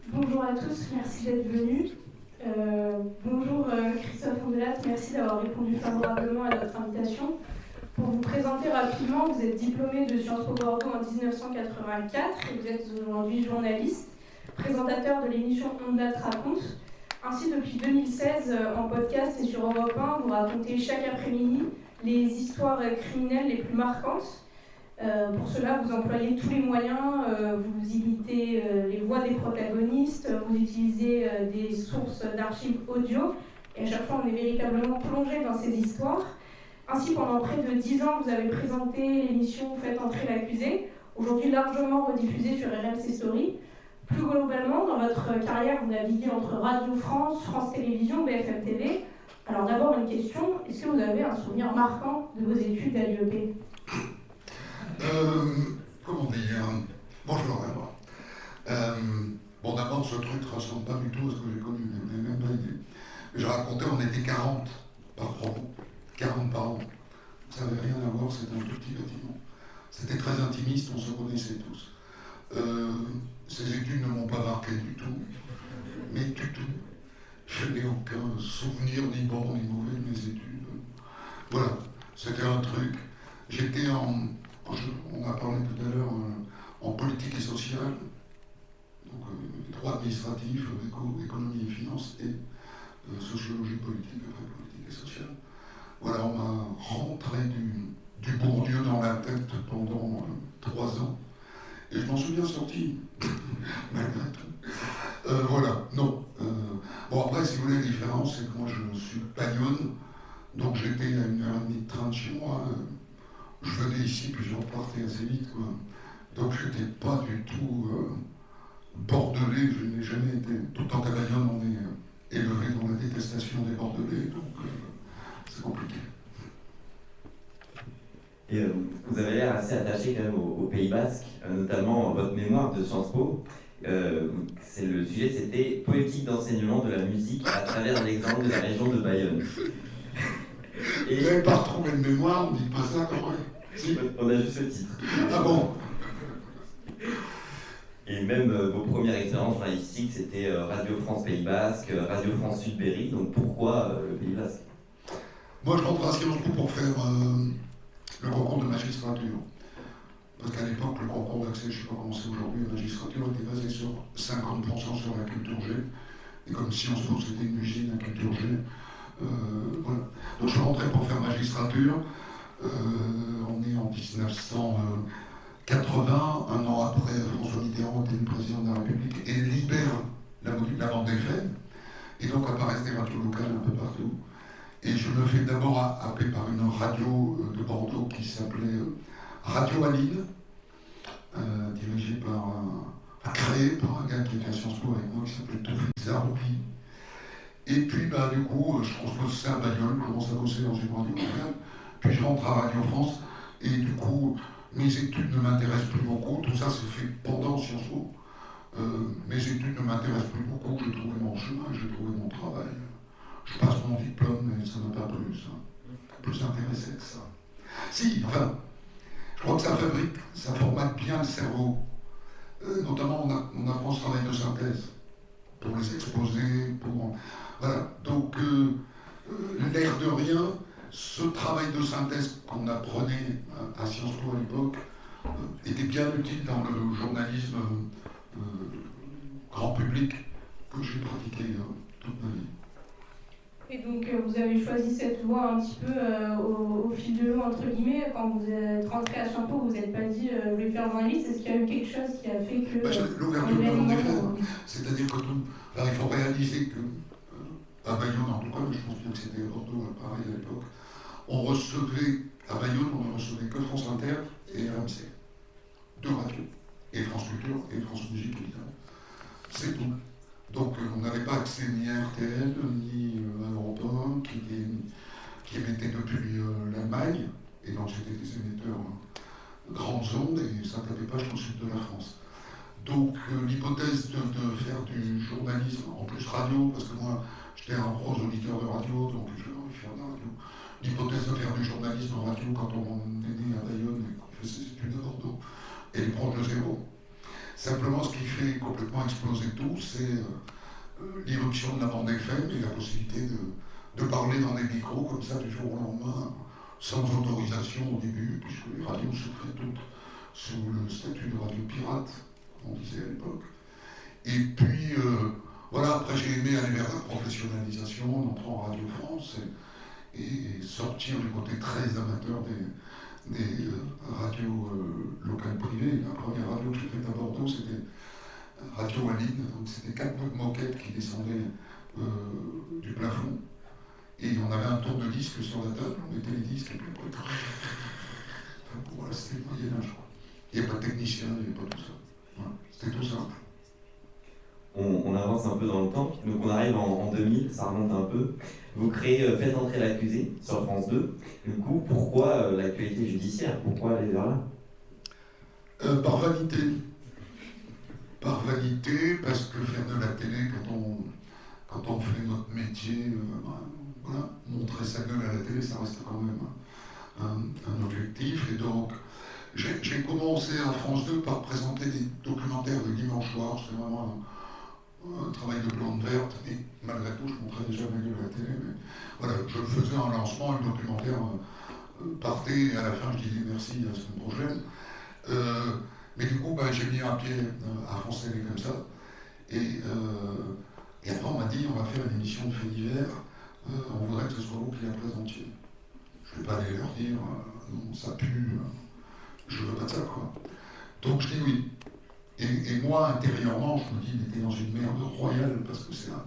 Bonjour à tous, merci d'être venus. Bonjour Christophe Ondelat, merci d'avoir répondu favorablement à notre invitation. Pour vous présenter rapidement, vous êtes diplômé de Sciences Po Bordeaux en 1984 et vous êtes aujourd'hui journaliste, présentateur de l'émission Ondelat raconte. Ainsi, depuis 2016, en podcast et sur Europe 1, vous racontez chaque après-midi les histoires criminelles les plus marquantes. Pour cela, vous employez tous les moyens, vous imitez les voix des protagonistes, vous utilisez des sources d'archives audio, et à chaque fois, on est véritablement plongé dans ces histoires. Ainsi, pendant près de 10 ans, vous avez présenté l'émission Faites entrer l'accusé, aujourd'hui largement rediffusée sur RMC Story. Plus globalement, dans votre carrière, vous naviguez entre Radio France, France Télévisions, BFM TV. Alors d'abord, une question, est-ce que vous avez un souvenir marquant de vos études à l'UEP ? Comment dire? Bonjour d'abord. Bon, d'abord, ce truc ne ressemble pas du tout à ce que j'ai connu, je n'ai même pas idée. Mais je racontais, on était 40 par promo, 40 par an. Ça n'avait rien à voir, c'était un tout petit bâtiment. C'était très intimiste, on se connaissait tous. Ces études ne m'ont pas marqué du tout, mais du tout. Je n'ai aucun souvenir, ni bon ni mauvais de mes études. Voilà, c'était un truc. J'étais on a parlé tout à l'heure en politique et sociale, donc droit administratif, économie et finances, et sociologie politique, après politique et sociale. Voilà, on m'a rentré du Bourdieu dans la tête pendant 3 ans, et je m'en suis bien sorti, malgré tout. Voilà, non. Bon, après, si vous voulez, la différence, c'est que moi, je suis Bayonne, donc j'étais à 1h30 de train de chez moi. Je venais ici, puis je repartais assez vite, quoi. Donc je n'étais pas du tout bordelais, je n'ai jamais été. Tout en qu'à Bayonne, on est élevé dans la détestation des bordelais, donc c'est compliqué. Et vous avez l'air assez attaché quand même au Pays Basque, notamment votre mémoire de Sciences Po. Le sujet, c'était politique d'enseignement de la musique à travers l'exemple de la région de Bayonne. Et vous n'avez pas retrouvé de mémoire, on ne dit pas ça quand même. Si. On a juste le titre. Ah bon? Et même vos premières expériences journalistiques, c'était Radio France Pays Basque, Radio France Sud-Berry, donc pourquoi le Pays Basque? Moi je rentre à Sciences Po pour faire le concours de magistrature. Parce qu'à l'époque, le concours d'accès, je ne sais pas comment c'est aujourd'hui, la magistrature était basée sur 50% sur la culture G. Et comme Sciences Po c'était une usine à culture G, voilà. Donc je suis rentré pour faire magistrature. On est en 1980, un an après, François Mitterrand était le président de la République et libère la bande FM. Et donc apparaissent des radios locales un peu partout. Et je me fais d'abord appeler par une radio de Bordeaux qui s'appelait Radio Aline, créée par un gars qui était à Sciences Po avec moi qui s'appelait Tofik Zaroubi. Et puis, du coup, je transpose ça à Bayonne, je commence à bosser dans une radio locale, puis je rentre à Radio France, et du coup, mes études ne m'intéressent plus beaucoup, tout ça s'est fait pendant Sciences Po. Mes études ne m'intéressent plus beaucoup, j'ai trouvé mon chemin, j'ai trouvé mon travail. Je passe mon diplôme, mais ça n'a pas plus intéressé que ça. Si, enfin, je crois que ça formate bien le cerveau. Notamment, on apprend ce travail de synthèse pour les exposer, voilà. Donc, l'air de rien, ce travail de synthèse qu'on apprenait à Sciences Po à l'époque était bien utile dans le journalisme grand public que j'ai pratiqué toute ma vie. Et donc vous avez choisi cette voie un petit peu au fil de l'eau, entre guillemets, quand vous êtes rentré à Sciences Po, vous n'êtes pas dit je vais faire journaliste, est-ce qu'il y a eu quelque chose qui a fait que... L'ouverture, en effet. C'est-à-dire que il faut réaliser que, à Bayonne en tout cas, mais je pense bien que c'était Bordeaux pareil à l'époque, à Bayonne, on ne recevait que France Inter et RMC. 2 radios. Et France Culture et France Musique, évidemment. C'est tout. Donc on n'avait pas accès ni à RTL, ni à Europe 1, qui émettait depuis l'Allemagne, et donc c'était des émetteurs grandes ondes, et ça ne tapait pas jusqu'au sud de la France. Donc l'hypothèse de faire du journalisme, en plus radio, parce que moi j'étais un gros auditeur de radio, donc je voulais faire de la radio. L'hypothèse de faire du journalisme en radio quand on est né à Bayonne et qu'on fait ses études à Bordeaux, elle est proche de zéro. Simplement, ce qui fait complètement exploser tout, c'est l'irruption de la bande FM et la possibilité de parler dans des micros comme ça du jour au lendemain, sans autorisation au début, puisque les radios souffraient toutes sous le statut de radio pirate, on disait à l'époque. Et puis, voilà, après j'ai aimé aller vers la professionnalisation en entrant en Radio France et sortir du côté très amateur des radios locales privées. La première radio que j'ai faite à Bordeaux, c'était Radio Aline, donc c'était 4 bouts de moquettes qui descendaient du plafond. Et on avait un tourne-disque sur la table, on mettait les disques et puis après, voilà, c'était le Moyen-Âge. Il n'y a pas de technicien, il n'y a pas tout ça. Voilà, c'était tout simple. On avance un peu dans le temps, donc on arrive en 2000, ça remonte un peu. Vous créez Faites entrer l'accusé sur France 2. Du coup, pourquoi l'actualité judiciaire? Pourquoi aller vers là? Par vanité. Par vanité, parce que faire de la télé, quand on fait notre métier, voilà, montrer sa gueule à la télé, ça reste quand même un objectif. Et donc, j'ai commencé à France 2 par présenter des documentaires de dimanche soir. C'est vraiment un travail de plante verte, mais malgré tout, je montrais déjà ma gueule à la télé. Mais voilà, je faisais un lancement, le documentaire partait, et à la fin, je disais merci, à la semaine prochaine. Mais du coup, j'ai mis un pied à France Télé comme ça. Et après, on m'a dit, on va faire une émission de faits divers. On voudrait que ce soit vous qui la présentiez. Je ne vais pas aller leur dire, non, ça pue, je veux pas de ça, quoi. Donc je dis oui. Et moi, intérieurement, je me dis, il était dans une merde royale, parce que c'est un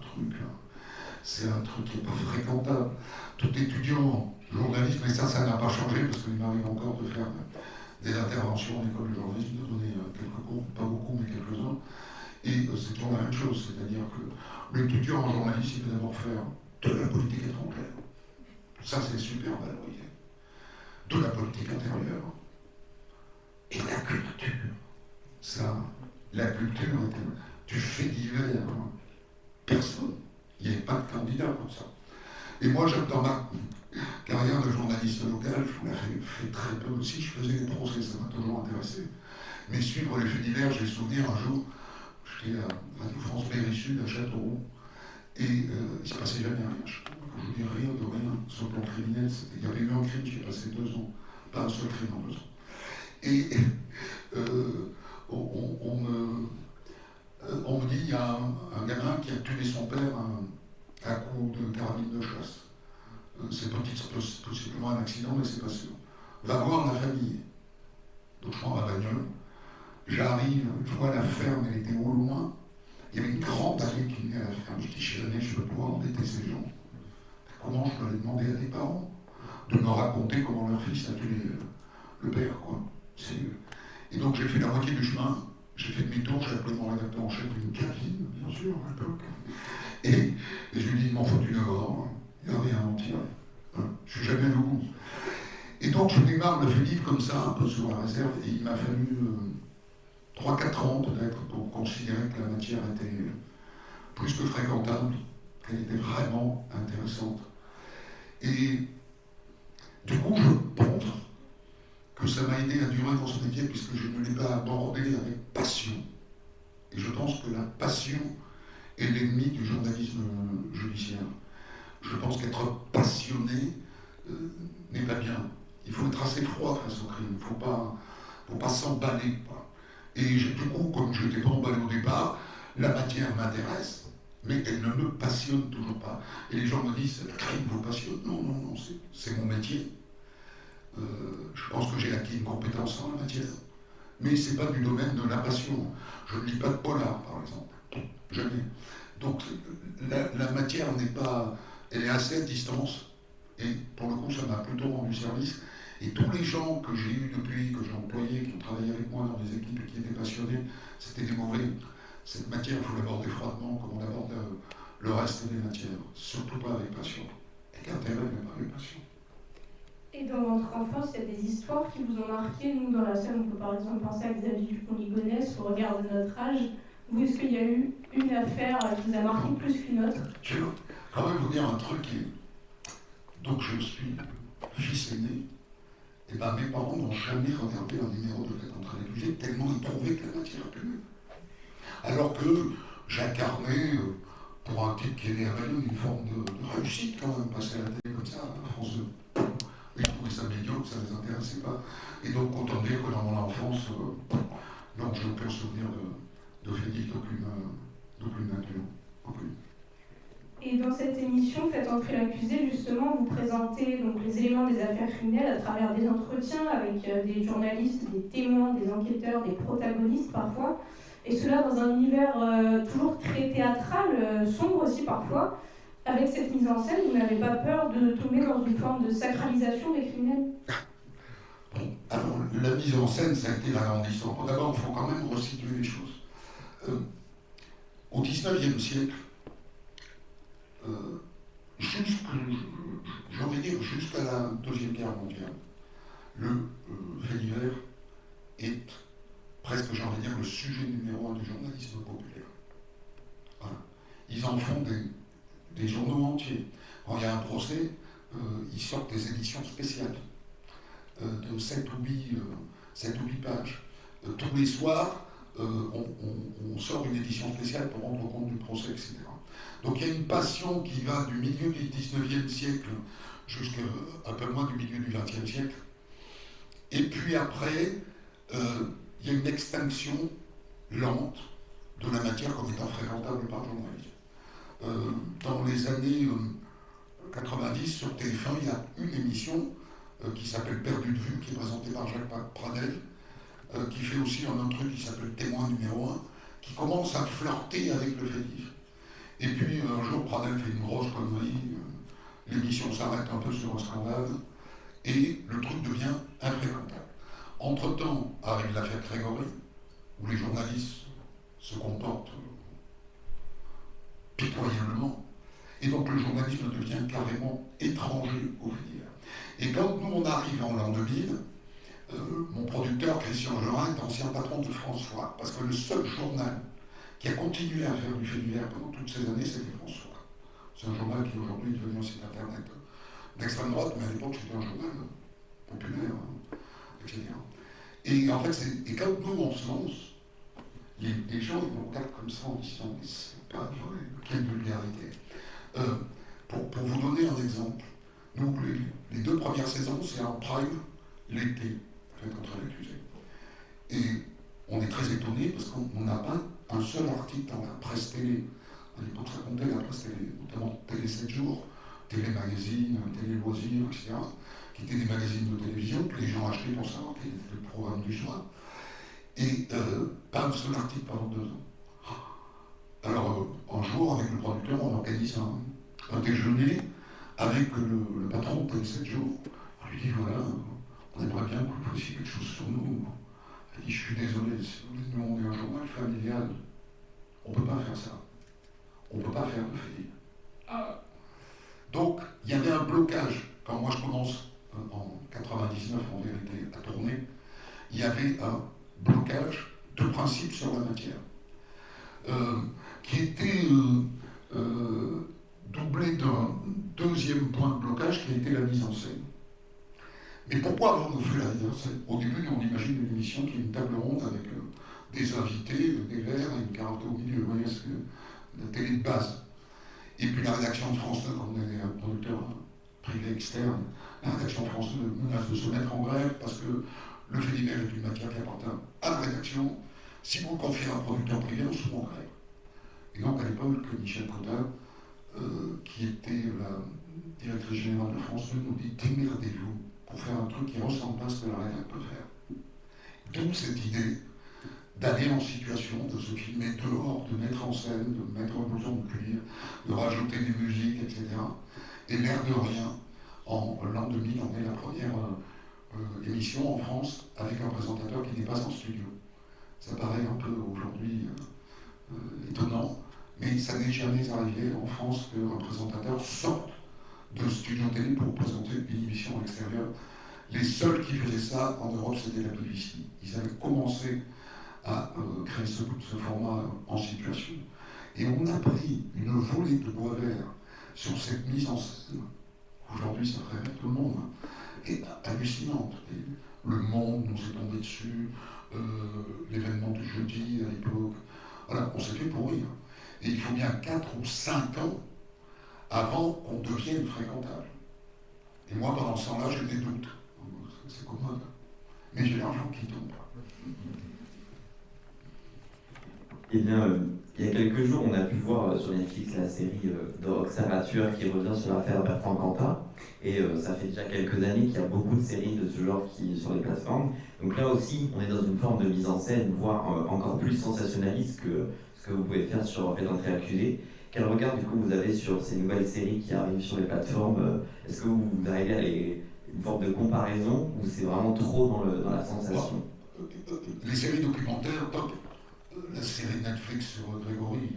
truc qui n'est pas fréquentable. Tout étudiant, journaliste, mais ça n'a pas changé, parce qu'il m'arrive encore de faire des interventions en école de journalisme, de donner quelques cours, pas beaucoup, mais quelques-uns. Et c'est toujours la même chose, c'est-à-dire que l'étudiant en journalisme, il peut d'abord faire de la politique étrangère. Ça, c'est super valorisé. De la politique intérieure. Et la culture. Ça, la culture, tu fais divers. Personne. Il n'y avait pas de candidat comme ça. Et moi, dans ma carrière de journaliste local, je l'ai fait très peu aussi. Je faisais des procès, ça m'a toujours intéressé. Mais suivre les faits divers, j'ai souvenir un jour, j'étais à Radio France Berry Sud, à Châteauroux, et il ne se passait jamais rien. Je vous dis rien de rien, sur le plan criminel. Il y avait eu un crime, j'ai passé 2 ans. Pas un seul crime en 2 ans. Et on me dit, il y a un gamin qui a tué son père à coups de carabine de chasse. C'est possiblement un accident, mais c'est pas sûr. Va voir la famille. Donc je prends ma bagnole, j'arrive, je vois la ferme, elle était au loin. Il y avait une grande allée qui venait à la ferme. Je dis, Chérie, je ne peux pas embêter ces gens. Comment je peux les demander à des parents de me raconter comment leur fils a tué le père, quoi. Et donc j'ai fait la moitié du chemin, j'ai fait demi-tour, j'ai appelé mon rédacteur en chef d'une cabine, bien sûr, à l'époque. Et je lui dis, il m'en faut une heure, il n'y a rien à mentir. Je suis jamais allé au bout. Et donc je démarre le fait livre comme ça, un peu sur la réserve, et il m'a fallu 3-4 ans peut-être pour considérer que la matière était plus que fréquentable, qu'elle était vraiment intéressante. Et du coup, je pense que ça m'a aidé à durer dans ce métier puisque je ne l'ai pas abordé avec passion. Et je pense que la passion est l'ennemi du journalisme judiciaire. Je pense qu'être passionné n'est pas bien. Il faut être assez froid face au crime. Il ne faut pas s'emballer. Et du coup, comme je n'étais pas emballé au départ, la matière m'intéresse, mais elle ne me passionne toujours pas. Et les gens me disent, le crime vous passionne? Non, c'est mon métier. Je pense que j'ai acquis une compétence en la matière. Mais ce n'est pas du domaine de la passion. Je ne lis pas de polar, par exemple. Jamais. Donc la matière n'est pas... Elle est assez à distance. Et pour le coup, ça m'a plutôt rendu service. Et tous les gens que j'ai eus depuis, que j'ai employés, qui ont travaillé avec moi dans des équipes et qui étaient passionnés, c'était des mauvais. Cette matière, il faut l'aborder froidement, comme on aborde le reste des matières. Surtout pas avec passion. Avec intérêt, mais pas avec passion. Et dans votre enfance, il y a des histoires qui vous ont marqué. Nous, dans la scène, on peut par exemple penser à Xavier Dupont-Ligonnès, au regard de notre âge. Vous, est-ce qu'il y a eu une affaire qui vous a marqué plus qu'une autre? Je veux quand même vous dire un truc. Donc je suis fils aîné. Et mes parents n'ont jamais regardé un numéro de Faites entrer l'accusé tellement ils trouvaient que la matière puait. Alors que j'incarnais, pour un type qui est né à Bayonne, une forme de réussite quand même, passer à la télé comme ça, à France 2. Ils trouvaient ça médiocre, ça ne les intéressait pas. Et donc, autant dire que dans mon enfance, non, j'ai aucun souvenir de fétiche d'aucune nature. Aucune. Et dans cette émission, Faites entrer l'accusé, justement, vous présentez donc les éléments des affaires criminelles à travers des entretiens avec des journalistes, des témoins, des enquêteurs, des protagonistes parfois. Et cela dans un univers toujours très théâtral, sombre aussi parfois. Avec cette mise en scène, vous n'avez pas peur de tomber dans une forme de sacralisation des criminels? Bon, alors, la mise en scène, ça a été l'agrandissement. D'abord, il faut quand même resituer les choses. Au XIXe siècle, j'ai envie de dire jusqu'à la Deuxième Guerre mondiale, le fait divers est presque, j'ai envie de dire, le sujet numéro 1 du journalisme populaire. Voilà. Ils en font des journaux entiers. Quand il y a un procès, ils sortent des éditions spéciales de 7 ou 8 pages. Tous les soirs, on sort une édition spéciale pour rendre compte du procès, etc. Donc il y a une passion qui va du milieu du XIXe siècle jusqu'à un peu moins du milieu du XXe siècle. Et puis après, il y a une extinction lente de la matière comme étant fréquentable par le journalisme. Dans les années 90, sur TF1, il y a une émission qui s'appelle Perdu de vue, qui est présentée par Jacques Pradel, qui fait aussi un autre truc qui s'appelle Témoin numéro 1, qui commence à flirter avec le fétiche. Et puis un jour, Pradel fait une grosse connerie, l'émission s'arrête un peu sur un scandale, et le truc devient infréquentable. Entre-temps, arrive l'affaire Grégory, où les journalistes se comportent pitoyablement, et donc le journalisme devient carrément étranger au fait divers. Et quand nous on arrive en l'an 2000, mon producteur Christian Jorin est ancien patron de François, parce que le seul journal qui a continué à faire du fait divers pendant toutes ces années, c'était François. C'est un journal qui aujourd'hui est devenu un site internet d'extrême droite, mais à l'époque c'était un journal populaire, etc. Et en fait, et quand nous on se lance, les gens ils nous regardent comme ça en disant mais c'est pas vrai, quelle vulgarité. Pour vous donner un exemple, nous les 2 premières saisons, c'est en prime l'été, Faites entrer l'accusé. Et on est très étonné parce qu'on n'a pas un seul article dans la presse télé. À l'époque, ça comptait la presse télé, notamment Télé 7 jours, Télé Magazine, Télé Loisirs, etc., qui étaient des magazines de télévision que les gens achetaient pour savoir quel était le programme du soir. Et pas un seul article pendant 2 ans. Alors, un jour, avec le producteur, on organise un déjeuner avec le patron de Télé 7 jours. On lui dit voilà, on aimerait bien que vous fassiez quelque chose sur nous. Il dit je suis désolé, nous on est un journal familial, on ne peut pas faire ça. On ne peut pas faire de fait. Donc, il y avait un blocage. Quand moi je commence en 99 en vérité à tourner, il y avait un blocage de principe sur la matière qui était doublé d'un deuxième point de blocage qui a été la mise en scène. Mais pourquoi avons-nous fait la mise en scène? Au début, on imagine une émission qui est une table ronde avec des invités, des verres et une carotte au milieu. Vous voyez, c'est la télé de base. Et puis la rédaction de France 2, comme on est un producteur privé externe, la rédaction de France 2 menace de se mettre en grève parce que le fait divers est une matière qui appartient à la rédaction. Si vous confiez à un producteur privé, on se met en grève. Et donc à l'époque, Michel Cotin, qui était la directrice générale de France 2, nous dit démerdez-vous pour faire un truc qui ne ressemble pas à ce que la rédaction peut faire. D'où cette idée d'aller en situation, de se filmer dehors, de mettre en scène, de mettre un blouson de cuir, de rajouter des musiques, etc. Et l'air de rien, en l'an 2000, on est la première émission en France avec un présentateur qui n'est pas en studio. Ça paraît un peu aujourd'hui étonnant, mais ça n'est jamais arrivé en France qu'un présentateur sorte de studio télé pour présenter une émission extérieure. Les seuls qui faisaient ça en Europe, c'était la BBC. Ils avaient commencé à créer ce format en situation. Et on a pris une volée de bois vert sur cette mise en scène. Aujourd'hui, ça ferait rire tout le monde. Et hallucinante. Et le Monde nous est tombé dessus, l'événement du jeudi à l'époque, Voilà, on s'est fait pourrir. Et il faut bien 4 ou 5 ans avant qu'on devienne fréquentable. Et moi, pendant ce temps-là, j'ai des doutes. C'est commode. Mais j'ai l'argent qui tombe. Eh bien, il y a quelques jours, on a pu voir sur Netflix la série d'Observateur qui revient sur l'affaire Bertrand Cantat. Et ça fait déjà quelques années qu'il y a beaucoup de séries de ce genre sur les plateformes. Donc là aussi, on est dans une forme de mise en scène, voire encore plus sensationnaliste que ce que vous pouvez faire sur Fait d'entrée accusé. Quel regard du coup vous avez sur ces nouvelles séries qui arrivent sur les plateformes? Est-ce que vous arrivez à une forme de comparaison ou c'est vraiment trop dans la sensation? Les séries documentaires, top. La série de Netflix sur Grégory,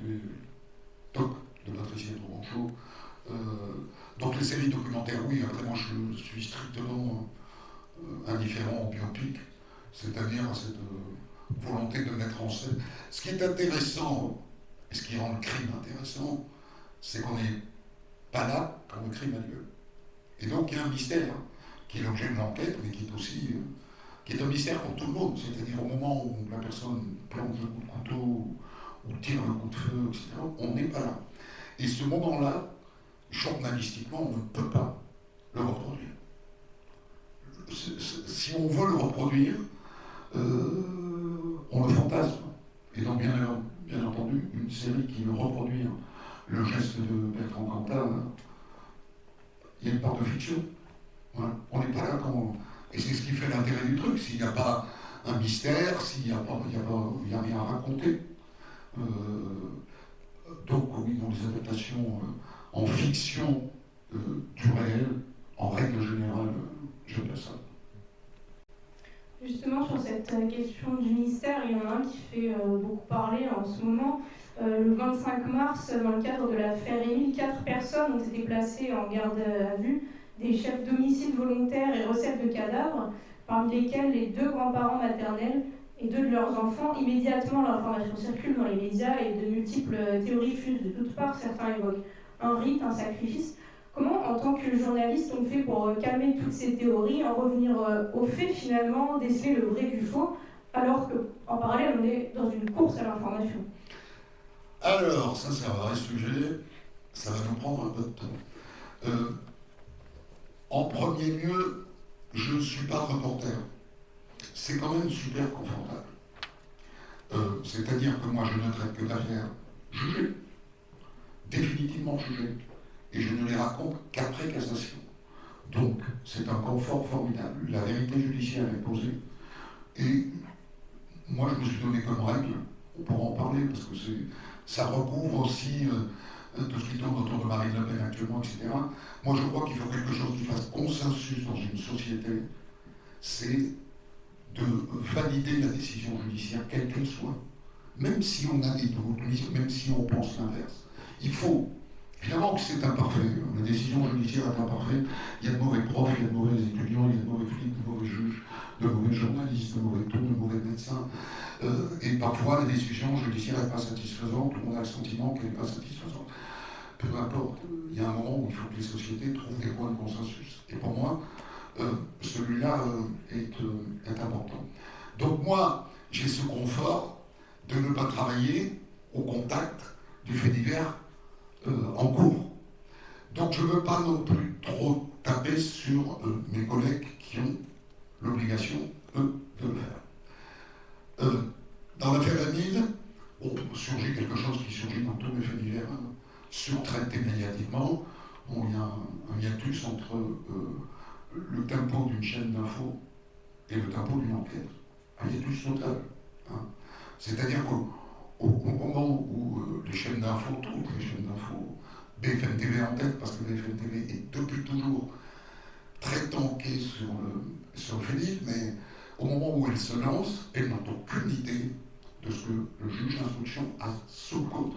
top, de Patricia Tourangeau. Donc les séries documentaires, oui, après moi je suis strictement indifférent au biopic, c'est-à-dire à cette volonté de mettre en scène. Ce qui est intéressant, et ce qui rend le crime intéressant, c'est qu'on n'est pas là quand le crime a lieu. Et donc il y a un mystère qui est l'objet de l'enquête, mais qui est aussi qui est un mystère pour tout le monde. C'est-à-dire au moment où la personne plante le coup de couteau ou tire le coup de feu, etc., on n'est pas là. Et ce moment-là, journalistiquement, on ne peut pas le reproduire. Si on veut le reproduire, on le fantasme. Et donc, bien entendu, une série qui veut reproduire le geste de Bertrand Cantat, il y a une part de fiction. Voilà. On n'est pas là quand... Et c'est ce qui fait l'intérêt du truc. S'il n'y a pas un mystère, s'il n'y a rien à raconter. Donc, oui, dans les adaptations en fiction du réel, en règle générale, j'aime bien ça. Justement, sur cette question du mystère, il y en a un qui fait beaucoup parler en ce moment. Le 25 mars, dans le cadre de l'affaire Émile, 4 personnes ont été placées en garde à vue, des chefs d'homicide volontaire et recettes de cadavres, parmi lesquels les 2 grands-parents maternels et 2 de leurs enfants. Immédiatement, l'information circule dans les médias et de multiples théories fusent de toutes parts. Certains évoquent un rite, un sacrifice. Comment, en tant que journaliste, on fait pour calmer toutes ces théories, en revenir aux faits finalement, déceler le vrai du faux, alors qu'en parallèle, on est dans une course à l'information? Alors, ça c'est un vrai sujet, ça va nous prendre un peu de temps. En premier lieu, je ne suis pas reporter. C'est quand même super confortable. C'est-à-dire que moi, je ne traite que d'affaires jugées, définitivement jugées, et je ne les raconte qu'après cassation. Donc, c'est un confort formidable. La vérité judiciaire est posée. Et moi, je me suis donné comme règle, on pourra en parler, parce que ça recouvre aussi tout ce qui tourne autour de Marine Le Pen actuellement, etc. Moi, je crois qu'il faut quelque chose qui fasse consensus dans une société, c'est de valider la décision judiciaire, quelle qu'elle soit. Même si on a des doutes, même si on pense l'inverse. Il faut, évidemment que c'est imparfait, la décision judiciaire est imparfaite, il y a de mauvais profs, il y a de mauvais étudiants, il y a de mauvais flics, de mauvais juges, de mauvais journalistes, de mauvais taux, de mauvais médecins. Et parfois, la décision judiciaire n'est pas satisfaisante, ou on a le sentiment qu'elle n'est pas satisfaisante. Peu importe, il y a un moment où il faut que les sociétés trouvent des points de consensus. Et pour moi, celui-là est important. Donc moi, j'ai ce confort de ne pas travailler au contact du fait divers en cours. Donc je ne veux pas non plus trop taper sur mes collègues qui ont l'obligation, eux, de le faire. Dans l'affaire Émile, surgit quelque chose qui surgit dans tous les faits divers, surtraité médiatiquement. Bon, il y a un hiatus entre le tempo d'une chaîne d'info et le tempo d'une enquête. Un hiatus total. C'est-à-dire qu'au moment où les chaînes d'info, toutes les chaînes d'info, BFM TV en tête, parce que BFM TV est depuis toujours très tanké sur le fait divers, mais au moment où elle se lance, elle n'a aucune idée de ce que le juge d'instruction a sous le coude.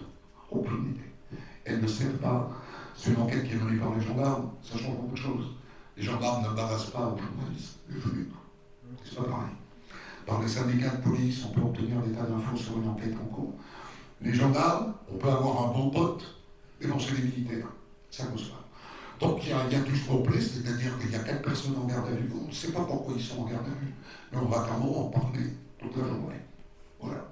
Aucune idée. Elle ne sait pas. C'est une enquête qui est menée par les gendarmes, ça change beaucoup de choses. Les gendarmes ne barassent pas aux journalistes, les venus. C'est pas pareil. Par les syndicats de police, on peut obtenir des tas d'infos sur une enquête en cours. Les gendarmes, on peut avoir un bon pote, mais non, c'est les militaires. Ça ne cause pas. Donc il y a un hiatus complet, c'est-à-dire qu'il y a 4 personnes en garde à vue. On ne sait pas pourquoi ils sont en garde à vue, mais on va quand même en parler toute la journée. Voilà.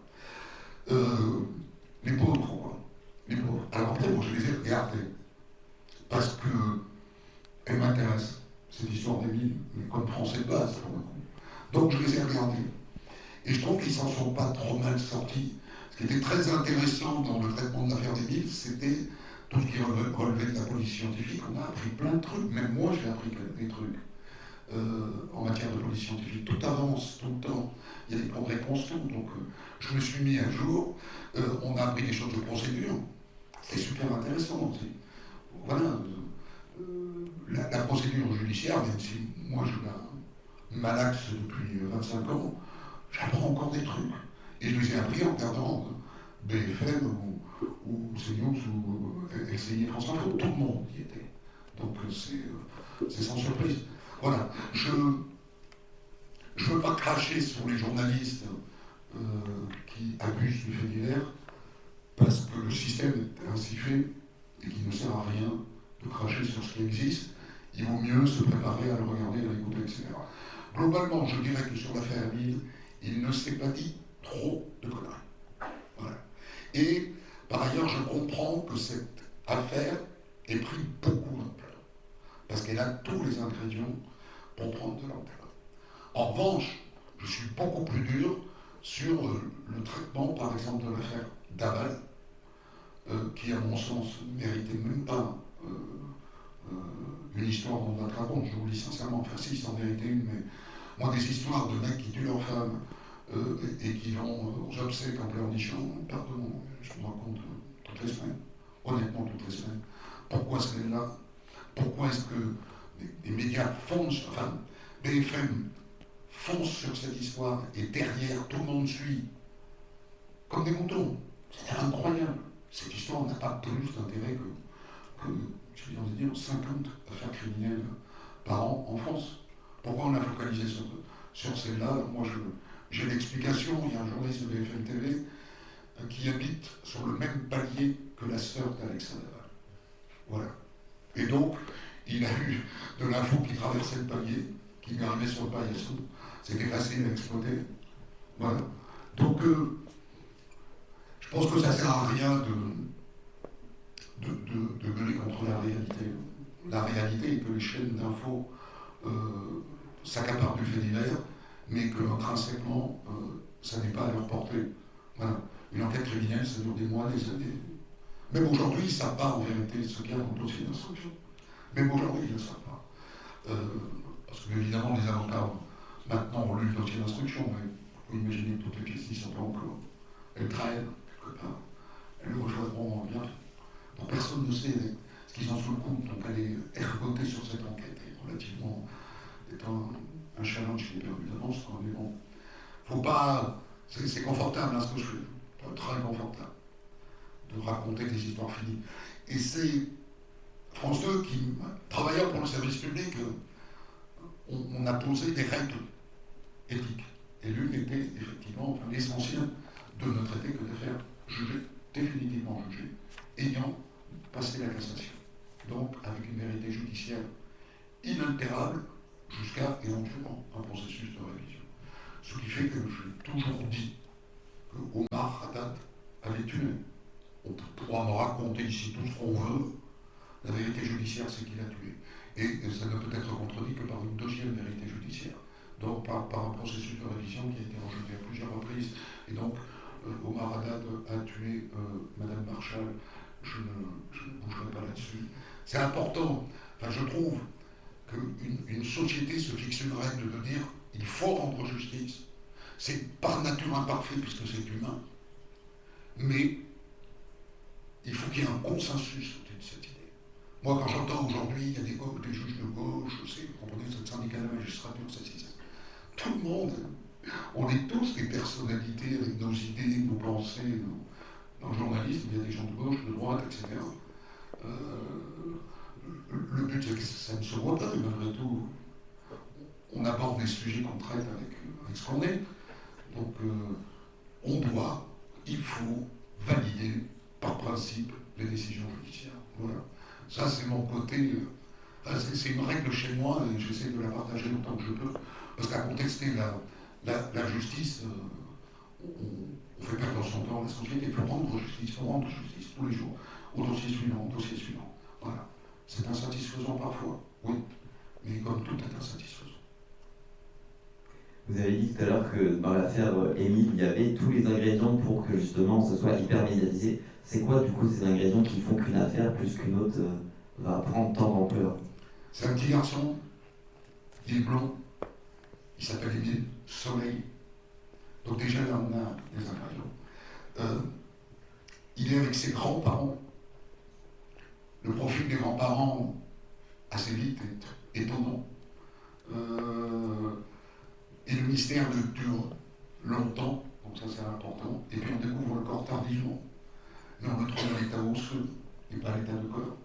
les pauvres, quoi. Les pauvres. Alors après, moi, je les ai regardés. Parce que elle m'intéresse, cette histoire d'Émile, comme français de base, pour le coup. Donc je les ai regardés. Et je trouve qu'ils s'en sont pas trop mal sortis. Ce qui était très intéressant dans le traitement de l'affaire d'Émile, c'était tout ce qui relevait de la police scientifique. On a appris plein de trucs, même moi j'ai appris des trucs en matière de police scientifique. Tout avance tout le temps, il y a des progrès constants. Donc je me suis mis un jour, on a appris des choses de procédure, c'est super intéressant aussi. Voilà, la procédure judiciaire, même si moi je la malaxe depuis 25 ans, j'apprends encore des trucs. Et je les ai appris en regardant BFM ou CNews ou LCI France Info. Tout le monde y était. Donc c'est sans surprise. Voilà. Je ne veux pas cracher sur les journalistes qui abusent du fait divers, parce que le système est ainsi fait et qu'il ne sert à rien de cracher sur ce qui existe. Il vaut mieux se préparer à le regarder, à l'écouter, etc. Globalement, je dirais que sur l'affaire Émile, il ne s'est pas dit trop de conneries. Voilà. Et par ailleurs, je comprends que cette affaire ait pris beaucoup d'ampleur, parce qu'elle a tous les ingrédients pour prendre de l'ampleur. En revanche, je suis beaucoup plus dur sur le traitement, par exemple, de l'affaire Daval, qui, à mon sens, ne méritait même pas une histoire dont on te raconte, je vous le dis sincèrement, enfin si, c'en méritait une, mais moi, des histoires de mecs qui tuent leurs femmes et qui vont aux obsèques en pleurnichant, pardon, je me raconte toutes les semaines, honnêtement toutes les semaines. Pourquoi celle-là? Pourquoi est-ce que les médias foncent, enfin, BFM fonce sur cette histoire et derrière, tout le monde suit, comme des moutons? C'est incroyable. Cette histoire n'a pas plus d'intérêt que je viens de dire, 50 affaires criminelles par an en France. Pourquoi on a focalisé sur celle-là? Moi, j'ai l'explication. Il y a un journaliste de BFM TV qui habite sur le même palier que la sœur d'Alexa Daval. Voilà. Et donc, il a eu de l'info qui traversait le palier, qui lui arrivait sur le paillasson. C'était facile à exploiter. Voilà. Donc, je pense que ça ne sert à rien de gueuler contre la réalité. La réalité est que les chaînes d'infos s'accaparent du fait divers, mais que intrinsèquement, ça n'est pas à leur portée. Voilà. Une enquête criminelle, ça dure des mois, des années. Même aujourd'hui, ils ne savent pas en vérité ce qu'il y a dans le dossier d'instruction. Même aujourd'hui, ils ne le savent pas. Parce que, évidemment, les avocats, maintenant, ont lu le dossier d'instruction, mais vous pouvy imaginer que toutes les pièces n'y sont pas encore. Elles traînent, quelque part. Elles le rejoindront bientôt. Donc personne ne sait ce qu'ils ont sous le coude, donc aller ergoter sur cette enquête est relativement un challenge qui est perdu d'avance, mais bon. Faut pas. C'est confortable ce que je fais, très confortable, de raconter des histoires finies. Et c'est France 2 qui, travaillant pour le service public, on a posé des règles éthiques. Et l'une était effectivement l'essentiel de ne traiter que d'affaires jugées, définitivement jugées, ayant passé la cassation. Donc avec une vérité judiciaire inaltérable jusqu'à éventuellement un processus de révision. Ce qui fait que j'ai toujours dit que Omar Haddad avait tué. On pourra me raconter ici tout ce qu'on veut. La vérité judiciaire, c'est qu'il a tué. Et ça ne peut être contredit que par une deuxième vérité judiciaire. Donc par un processus de révision qui a été rejeté à plusieurs reprises. Et donc Omar Haddad a tué Madame Marshall. Je ne bougerai pas là-dessus. C'est important. Enfin, je trouve qu'une société se fixe une règle de dire il faut rendre justice. C'est par nature imparfait puisque c'est humain. Mais il faut qu'il y ait un consensus autour de cette idée. Moi, quand j'entends aujourd'hui, il y a des juges de gauche, vous comprenez, ce syndicat de la magistrature, tout le monde, on est tous des personnalités avec nos idées, nos pensées. Dans le journalisme, il y a des gens de gauche, de droite, etc. Le but, c'est que ça ne se voit pas, mais malgré tout, on aborde des sujets qu'on traite avec ce qu'on est. Donc, il faut valider par principe les décisions judiciaires. Voilà. Ça, c'est mon côté. C'est une règle chez moi et j'essaie de la partager autant que je peux. Parce qu'à contester la justice, on fait perdre son temps à la société. Il faut rendre justice tous les jours, au dossier suivant, Voilà. C'est insatisfaisant parfois, oui, mais comme tout est insatisfaisant. Vous avez dit tout à l'heure que dans l'affaire Émile, il y avait tous les ingrédients pour que justement ce soit hyper médiatisé. C'est quoi du coup ces ingrédients qui font qu'une affaire plus qu'une autre va prendre tant d'ampleur? C'est un petit garçon, il est blond, il s'appelle Émile Soleil. Donc déjà là on a des ingrédients. Il est avec ses grands-parents. Le profil des grands-parents, assez vite, est étonnant. Et le mystère dure longtemps, donc ça c'est important. Et puis on découvre le corps tardivement. Mais on le trouve à l'état osseux et pas à l'état de corps.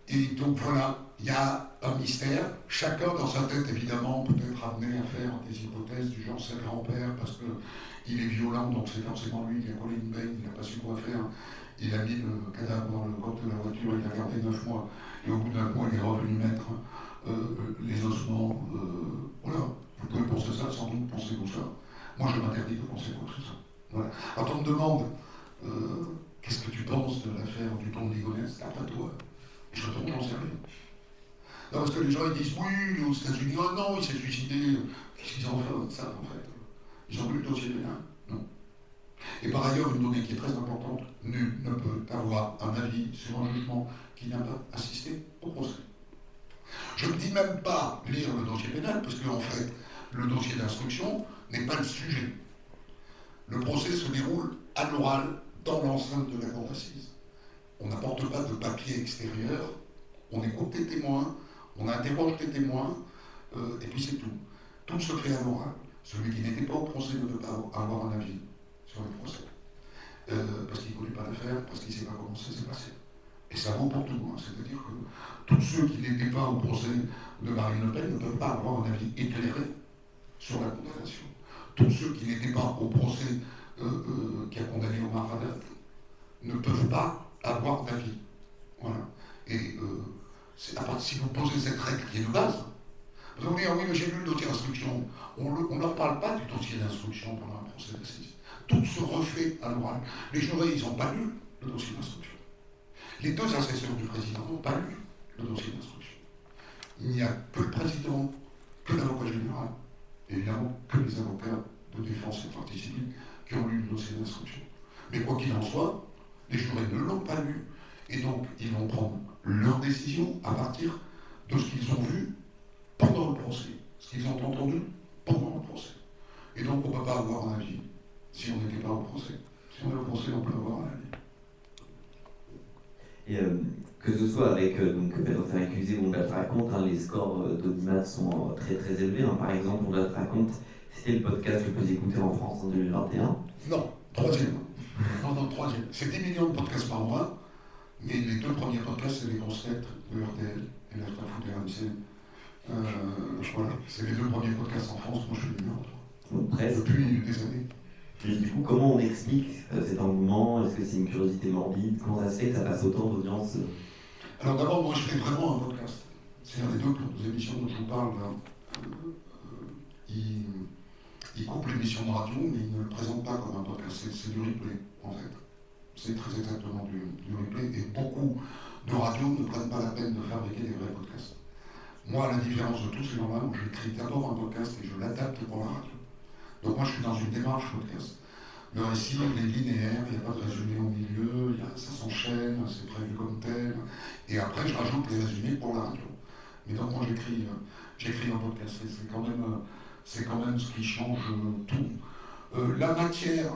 Et donc voilà, il y a un mystère. Chacun dans sa tête, évidemment, peut être amené à faire des hypothèses du genre c'est le grand-père parce qu'il est violent, donc c'est forcément lui qui a collé une baigne, il n'a pas su quoi faire. Il a mis le cadavre dans le coffre de la voiture, il a gardé 9 mois. Et au bout d'un mois, il est revenu mettre les ossements. Voilà, vous pouvez penser ça, sans doute penser tout ça. Moi, je m'interdis de penser quoi que ce soit. Voilà. Quand on me demande qu'est-ce que tu penses de l'affaire du pont de Ligonnès, d'après toi, je réponds, j'en sais rien. Non, parce que les gens ils disent oui, il est aux États-Unis, oh non, il s'est suicidé. Qu'est-ce qu'ils ont fait de ça en fait? Ils ont vu le dossier pénal? Non. Et par ailleurs, une donnée qui est très importante, nul ne peut avoir un avis sur un jugement qui n'a pas assisté au procès. Je ne dis même pas lire le dossier pénal, parce qu'en fait, le dossier d'instruction n'est pas le sujet. Le procès se déroule à l'oral dans l'enceinte de la cour d'assises. On n'apporte pas de papier extérieur, on écoute les témoins, on interroge les témoins, et puis c'est tout. Tout se fait à l'oral. Celui qui n'était pas au procès ne peut pas avoir un avis sur le procès. Parce qu'il ne connaît pas l'affaire, parce qu'il ne sait pas comment ça s'est passé. Et ça vaut pour tout. Hein. C'est-à-dire que tous ceux qui n'étaient pas au procès de Marine Le Pen ne peuvent pas avoir un avis éclairé sur la condamnation. Tous ceux qui n'étaient pas au procès qui a condamné Omar Haddad ne peuvent pas avoir d'avis. Voilà. Et si vous posez cette règle qui est de base, vous allez dire oui, mais j'ai lu le dossier d'instruction. On ne leur parle pas du dossier d'instruction pendant un procès d'assises. Tout se refait à l'oral. Les jurés, ils n'ont pas lu le dossier d'instruction. Les deux assesseurs du président n'ont pas lu le dossier d'instruction. Il n'y a que le président, que l'avocat général, et évidemment que les avocats de défense et partie civile qui ont lu le dossier d'instruction. Mais quoi qu'il en soit, les jurés ne l'ont pas lu, et donc ils vont prendre leur décision à partir de ce qu'ils ont vu pendant le procès, ce qu'ils ont entendu pendant le procès. Et donc on ne peut pas avoir un avis si on n'était pas au procès. Si on est au procès, on peut avoir un avis. Et que ce soit avec Pedro Accusé ou On la raconte, les scores d'audimat sont très très élevés. Hein. Par exemple, On la raconte, c'était le podcast le plus écouté en France en 2021. Non, troisième. Non, troisième. C'est 10 millions de podcasts par mois, mais les deux premiers podcasts, c'est les grosses têtes de RTL et l'After Foot RMC. Voilà, c'est les deux premiers podcasts en France, moi je suis numéro 3. Presque. Depuis des années. Et du coup, comment on explique cet engouement? Est-ce que c'est une curiosité morbide? Comment ça se fait que ça passe autant d'audience? Alors d'abord, moi je fais vraiment un podcast. C'est-à-dire les deux émissions dont je vous parle, ils coupent l'émission de radio, mais ils ne le présentent pas comme un podcast. C'est du replay, en fait. C'est très exactement du replay, et beaucoup de radios ne prennent pas la peine de fabriquer des vrais podcasts. Moi, à la différence de tous ces gens-là, j'écris d'abord un podcast et je l'adapte pour la radio. Donc moi, je suis dans une démarche podcast. Le récit, il est linéaire, il n'y a pas de résumé au milieu, ça s'enchaîne, c'est prévu comme tel. Et après, je rajoute les résumés pour la radio. Mais donc moi, j'écris un podcast. C'est quand même ce qui change tout. La matière,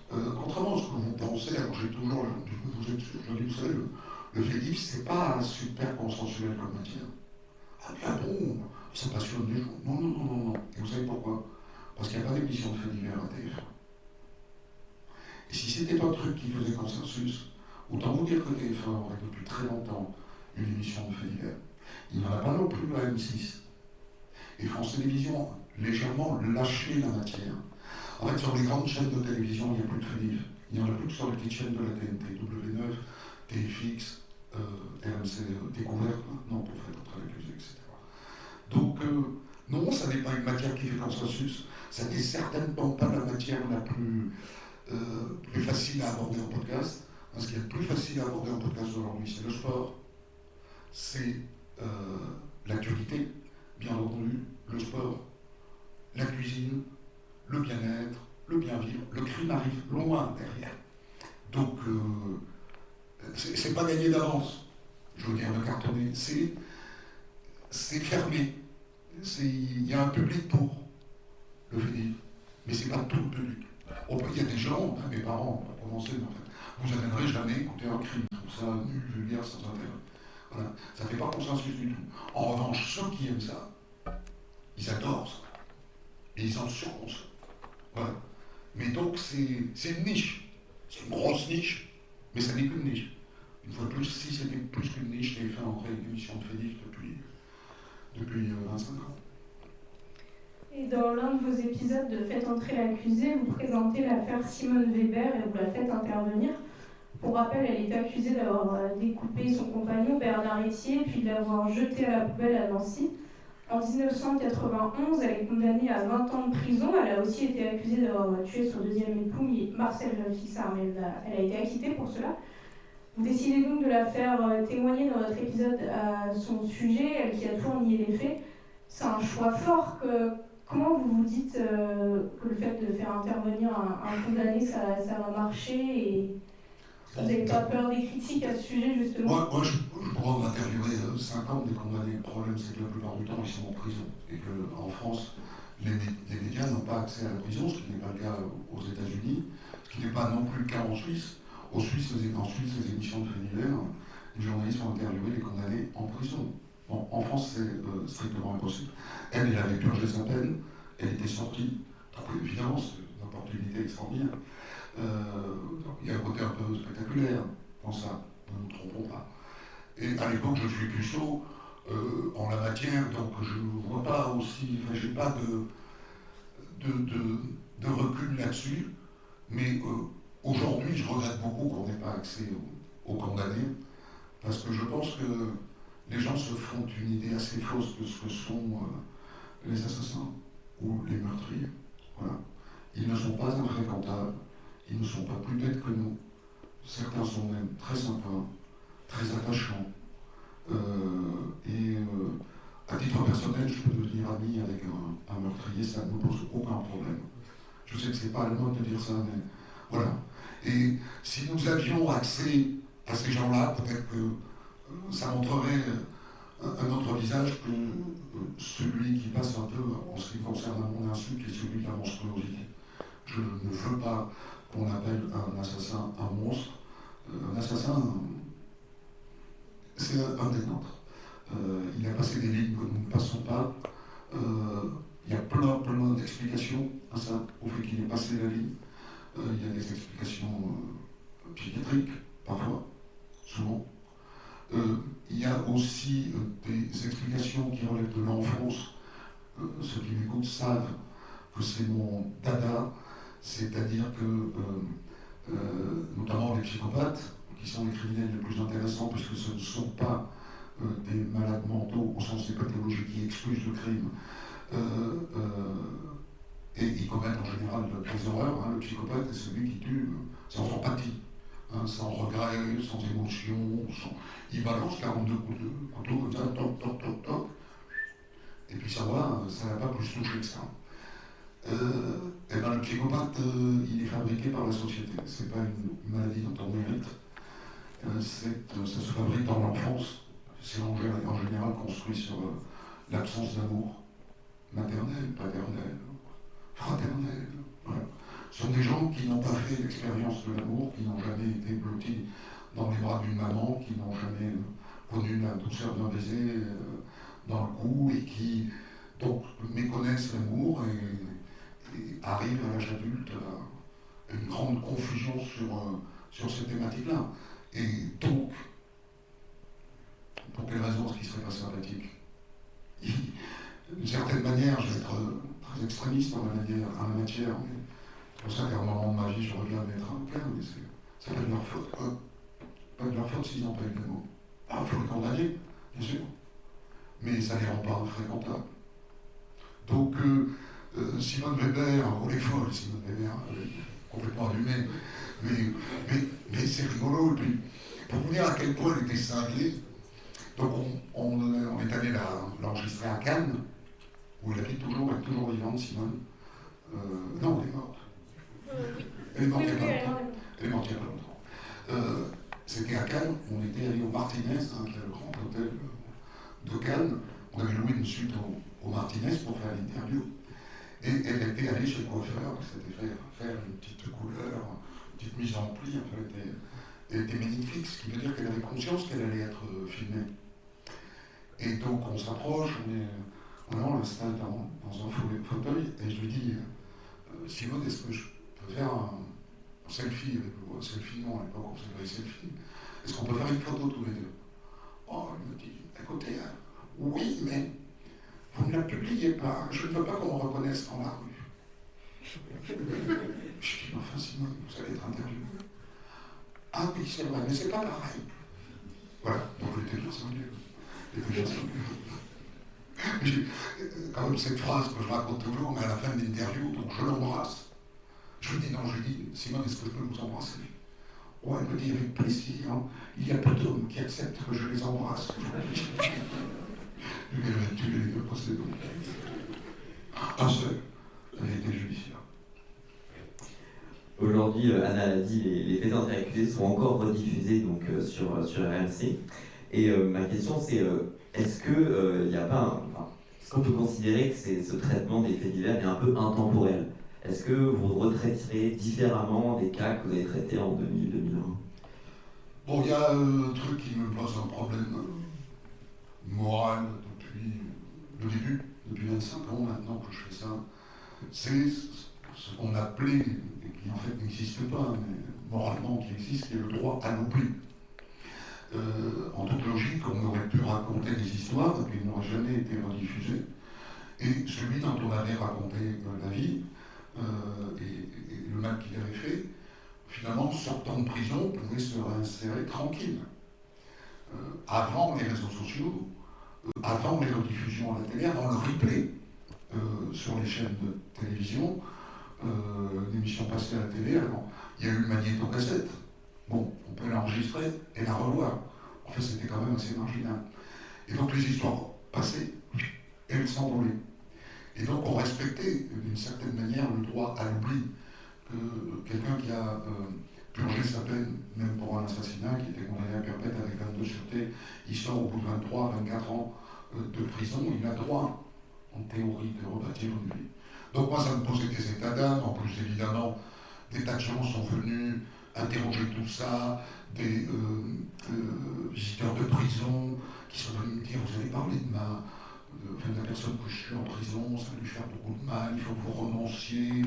contrairement à ce que vous pensez, alors j'ai toujours, vous savez, le fait divers, c'est pas super consensuel comme matière. Ah bon, ça passionne les gens. Non. Et vous savez pourquoi? Parce qu'il n'y a pas d'émission de fait divers à TF1. Et si c'était un truc qui faisait consensus, autant vous dire que TF1 aurait depuis très longtemps une émission de fait divers. Il n'y en a pas non plus à M6. Et France Télévisions a légèrement lâché la matière. En fait, sur les grandes chaînes de télévision, il n'y a plus de fait divers. Il n'y en a plus que sur les petites chaînes de la TNT, W9, TFX, RMC Découverte, maintenant pour faire notre accusé, etc. Donc, non, ça n'est pas une matière qui fait consensus, Ça n'est certainement pas la matière la plus facile à aborder en podcast. Ce qui est le plus facile à aborder en podcast aujourd'hui, c'est le sport, c'est l'actualité, bien entendu, le sport, la cuisine, le bien-être, le bien-vivre. Le crime arrive loin derrière. Donc, c'est pas gagné d'avance. Je veux dire, le cartonné, c'est fermé. Il y a un public pour le finir, mais c'est pas tout le public. Il y a des gens, mes parents, on va commencer, mais en fait, vous n'amènerez jamais écouter un crime. Je trouve ça nul, vulgaire, sans intérêt. Voilà. Ça ne fait pas consensus du tout. En revanche, ceux qui aiment ça, ils adorent ça. Et ils en surconsomment. Voilà. Mais donc, c'est une niche. C'est une grosse niche, mais ça n'est qu'une niche. Une fois de plus, si c'était plus qu'une niche, j'avais fait en vrai une émission de Félix depuis 25 ans. Et dans l'un de vos épisodes de Faites entrer l'accusé, vous présentez l'affaire Simone Weber et vous la faites intervenir. Pour rappel, elle est accusée d'avoir découpé son compagnon Bernard Etier, puis de l'avoir jeté à la poubelle à Nancy. En 1991, elle est condamnée à 20 ans de prison. Elle a aussi été accusée d'avoir tué son deuxième époux, Marcel Fixard, mais elle a été acquittée pour cela. Vous décidez donc de la faire témoigner dans votre épisode à son sujet, elle qui a toujours nié les faits. C'est un choix fort. Comment vous vous dites que le fait de faire intervenir un condamné, ça va marcher et vous n'avez pas peur des critiques à ce sujet, justement? Moi je pourrais en interviewer 50 des condamnés. Le problème, c'est que la plupart du temps, ils sont en prison. Et qu'en France, les médias n'ont pas accès à la prison, ce qui n'est pas le cas aux États-Unis, ce qui n'est pas non plus le cas en Suisse. En Suisse, les émissions de faits divers, les journalistes vont interviewer les condamnés en prison. Bon, en France, c'est strictement impossible. Elle avait purgé sa peine, elle était sortie. Donc évidemment, c'est une opportunité extraordinaire. Il y a un côté un peu spectaculaire dans ça, ne nous trompons pas. Et à l'époque, je suis plus chaud en la matière, donc je ne vois pas aussi, j'ai pas de recul là-dessus, mais aujourd'hui, je regrette beaucoup qu'on n'ait pas accès aux condamnés, parce que je pense que les gens se font une idée assez fausse de ce que sont les assassins ou les meurtriers. Voilà. Ils ne sont pas infréquentables, ils ne sont pas plus bêtes que nous. Certains sont même très sympas, très attachants. À titre personnel, je peux devenir ami avec un meurtrier, ça ne me pose aucun problème. Je sais que c'est pas le mode de dire ça, mais voilà. Et si nous avions accès à ces gens-là, peut-être que ça montrerait un autre visage que celui qui passe un peu, en ce qui concerne mon insu, qui est celui de la monstruosité. Je ne veux pas qu'on appelle un assassin un monstre. Un assassin, c'est un des nôtres. Il a passé des lignes que nous ne passons pas. Il y a plein d'explications à ça, au fait qu'il ait passé la ligne. Il y a des explications psychiatriques, parfois, souvent. Il y a aussi des explications qui relèvent de l'enfance. Ceux qui m'écoutent savent que c'est mon dada, c'est-à-dire que, notamment les psychopathes, qui sont les criminels les plus intéressants, puisque ce ne sont pas des malades mentaux au sens des pathologies qui excusent le crime, et ils commettent en général des horreurs. Le psychopathe est celui qui tue sans empathie. Sans regret, sans émotion, il balance 42 coups de couteau comme ça, toc, toc, toc, toc, et puis ça n'a pas plus touché que ça. Et ben le psychopathe, il est fabriqué par la société, c'est pas une maladie dont on mérite, ça se fabrique dans l'enfance, c'est en général construit sur l'absence d'amour maternel, paternel, fraternel, voilà. Ce sont des gens qui n'ont pas fait l'expérience de l'amour, qui n'ont jamais été blottis dans les bras d'une maman, qui n'ont jamais connu la douceur d'un baiser dans le cou et qui donc méconnaissent l'amour et arrivent à l'âge adulte à une grande confusion sur ces thématiques-là. Et donc, pour quelle raison est-ce qu'il serait pas sympathique? D'une certaine manière, je vais être très extrémiste en la matière. C'est pour ça qu'à un moment de ma vie, je regarde être un cas, mais c'est pas de leur faute. Pas de leur faute s'ils n'ont pas eu d'amour. Ah, il faut les condamner, bien sûr. Mais ça ne les rend pas infréquentables. Donc, Simone Weber, on est folle, Simone Weber, complètement allumée, mais c'est rigolo. Et puis, pour vous dire à quel point elle était cinglée, donc on est allé l'enregistrer à Cannes, où elle habite toujours, elle est toujours vivante, Simone. Non, elle est morte. Oui. Elle est morte il y a pas Oui, longtemps. Elle est morte il y a pas longtemps. C'était à Cannes, on était allé au Martinez, qui est le grand hôtel de Cannes. On avait loué une suite au Martinez pour faire l'interview. Et elle était allée chez le coiffeur, qui s'était faire une petite couleur, une petite mise en pli. Enfin, elle était magnifique, ce qui veut dire qu'elle avait conscience qu'elle allait être filmée. Et donc on s'approche, on l'installe dans un fauteuil, et je lui dis, Simone, est-ce que je peux faire un selfie avec vous? Un selfie, non, à l'époque on faisait pas les selfies. Est-ce qu'on peut faire une photo tous les deux? Oh, elle me dit, écoutez, oui, mais vous ne la publiez pas, je ne veux pas qu'on me reconnaisse dans la rue. Je dis, enfin Simone, vous allez être interviewé. Ah oui, c'est vrai, mais c'est pas pareil. Voilà, donc elle était bien cinglée. Quand même cette phrase que je raconte toujours, mais à la fin de l'interview, donc je l'embrasse. Je lui dis non, je lui dis, Simone, est-ce que je peux vous embrasser? Ouais, elle me dit avec plaisir, hein. Il y a peu d'hommes qui acceptent que je les embrasse. Je lui ai tué les deux possédants. Un seul, elle était judiciaire. Aujourd'hui, Anna l'a dit, les faits d'entrée accusés sont encore rediffusés donc, sur RMC. Et ma question, c'est est-ce qu'il n'y a pas est-ce qu'on peut considérer que ce traitement des faits divers est un peu intemporel? Est-ce que vous retraiterez différemment des cas que vous avez traités en 2000-2001? Bon, il y a un truc qui me pose un problème moral depuis le début, depuis 25 ans maintenant que je fais ça. C'est ce qu'on appelait, et qui en fait n'existe pas, mais moralement qui existe, qui est le droit à l'oubli. En toute logique, on aurait pu raconter des histoires qui n'auraient jamais été rediffusées. Et celui dont on avait raconté la vie et le mal qu'il avait fait, finalement, sortant de prison, pouvait se réinsérer tranquille. Avant les réseaux sociaux, avant les rediffusions à la télé, avant le replay sur les chaînes de télévision, l'émission passée à la télé, alors, il y a eu le magnétocassette. Bon, on peut l'enregistrer et la revoir. En fait, c'était quand même assez marginal. Et donc, les histoires passées, elles s'envolaient. Et donc, on respectait d'une certaine manière le droit à l'oubli. Quelqu'un qui a purgé sa peine, même pour un assassinat, qui était condamné à perpète avec 22 sûretés, il sort au bout de 23, 24 ans de prison, il a droit, en théorie, de rebâtir une vie. Donc, moi, ça me posait des états d'âme. En plus, évidemment, des tas de gens sont venus interroger tout ça, des visiteurs de prison qui sont venus me dire, vous avez parlé de la personne que je suis en prison, ça va lui faire beaucoup de mal, il faut que vous renonciez,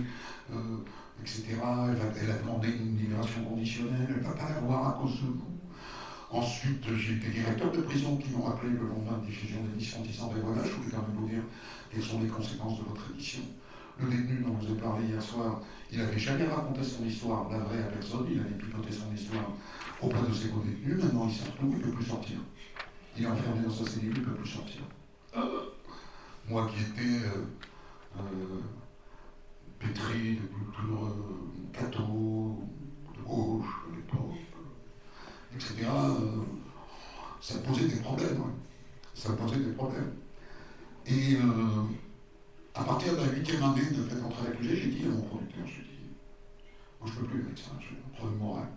etc. Elle a demandé une libération conditionnelle, elle ne va pas l'avoir à cause de vous. Ensuite, j'ai été directeur de prison qui m'ont appelé le lendemain de diffusion d'émission en disant, ben voilà, je voulais quand même vous dire quelles sont les conséquences de votre émission. Le détenu dont je vous ai parlé hier soir, il n'avait jamais raconté son histoire, la vraie à personne, il avait pipoté son histoire auprès de ses co-détenus, maintenant il s'est retrouvé, il ne peut plus sortir. Il est enfermé dans sa cellule, il ne peut plus sortir. Moi qui étais pétri de culture catho, de gauche, à l'époque, etc., ça posait des problèmes. Ouais. Ça posait des problèmes. Et à partir de la 8e année de fait entrer accusé, j'ai dit à mon producteur, je lui ai dit, moi je ne peux plus avec ça, j'ai un problème moral.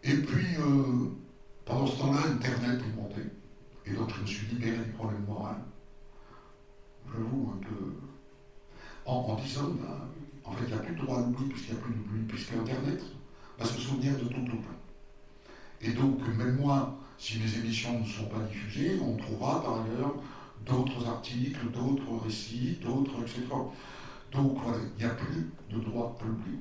Et puis, pendant ce temps-là, Internet est monté. Et donc je me suis libéré du problème moral. J'avoue un peu. En disant, en fait, il n'y a plus de droit à l'oubli, puisqu'il n'y a plus d'oubli, puisque Internet va se souvenir de tout le temps. Et donc, même moi, si mes émissions ne sont pas diffusées, on trouvera par ailleurs d'autres articles, d'autres récits, d'autres, etc. Donc voilà, il n'y a plus de droit à l'oubli.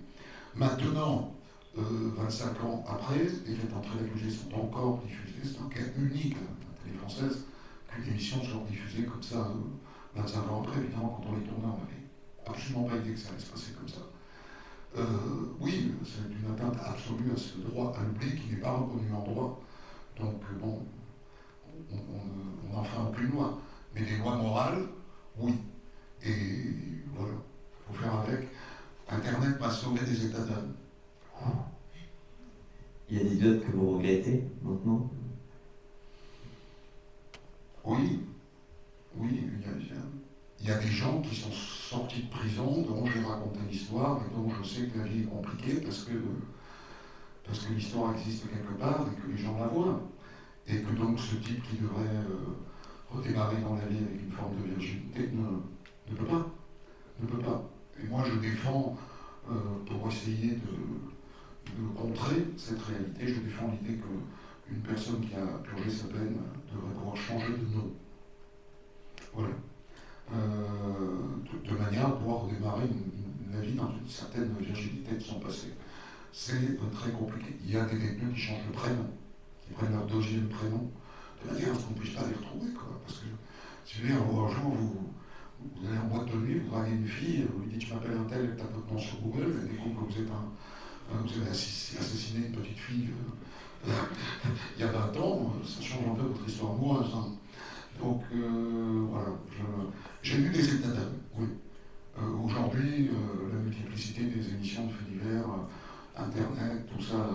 Maintenant, 25 ans après, les faits d'entrée accusés sont encore diffusés. C'est un cas unique à la télé française qu'une émission soit diffusée comme ça 25 ans après. Évidemment, quand on les tournait, on n'avait absolument pas idée que ça allait se passer comme ça. Oui, c'est une atteinte absolue à ce droit à l'oubli qui n'est pas reconnu en droit. Donc bon, on n'en fera aucune loi. Mais des lois morales, oui. Et voilà. Internet m'a sauvé des états d'âme. Il y a des idiotes que vous regrettez maintenant? Oui, il y a des gens qui sont sortis de prison, dont j'ai raconté l'histoire et dont je sais que la vie est compliquée parce que l'histoire existe quelque part et que les gens la voient. Et que donc ce type qui devrait redémarrer dans la vie avec une forme de virginité ne peut pas. Ne peut pas. Et moi je défends, pour essayer de contrer cette réalité, je défends l'idée qu'une personne qui a purgé sa peine devrait pouvoir changer de nom. Voilà. De manière à pouvoir redémarrer la vie dans une certaine virginité de son passé. C'est très compliqué. Il y a des détenus qui changent de prénom, qui prennent leur deuxième prénom, de manière à ce qu'on ne puisse pas les retrouver. Quoi. Parce que si vous voulez, un jour, vous allez en boîte de nuit, vous draguez une fille, vous lui dites je m'appelle un tel, elle tape votre nom sur Google, elle découvre que vous avez assassiné une petite fille il y a 20 ans, ça change un peu votre histoire amoureuse. Hein. Donc voilà, j'ai lu des états d'âme, oui. Aujourd'hui, la multiplicité des émissions de faits divers, Internet, tout ça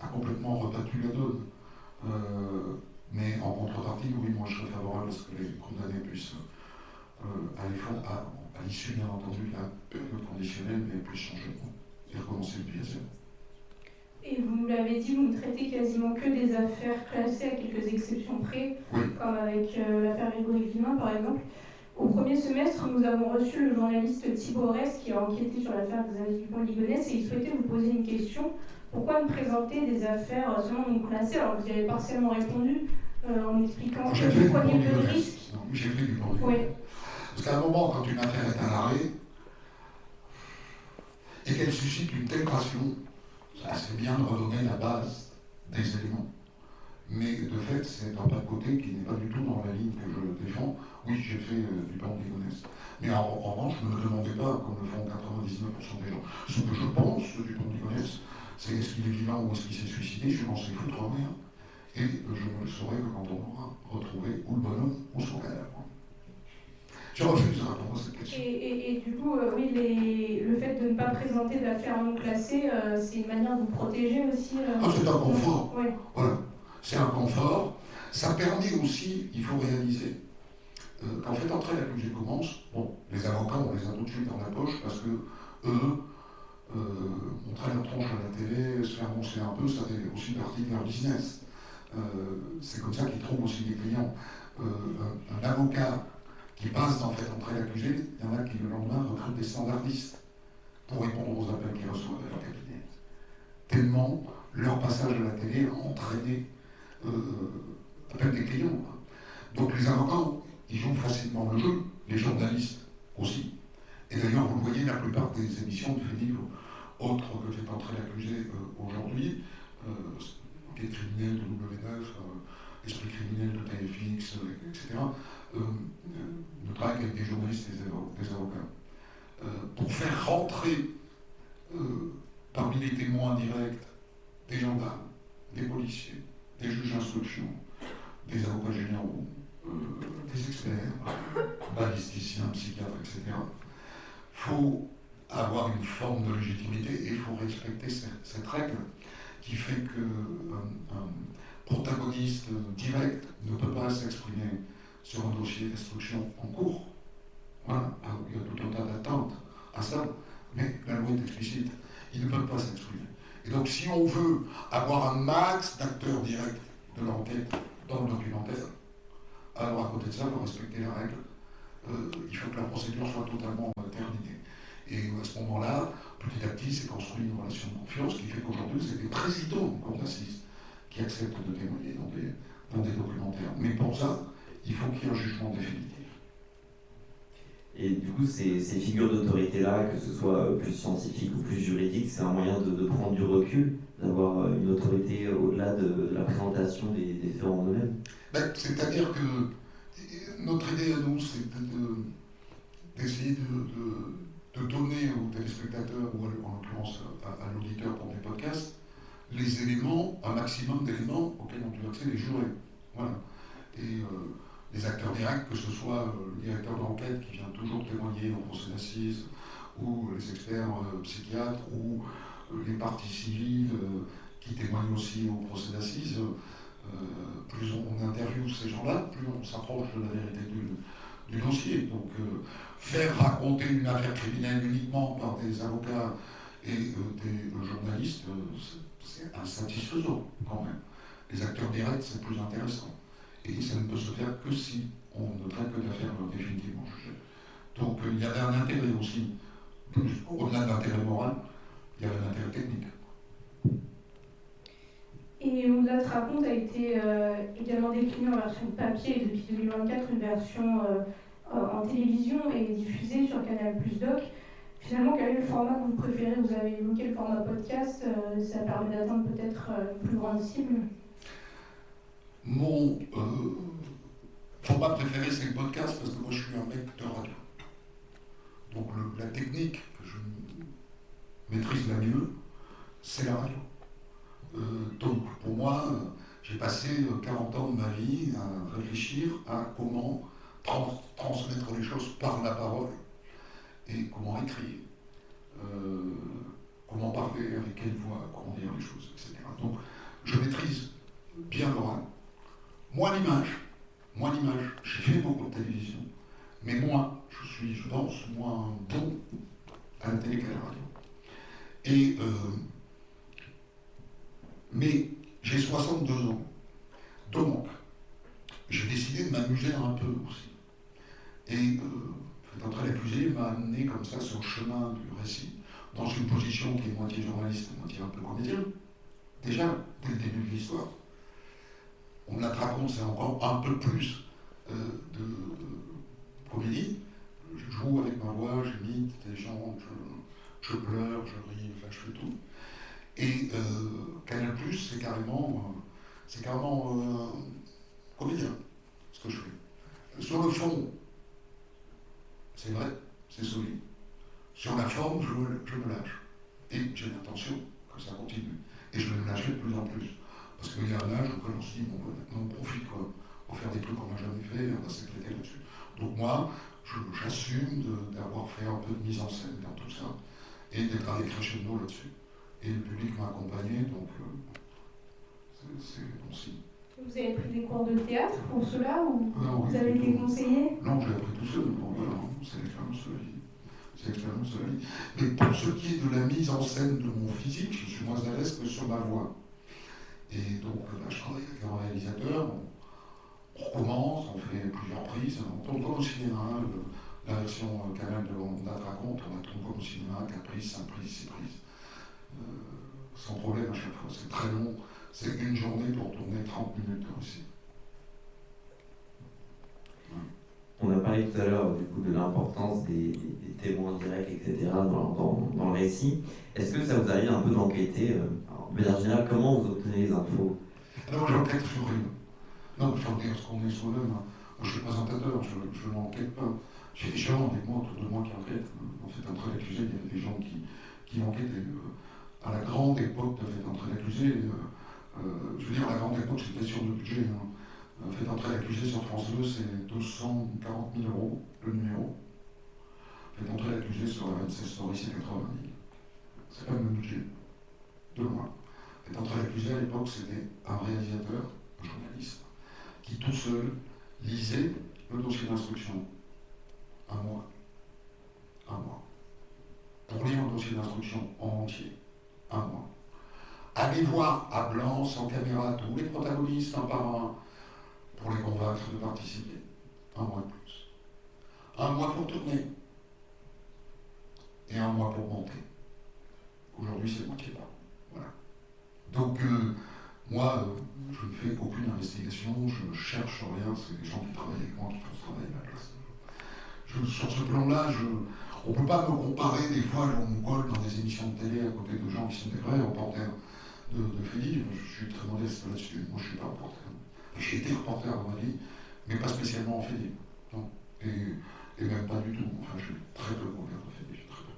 a complètement rebattu la donne. Mais en contrepartie, oui, moi je serais favorable à ce que les condamnés puissent aller à l'issue, bien entendu, de la période conditionnelle, mais puissent changer de nom et recommencer depuis à zéro. Et vous nous l'avez dit, vous ne traitez quasiment que des affaires classées à quelques exceptions près, oui. Comme avec l'affaire Grégory Villemin par exemple. Au premier semestre, nous avons reçu le journaliste Thibaut Ress qui a enquêté sur l'affaire des Annales du Pont Ligonnès et il souhaitait vous poser une question. Pourquoi ne présenter des affaires seulement non classées? Alors vous y avez partiellement répondu en expliquant que vous preniez le risque. Non, j'ai fait du Pont Oui. Parce qu'à un moment, quand une affaire est à l'arrêt et qu'elle suscite une telle passion, c'est bien de redonner la base des éléments. Mais de fait, c'est un pas de côté qui n'est pas du tout dans la ligne que je défends. Oui, j'ai fait du Pont Ligonnès. Mais en revanche, ne me demandez pas, comme le font 99% des gens, ce que je pense du Pont Ligonnès, c'est est-ce qu'il est vivant ou est-ce qu'il s'est suicidé, je m'en sais foutre rien. Et je ne le saurai que quand on aura retrouvé ou le bonhomme ou son cadavre. Je refuse de répondre à cette question. Et du coup, oui, le fait de ne pas présenter d'affaires non classées, c'est une manière de vous protéger aussi. Ah, c'est un confort. Oui. Voilà. C'est un confort. Ça permet aussi, il faut réaliser, qu'en fait, entrer l'accusé commence, bon, les avocats, on les a tout de suite dans la poche parce que eux, montrer leur tronche à la télé, se faire roncer un peu, ça fait aussi partie de leur business. C'est comme ça qu'ils trouvent aussi des clients. Un avocat qui passe en fait entrer l'accusé, il y en a qui le lendemain recrutent des standardistes pour répondre aux appels qu'ils reçoivent à leur cabinet. Tellement leur passage à la télé a entraîné appel des clients. Donc les avocats, ils jouent facilement le jeu, les journalistes aussi. Et d'ailleurs, vous le voyez, la plupart des émissions de faits divers autres que fait entrer l'accusé aujourd'hui, Enquête criminelle de W9, Esprit criminel de TFX, etc., ne travaillent qu'avec des journalistes et des avocats. Pour faire rentrer parmi les témoins directs des gendarmes, des policiers, des juges d'instruction, des avocats généraux, des experts, balisticiens, psychiatres, etc., il faut avoir une forme de légitimité et il faut respecter cette règle qui fait qu'un protagoniste direct ne peut pas s'exprimer sur un dossier d'instruction en cours. Voilà, il y a tout un tas d'attentes à ça, mais la loi est explicite, ils ne peuvent pas s'exprimer. Et donc si on veut avoir un max d'acteurs directs de l'enquête dans le documentaire, alors à côté de ça, il faut respecter la règle, il faut que la procédure soit totalement terminée. Et à ce moment-là, petit à petit, s'est construit une relation de confiance qui fait qu'aujourd'hui, c'est des présidents de cour d'assises qui acceptent de témoigner dans des documentaires. Mais pour ça, il faut qu'il y ait un jugement définitif. Et du coup, ces figures d'autorité-là, que ce soit plus scientifique ou plus juridique, c'est un moyen de prendre du recul, d'avoir une autorité au-delà de la présentation des faits en eux-mêmes. C'est-à-dire que notre idée à nous, c'est d'essayer de donner aux téléspectateurs, ou en l'occurrence à l'auditeur pour des podcasts, les éléments, un maximum d'éléments auxquels ont eu accès les jurés. Voilà. Et les acteurs directs, que ce soit le directeur d'enquête qui vient toujours témoigner au procès d'assises, ou les experts psychiatres, ou les parties civiles qui témoignent aussi au procès d'assises. Plus on interviewe ces gens-là, plus on s'approche de la vérité du dossier. Donc faire raconter une affaire criminelle uniquement par des avocats et des journalistes, c'est insatisfaisant quand même. Les acteurs directs, c'est plus intéressant. Et ça ne peut se faire que si on ne traite que d'affaires définitivement jugées. Donc il y avait un intérêt aussi, au-delà de l'intérêt moral, il y avait un intérêt technique. Et Au-delà de raconte a été également décliné en version papier et depuis 2024 une version en télévision et diffusée sur Canal+ Doc. Finalement, quel est le format que vous préférez? Vous avez évoqué le format podcast, ça permet d'atteindre peut-être une plus grande cible. Mon format préféré, c'est le podcast parce que moi je suis un mec de radio. Donc la technique que je maîtrise la mieux, c'est la radio. Donc pour moi, j'ai passé 40 ans de ma vie à réfléchir à comment transmettre les choses par la parole et comment écrire, comment parler, avec quelle voix, comment dire les choses, etc. Donc je maîtrise bien l'oral. Moins l'image, j'ai fait beaucoup de télévision, mais moi, je pense, moins bon à la télé qu'à la radio. Et mais j'ai 62 ans, donc j'ai décidé de m'amuser un peu aussi. Et Faites entrer l'accusé m'a amené comme ça sur le chemin du récit, dans une position qui est moitié journaliste et moitié un peu comédien. Déjà, dès le début de l'histoire, on la raconte, c'est encore un peu plus de comédie. Je joue avec ma voix, j'imite des gens, je pleure, je ris, enfin je fais tout. Et Canal+, c'est carrément comédien, ce que je fais. Sur le fond, c'est vrai, c'est solide. Sur la forme, je me lâche. Et j'ai l'intention que ça continue. Et je vais me lâcher de plus en plus. Parce qu'il y a un âge où on se dit, bon, maintenant on profite, quoi. On va faire des trucs qu'on n'a jamais fait, on va s'éclater là-dessus. Donc moi, j'assume d'avoir fait un peu de mise en scène dans tout ça, et d'être allé crescendo là-dessus. Et le public m'a accompagné, donc c'est bon signe. Vous avez pris des cours de théâtre pour cela ou oui, vous avez été conseillé? Non, j'ai appris tout seul, bon, voilà, c'est l'expérience de la vie. C'est l'expérience de la vie. Mais pour ce qui est de la mise en scène de mon physique, je suis moins à l'aise que sur ma voix. Et donc là, je travaille avec un réalisateur, on recommence, on fait plusieurs prises, on tourne comme au cinéma, la version Canal de Honda raconte, on la tourne comme au cinéma, 4 prises, 5 prises, 6 prises. Sans problème à chaque fois, c'est très long, c'est une journée pour tourner 30 minutes comme ici. On a parlé tout à l'heure du coup de l'importance des témoins directs, etc. dans le récit. Est-ce que ça vous arrive un peu d'enquêter de manière générale, comment vous obtenez les infos? Alors j'enquête sur rien. Non, il faut dire ce qu'on est soi-même. Moi, je suis présentateur, je n'enquête pas. J'ai des gens avec moi, autour de moi, qui enquêtent. En fait, entre l'accusé, il y avait des gens qui enquêtaient. À la grande époque de Fait entrer l'accusé, je veux dire, à la grande époque, c'est une question de budget. Fait entrer l'accusé sur France 2, c'est 240 000 € le numéro. Fait entrer l'accusé sur la 26 Story, c'est 80 000. C'est pas le même budget. De loin. Fait entrer l'accusé à l'époque, c'était un réalisateur, un journaliste, qui tout seul lisait le dossier d'instruction. Un mois. Pour lire un dossier d'instruction en entier. Un mois. Allez voir à blanc, sans caméra, tous les protagonistes, un par un, pour les convaincre de participer. Un mois de plus. Un mois pour tourner. Et un mois pour monter. Aujourd'hui, c'est moi qui parle. Voilà. Donc, moi, je ne fais aucune investigation, je ne cherche rien, c'est des gens qui travaillent avec moi qui font ce travail à ma place. Sur ce plan-là, on ne peut pas me comparer, des fois, on me colle dans des émissions de télé à côté de gens qui sont des vrais reporters de faits divers. Je suis très modeste là-dessus, moi je ne suis pas reporter. J'ai été reporter dans ma vie, mais pas spécialement en faits divers. Non. Et même pas du tout. Enfin, je suis très peu couvert de faits divers, très peu.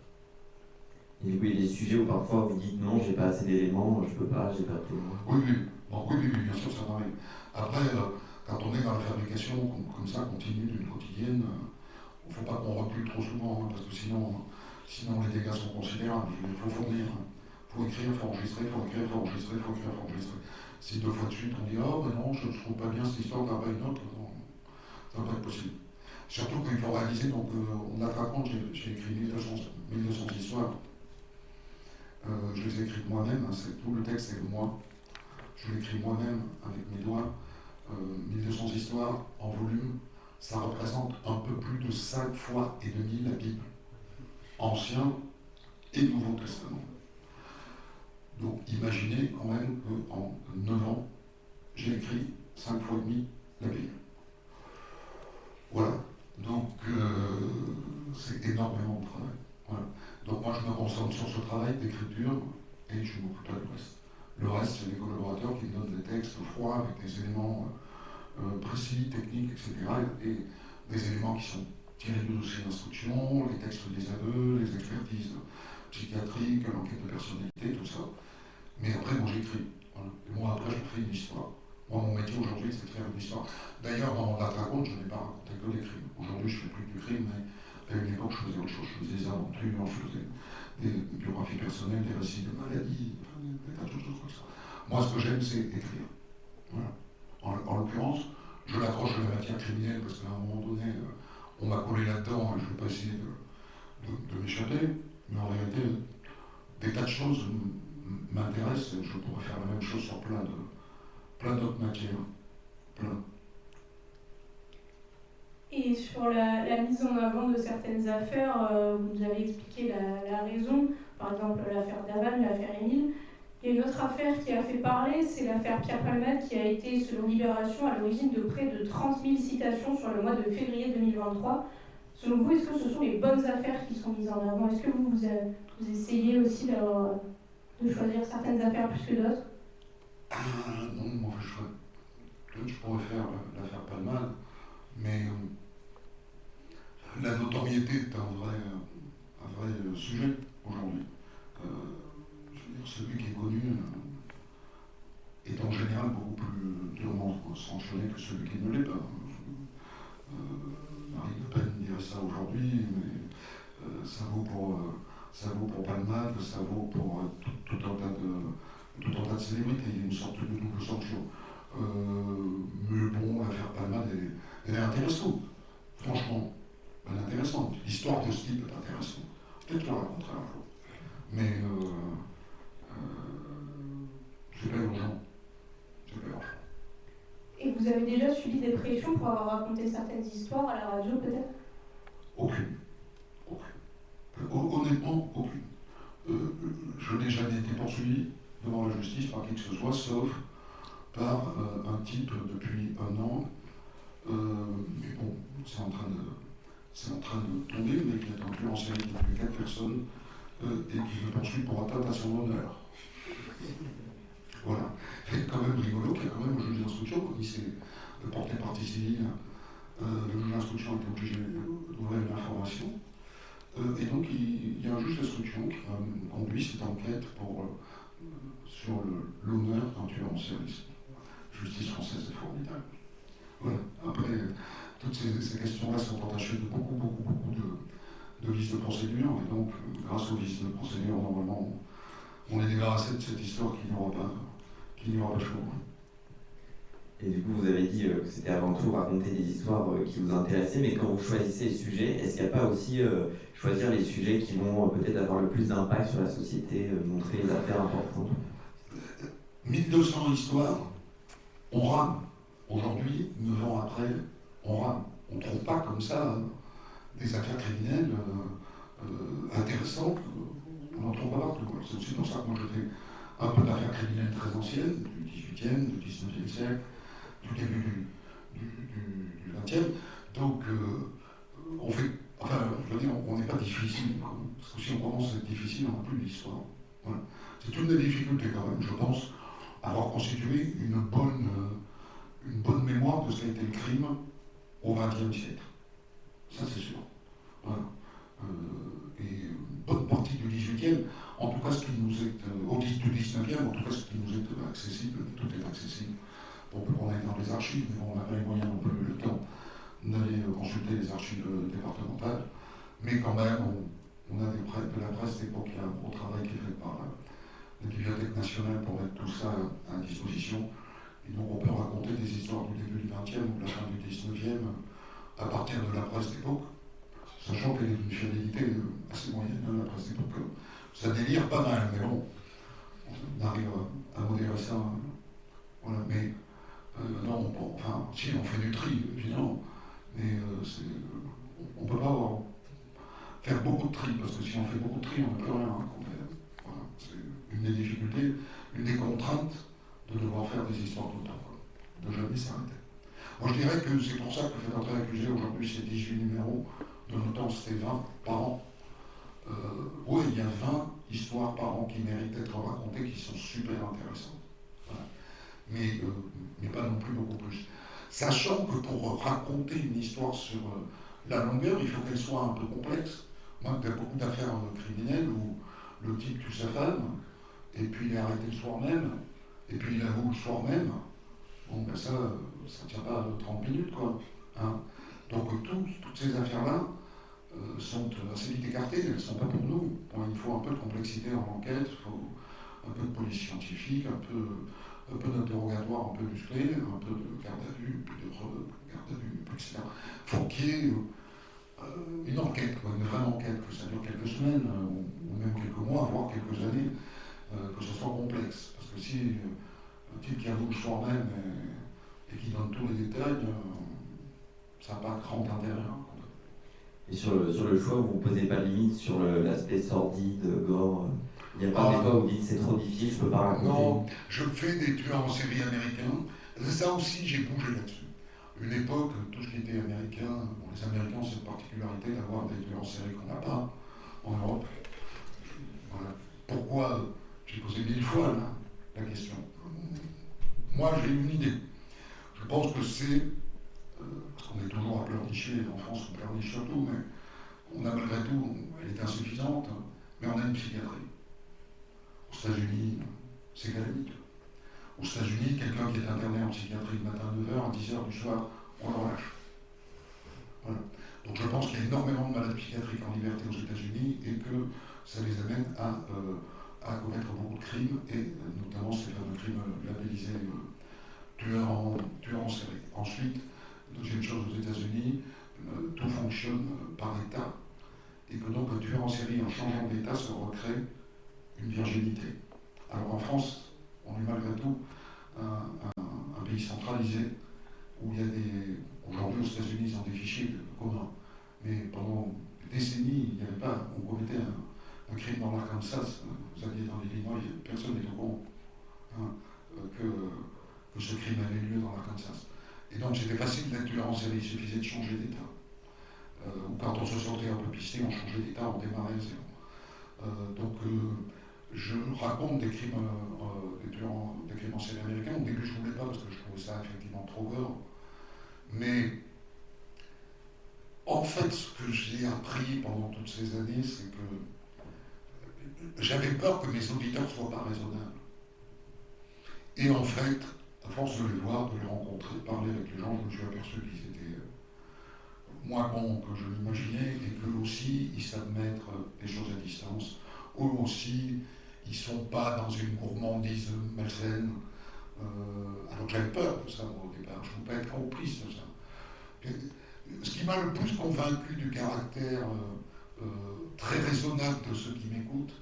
Et du coup, il y a des sujets où parfois vous dites non, j'ai pas assez d'éléments, je peux pas, j'ai pas de témoins. Oui, bien sûr, ça m'arrive. Après, quand on est dans la fabrication comme ça, continue d'une quotidienne, il ne faut pas qu'on recule trop souvent, parce que sinon, sinon les dégâts sont considérables. Il faut fournir, il faut écrire, il faut enregistrer, il faut écrire, il faut enregistrer, il faut écrire, il faut enregistrer. Si 2 fois de suite on dit « Oh, mais non, je ne trouve pas bien cette histoire, t'as pas une autre », ça ne va pas être possible. Surtout qu'il faut réaliser, donc on a raconte, j'ai écrit 1200 histoires. Je les ai écrites moi-même, hein, tout le texte c'est moi. Je l'écris moi-même avec mes doigts. 1200 histoires en volume, ça représente un peu plus de 5 fois et demi la Bible, Ancien et Nouveau Testament. Donc imaginez quand même qu'en 9 ans, j'ai écrit 5 fois et demi la Bible. Voilà, donc c'est énormément de travail. Voilà. Donc moi je me concentre sur ce travail d'écriture et je m'occupe pas du reste. Le reste, c'est les collaborateurs qui me donnent des textes froids avec des éléments précis, techniques, etc. Et des éléments qui sont tirés du dossier d'instruction, les textes des aveux, les expertises psychiatriques, l'enquête de personnalité, tout ça. Mais après, moi j'écris. Voilà. Et moi après, je fais une histoire. Moi, mon métier aujourd'hui, c'est de faire une histoire. D'ailleurs, dans La Raconte, je n'ai pas raconté que des crimes. Aujourd'hui, je ne fais plus du crime, mais à une époque, je faisais autre chose. Je faisais des aventures, je faisais des biographies personnelles, des récits de maladies, des tas de choses comme ça. Moi, ce que j'aime, c'est écrire. Voilà. En l'occurrence, je l'accroche à la matière criminelle parce qu'à un moment donné, on m'a collé là-dedans et je ne vais pas essayer de m'échapper. Mais en réalité, des tas de choses m'intéressent et je pourrais faire la même chose sur plein d'autres matières. Plein. Et sur la mise en avant de certaines affaires, vous avez expliqué la raison, par exemple l'affaire Davan, l'affaire Émile. Il y a une autre affaire qui a fait parler, c'est l'affaire Pierre Palmade qui a été, selon Libération, à l'origine de près de 30 000 citations sur le mois de février 2023. Selon vous, est-ce que ce sont les bonnes affaires qui sont mises en avant? Est-ce que vous essayez aussi de choisir certaines affaires plus que d'autres? Non, moi je pourrais faire l'affaire Palmade, mais la notoriété est un vrai sujet aujourd'hui. Je veux dire, celui qui est connu est en général beaucoup plus durement sanctionné que celui qui ne l'est pas. Marine Le Pen dirait ça aujourd'hui, mais ça vaut pour Palmade, ça vaut pour tout un tas de célébrités. Il y a une sorte de double sanction. Mais bon, l'affaire Palmade, elle est intéressante. Franchement, elle est intéressante. L'histoire de ce type est intéressante. Peut-être qu'on la racontera un jour. Mais c'est pas urgent. Et vous avez déjà subi des pressions pour avoir raconté certaines histoires à la radio, peut-être? Aucune. Honnêtement, aucune. Je n'ai jamais été poursuivi devant la justice par qui que ce soit, sauf par un type depuis 1 an. Mais bon, c'est en train de tomber, mais qui est inclus en série depuis 4 personnes et qui me poursuit pour atteinte à son honneur. Voilà. C'est quand même rigolo qu'il y a quand même un juge d'instruction, comme il s'est porté partie civile. Le juge d'instruction a été obligé d'ouvrir une information. Et donc il y a un juge d'instruction qui a conduit cette enquête sur l'honneur d'un tueur en série. Justice française est formidable. Voilà. Après, toutes ces questions-là sont entachées de beaucoup de vices de procédure, et donc grâce aux vices de procédure, normalement, on est débarrassé de cette histoire qui n'y aura pas chaud. Et du coup, vous avez dit que c'était avant tout raconter des histoires qui vous intéressaient, mais quand vous choisissez les sujets, est-ce qu'il n'y a pas aussi choisir les sujets qui vont peut-être avoir le plus d'impact sur la société, montrer les affaires importantes? 1200 histoires, on rame. Aujourd'hui, 9 ans après, on rame. On ne trouve pas comme ça des affaires criminelles intéressantes. On n'en trouve pas partout. C'est aussi pour ça que moi je fais un peu d'affaires criminelles très anciennes, du 18e, du 19e siècle, du début du 20e. Donc, on fait. Enfin, je veux dire, on n'est pas difficile. Parce que si on commence à être difficile, on n'a plus d'histoire. Voilà. C'est une des difficultés quand même, je pense, avoir constitué une bonne mémoire de ce qu'a été le crime au XXe siècle. Ça, c'est sûr. Voilà. Et une bonne partie du XVIIIe, en tout cas ce qui nous est, du XIXe, en tout cas ce qui nous est accessible, tout est accessible. Bon, on est dans les archives, mais bon, on n'a pas les moyens non plus, le temps d'aller consulter les archives départementales, mais quand même, on a de la presse d'époque, il y a un gros travail qui est fait par la Bibliothèque nationale pour mettre tout ça à disposition. Et donc on peut raconter des histoires du début du XXe ou de la fin du XIXe à partir de la presse d'époque, sachant qu'elle est d'une fidélité assez moyenne, hein, la presse d'époque. Ça délire pas mal, mais bon, on arrive à modérer ça. Voilà, mais non, enfin, si, on fait du tri, évidemment, mais on ne peut pas faire beaucoup de tri, parce que si on fait beaucoup de tri, on n'a plus rien. Voilà, c'est une des difficultés, une des contraintes de devoir faire des histoires tout le temps, quoi, de jamais s'arrêter. Moi, je dirais que c'est pour ça que Fait d'entrée accusé, aujourd'hui, c'est 18 numéros, de notre temps, c'était 20 par an. Oui, il y a 20 histoires par an qui méritent d'être racontées, qui sont super intéressantes. Voilà. Mais pas non plus beaucoup plus. Sachant que pour raconter une histoire sur la longueur, il faut qu'elle soit un peu complexe. Moi, il y a beaucoup d'affaires criminelles où le type tue sa femme, et puis il est arrêté le soir même, et puis il avoue le soir même. Bon, ben ça ne tient pas 30 minutes, quoi. Hein. Donc toutes ces affaires-là sont assez vite écartées, elles ne sont pas pour nous. Bon, il faut un peu de complexité en enquête, il faut un peu de police scientifique, un peu d'interrogatoire un peu musclé, un peu de garde à vue, puis de garde à vue, etc. Il faut qu'il y ait une enquête, quoi, une vraie enquête, que ça dure quelques semaines, ou même quelques mois, voire quelques années, que ce soit complexe. Parce que si un type qui avoue le soir même et qui donne tous les détails, ça n'a pas grand intérêt. Et sur le choix, vous ne posez pas de limite sur l'aspect sordide, gore. Il n'y a pas des fois où vous dites c'est trop difficile, je ne peux pas raconter. Non, je fais des tueurs en série américains. Ça aussi, j'ai bougé là-dessus. Une époque, tout ce qui était américain, bon, les Américains ont cette particularité d'avoir des tueurs en série qu'on n'a pas en Europe. Voilà. Pourquoi? J'ai posé 1000 fois là, la question. Moi, j'ai une idée. Je pense que c'est, parce qu'on est toujours à pleurnicher, en France on pleurniche surtout, mais on a malgré tout, elle est insuffisante, mais on a une psychiatrie. Aux États-Unis, c'est calamite. Aux États-Unis, quelqu'un qui est interné en psychiatrie le matin à 9h, à 10h du soir, on le relâche. Voilà. Donc je pense qu'il y a énormément de malades psychiatriques en liberté aux États-Unis et que ça les amène à commettre beaucoup de crimes, et notamment ces fameux crimes labellisés tueurs en série. Ensuite, deuxième chose aux États-Unis, tout fonctionne par État, et que donc un tueur en série, en changeant d'État, se recrée une virginité. Alors en France, on est malgré tout un pays centralisé, où il y a des... Aujourd'hui aux États-Unis, ils ont des fichiers communs, mais pendant des décennies, il n'y avait pas... On commettait un crime dans l'Arkansas, vous alliez dans l'Illinois, personne n'est au courant que ce crime avait lieu dans l'Arkansas. Et donc c'était facile d'être tueur en série, il suffisait de changer d'État. Ou quand on se sentait un peu pisté, on changeait d'État, on démarrait à zéro. Je raconte des crimes en série américains. Au début, je ne voulais pas parce que je trouvais ça effectivement trop gore. Mais en fait, ce que j'ai appris pendant toutes ces années, c'est que j'avais peur que mes auditeurs ne soient pas raisonnables. Et en fait, à force de les voir, de les rencontrer, de parler avec les gens, je me suis aperçu qu'ils étaient moins cons que je l'imaginais, et qu'eux aussi, ils savent mettre des choses à distance. Eux aussi, ils ne sont pas dans une gourmandise malsaine. Alors j'avais peur de ça, moi, au départ. Je ne veux pas être complice de ça. Ce qui m'a le plus convaincu du caractère très raisonnable de ceux qui m'écoutent,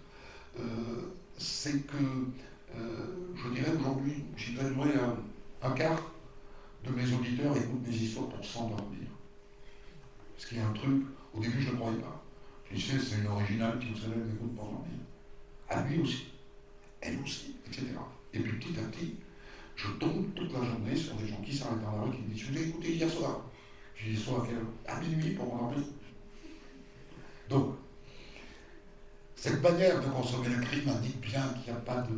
c'est que, je dirais aujourd'hui, j'y donnerais un quart de mes auditeurs écoutent mes histoires pour s'endormir. Ce qui est un truc, au début je ne le croyais pas. Je disais, c'est une originale qui, vous savez, m'écoute pour dormir. À lui aussi, elle aussi, etc. Et puis petit à petit, je tombe toute la journée sur des gens qui s'arrêtent dans la rue qui me disent, je vous ai écouté hier soir. Je dis, soit à minuit pour m'endormir. Donc, cette manière de consommer le crime indique bien qu'il n'y a pas de...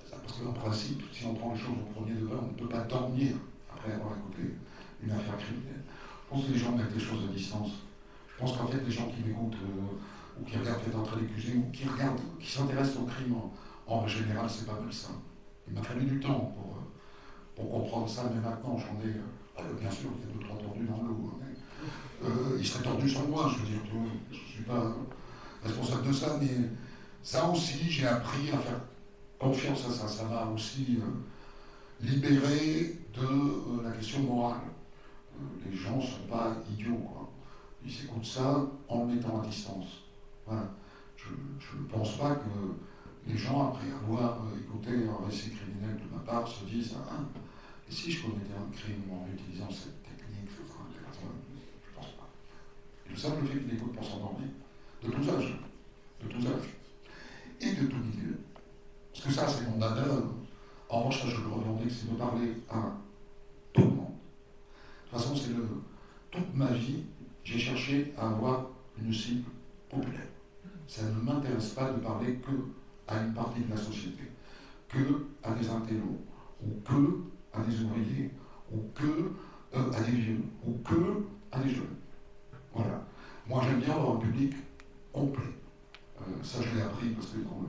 Parce qu'en principe, si on prend les choses au premier degré, on ne peut pas dormir après avoir écouté une affaire criminelle. Je pense que les gens mettent les choses à distance. Je pense qu'en fait, les gens qui m'écoutent, ou qui regardent Fait d'entrée accusé, ou qui s'intéressent au crime en général, c'est pas mal ça. Il m'a fallu du temps pour comprendre ça, mais maintenant j'en ai... bien sûr, il y a 2-3 tordus dans l'eau. il serait tordu sur moi, je veux dire, je ne suis pas responsable de ça, mais ça aussi, j'ai appris à faire confiance à ça. Ça m'a aussi libéré de la question morale. Les gens ne sont pas idiots, quoi. Ils écoutent ça en le mettant à distance. Voilà. Je ne pense pas que les gens, après avoir écouté un récit criminel de ma part, se disent ah, et si je commettais un crime en utilisant cette technique, je ne pense pas. Et le simple fait qu'ils écoutent pour s'endormir, de tous âges, et de tout milieu. Parce que ça, c'est mon dada. En revanche, ça, je le revendique, c'est de parler à tout le monde. De toute façon, toute ma vie, j'ai cherché à avoir une cible populaire. Ça ne m'intéresse pas de parler que à une partie de la société, que à des intellos, ou que à des ouvriers, ou que à des vieux, ou que à des jeunes. Voilà. Moi, j'aime bien avoir un public complet. Ça, je l'ai appris parce que dans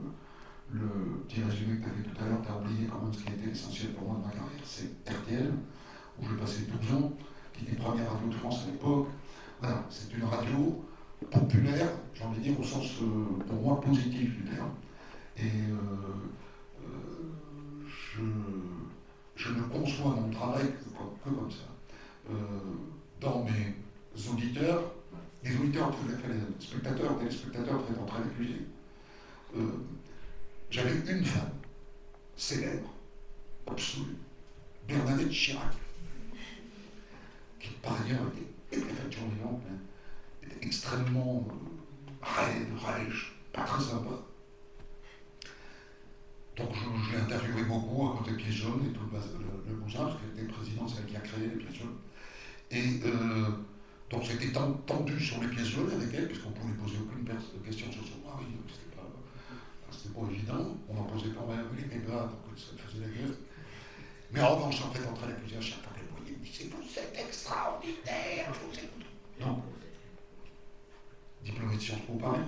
le petit résumé que tu avais tout à l'heure, tu as oublié quand même ce qui était essentiel pour moi de ma carrière. C'est RTL, où j'ai passé 12 ans, qui était première radio de France à l'époque. Voilà, c'est une radio populaire, j'ai envie de dire au sens, pour moi, positif du terme. Et je ne conçois mon travail que comme ça. Dans mes auditeurs, les auditeurs, les spectateurs, téléspectateurs très en train d'accusés. J'avais une femme célèbre, absolue, Bernadette Chirac, qui par ailleurs était préfecture vivante, était extrêmement raide, rêche, pas très sympa. Donc je l'ai interviewé beaucoup à côté de Pieds Jaunes et tout le bousin, parce qu'elle était présidente, c'est elle qui a créé les Pieds Jaunes. Et donc c'était tendu sur les Pieds Jaunes avec elle, puisqu'on ne pouvait poser aucune question sur son mari, donc c'était pas évident. On en posait quand même les débats, donc ça faisait la gueule. Mais en revanche, en fait, entre l'accusé à chaque fois qu'elle voyait, elle disait vous êtes extraordinaire, je vous écoute. Donc, diplômé de Sciences Po Paris,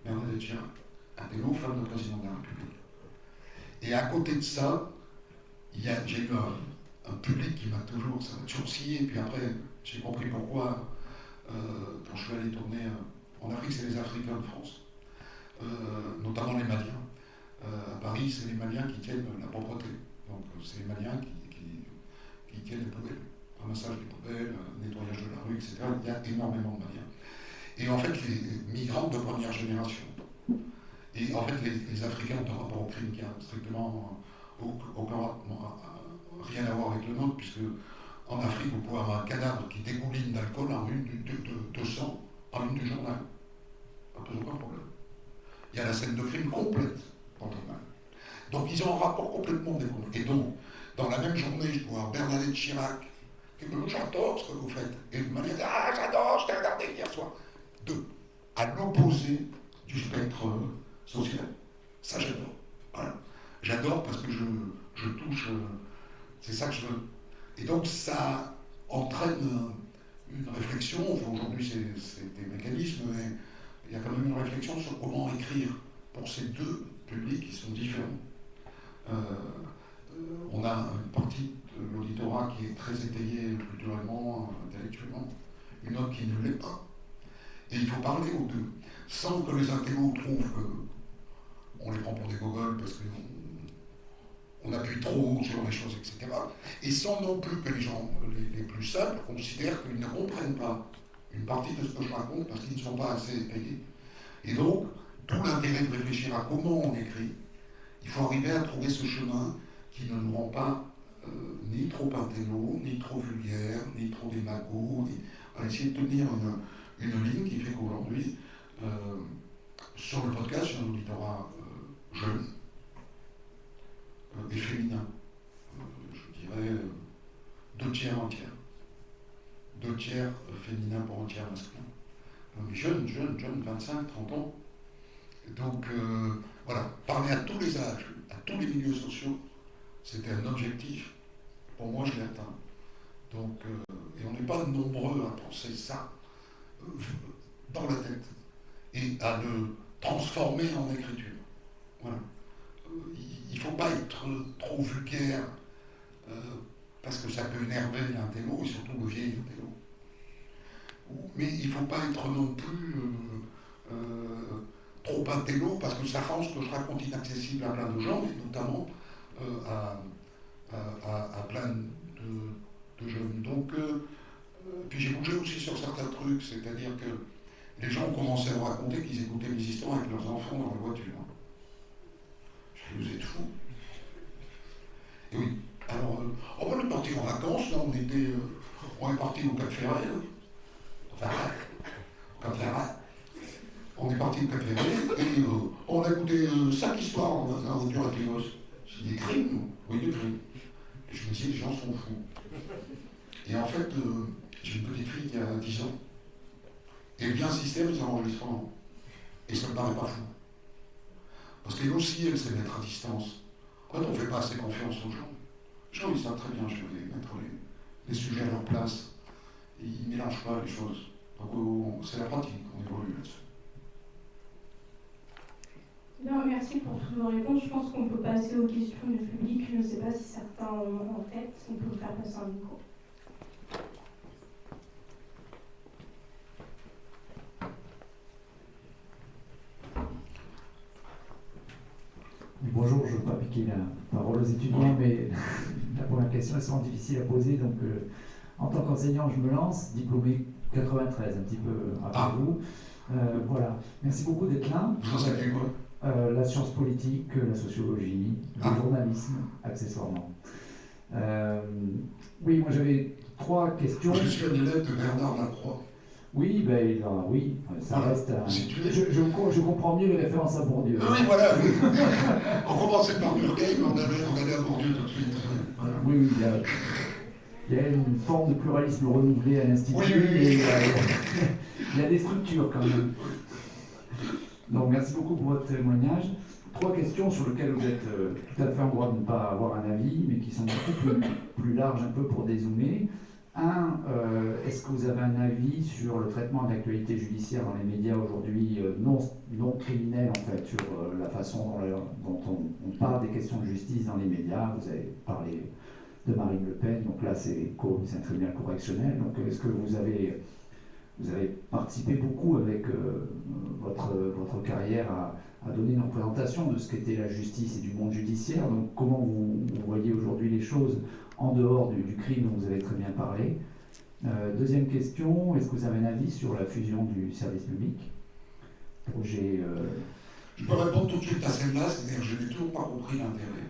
Bernadette Chirac, intello, femme de président de la République. Et à côté de ça, j'ai eu un public qui m'a toujours scié, et puis après, j'ai compris pourquoi, quand je suis allé tourner en Afrique, c'est les Africains de France, notamment les Maliens. À Paris, c'est les Maliens qui tiennent la propreté. Donc, c'est les Maliens qui tiennent les poubelles, ramassage des poubelles, nettoyage de la rue, etc. Il y a énormément de Maliens. Et en fait, les migrants de première génération. Et en fait, les Africains ont un rapport au crime qui a strictement rien à voir avec le nôtre, puisque en Afrique, vous pouvez avoir un cadavre qui dégouline d'alcool en de sang en une du journal. Pas toujours un problème. Il y a la scène de crime complète dans le journal. Donc ils ont un rapport complètement déconnecté. Et donc, dans la même journée, je peux voir Bernadette Chirac, qui me dit j'adore ce que vous faites. Et vous m'avez dit ah j'adore, je t'ai regardé hier soir. Deux, à l'opposé du spectre social. Ça j'adore. Voilà. J'adore parce que je touche, c'est ça que je veux. Et donc ça entraîne une réflexion, enfin, aujourd'hui c'est des mécanismes, mais il y a quand même une réflexion sur comment écrire pour ces deux publics qui sont différents. On a une partie de l'auditorat qui est très étayée culturellement, intellectuellement, une autre qui ne l'est pas. Et il faut parler aux deux, sans que les intellos trouvent qu'on les prend pour des gogoles parce qu'on appuie trop sur les choses, etc. Et sans non plus que les gens les plus simples considèrent qu'ils ne comprennent pas une partie de ce que je raconte parce qu'ils ne sont pas assez payés. Et donc, tout l'intérêt de réfléchir à comment on écrit, il faut arriver à trouver ce chemin qui ne nous rend pas ni trop intello, ni trop vulgaire, ni trop démago, à essayer de tenir une ligne qui fait qu'aujourd'hui, sur le podcast, j'ai un auditorat jeune et féminin. Je dirais 2 tiers, 1 tiers. 2 tiers féminin pour 1 tiers masculin. Jeune, 25, 30 ans. Donc voilà, parler à tous les âges, à tous les milieux sociaux, c'était un objectif. Pour moi, je l'ai atteint. Donc, et on n'est pas nombreux à penser ça dans la tête et à le transformer en écriture. Voilà. Il ne faut pas être trop vulgaire parce que ça peut énerver l'intello et surtout le vieil intello. Mais il ne faut pas être non plus trop intello, parce que ça rend ce que je raconte inaccessible à plein de gens, et notamment à plein de jeunes. Donc, puis j'ai bougé aussi sur certains trucs, c'est-à-dire que les gens ont commencé à me raconter qu'ils écoutaient mes histoires avec leurs enfants dans la voiture. Je dis, vous êtes fous. Et oui, alors, on est parti en vacances, là, on est parti au Cap Ferret, enfin, au Cap Ferret. On est parti au Cap Ferret et on a écouté 5 histoires en voiture avec les gosses. C'est des crimes, oui, des crimes. Et je me disais, les gens sont fous. Et en fait, j'ai une petite fille qui a 10 ans. Et il y a un système d'enregistrement. Et ça ne me paraît pas fou. Parce qu'elle aussi, elle sait mettre à distance. En fait, on ne fait pas assez confiance aux gens. Les gens, ils savent très bien, je vais mettre les sujets à leur place. Et ils ne mélangent pas les choses. Donc, c'est la pratique, on évolue là-dessus. Bien, merci pour toutes vos réponses. Je pense qu'on peut passer aux questions du public. Je ne sais pas si certains ont en tête. On peut vous faire passer un micro. Bonjour, je ne veux pas piquer la parole aux étudiants, mais la première question est souvent difficile à poser. Donc, en tant qu'enseignant, je me lance, diplômé 93, un petit peu après vous. Voilà. Merci beaucoup d'être là. Vous enseignez quoi ? La science politique, la sociologie, le journalisme, accessoirement. Oui, moi j'avais 3 questions. Je suis un élève de Bernard Lacroix. Oui, ben, oui, ça reste un... Je comprends mieux les références à Bourdieu. Oui, voilà, oui. On commençait par Durkheim, on allait à Bourdieu tout de suite. Voilà. Oui, il y a une forme de pluralisme renouvelé à l'Institut, oui. Et il y a des structures quand même. Donc merci beaucoup pour votre témoignage. 3 questions sur lesquelles vous êtes tout à fait en droit de ne pas avoir un avis, mais qui sont beaucoup plus larges un peu pour dézoomer. Est-ce que vous avez un avis sur le traitement de l'actualité judiciaire dans les médias aujourd'hui, non criminels en fait, sur la façon dont on parle des questions de justice dans les médias? Vous avez parlé de Marine Le Pen, donc là c'est un tribunal correctionnel. Donc est-ce que vous avez participé beaucoup avec votre carrière à donner une représentation de ce qu'était la justice et du monde judiciaire? Donc comment vous voyez aujourd'hui les choses en dehors du crime dont vous avez très bien parlé? Deuxième question, est-ce que vous avez un avis sur la fusion du service public? Projet... Je peux répondre tout de suite à celle-là, c'est-à-dire que je n'ai toujours pas compris l'intérêt.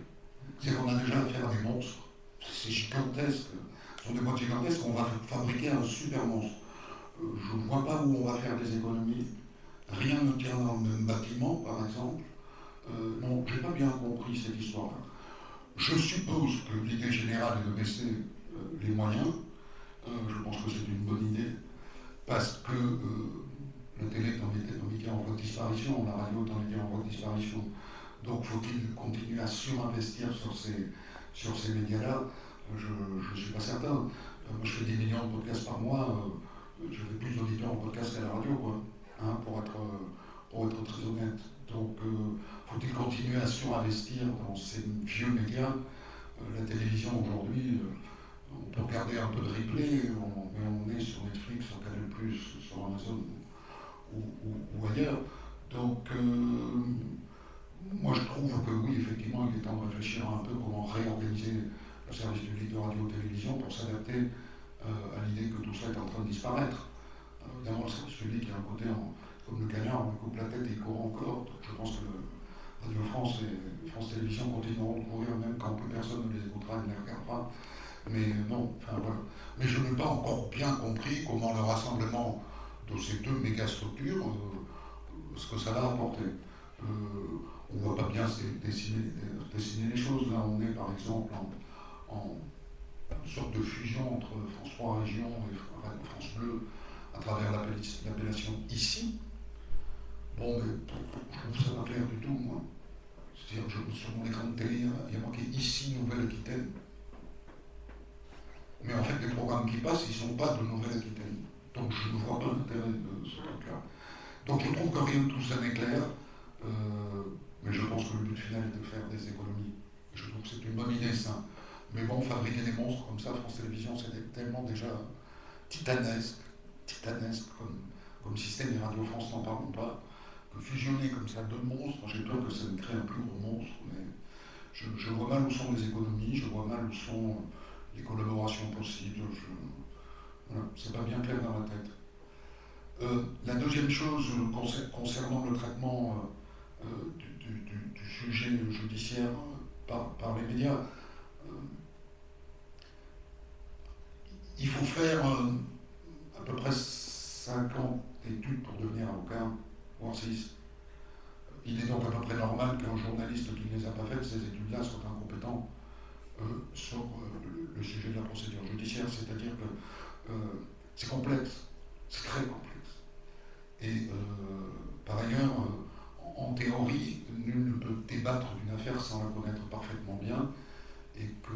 C'est qu'on a déjà affaire à des monstres. C'est gigantesque. Ce sont des boîtes gigantesques, on va fabriquer un super monstre. Je ne vois pas où on va faire des économies. Rien ne tient dans le même bâtiment, par exemple. Non, je n'ai pas bien compris cette histoire-là. Je suppose que l'idée générale est de baisser les moyens. Je pense que c'est une bonne idée, parce que la télé est en voie de disparition, la radio est en voie de disparition. Donc faut-il continuer à surinvestir sur ces médias-là? Je ne suis pas certain. Moi je fais 10 millions de podcasts par mois, je fais plus d'auditeurs en podcast qu'à la radio, quoi, hein, pour être très honnête. Donc faut-il continuer à surinvestir dans ces vieux médias? La télévision aujourd'hui, on peut regarder un peu de replay, mais on est sur Netflix, sur Canal+, sur Amazon ou ailleurs. Donc moi je trouve que oui, effectivement, il est temps de réfléchir un peu comment réorganiser le service public de radio-télévision pour s'adapter à l'idée que tout ça est en train de disparaître. Évidemment, le service public, il y a un côté comme le canard, on lui coupe la tête et il court encore. Donc je pense que Radio France et France Télévisions continueront de courir même quand plus personne ne les écoutera et ne les regardera. Mais non, enfin voilà. Mais je n'ai pas encore bien compris comment le rassemblement de ces deux méga structures, ce que ça va apporter. On ne voit pas bien dessiner les choses. Là, on est par exemple en une sorte de fusion entre France 3 Régions et France Bleu à travers l'appellation ICI. Bon, mais je trouve ça pas clair du tout, moi. C'est-à-dire que sur mon écran de télé, il y a marqué ICI Nouvelle-Aquitaine. Mais en fait, les programmes qui passent, ils ne sont pas de Nouvelle-Aquitaine. Donc je ne vois pas l'intérêt de ce truc-là. Donc je trouve que rien de tout ça n'est clair. Mais je pense que le but final est de faire des économies. Je trouve que c'est une bonne idée, ça. Mais bon, fabriquer des monstres comme ça, France Télévisions, c'était tellement déjà titanesque titanesque comme système, et Radio France n'en parlons pas, que fusionner comme ça deux monstres, j'ai peur que ça me crée un plus gros monstre, mais je vois mal où sont les économies, je vois mal où sont les collaborations possibles, voilà, c'est pas bien clair dans ma tête. La deuxième chose concernant le traitement du sujet judiciaire par les médias, il faut faire à peu près 5 ans d'études pour devenir avocat, voire 6. Il est donc à peu près normal qu'un journaliste qui ne les a pas faites, ces études-là, soit incompétent sur le sujet de la procédure judiciaire, c'est-à-dire que c'est complexe, c'est très complexe. Et par ailleurs, en théorie, nul ne peut débattre d'une affaire sans la connaître parfaitement bien, et que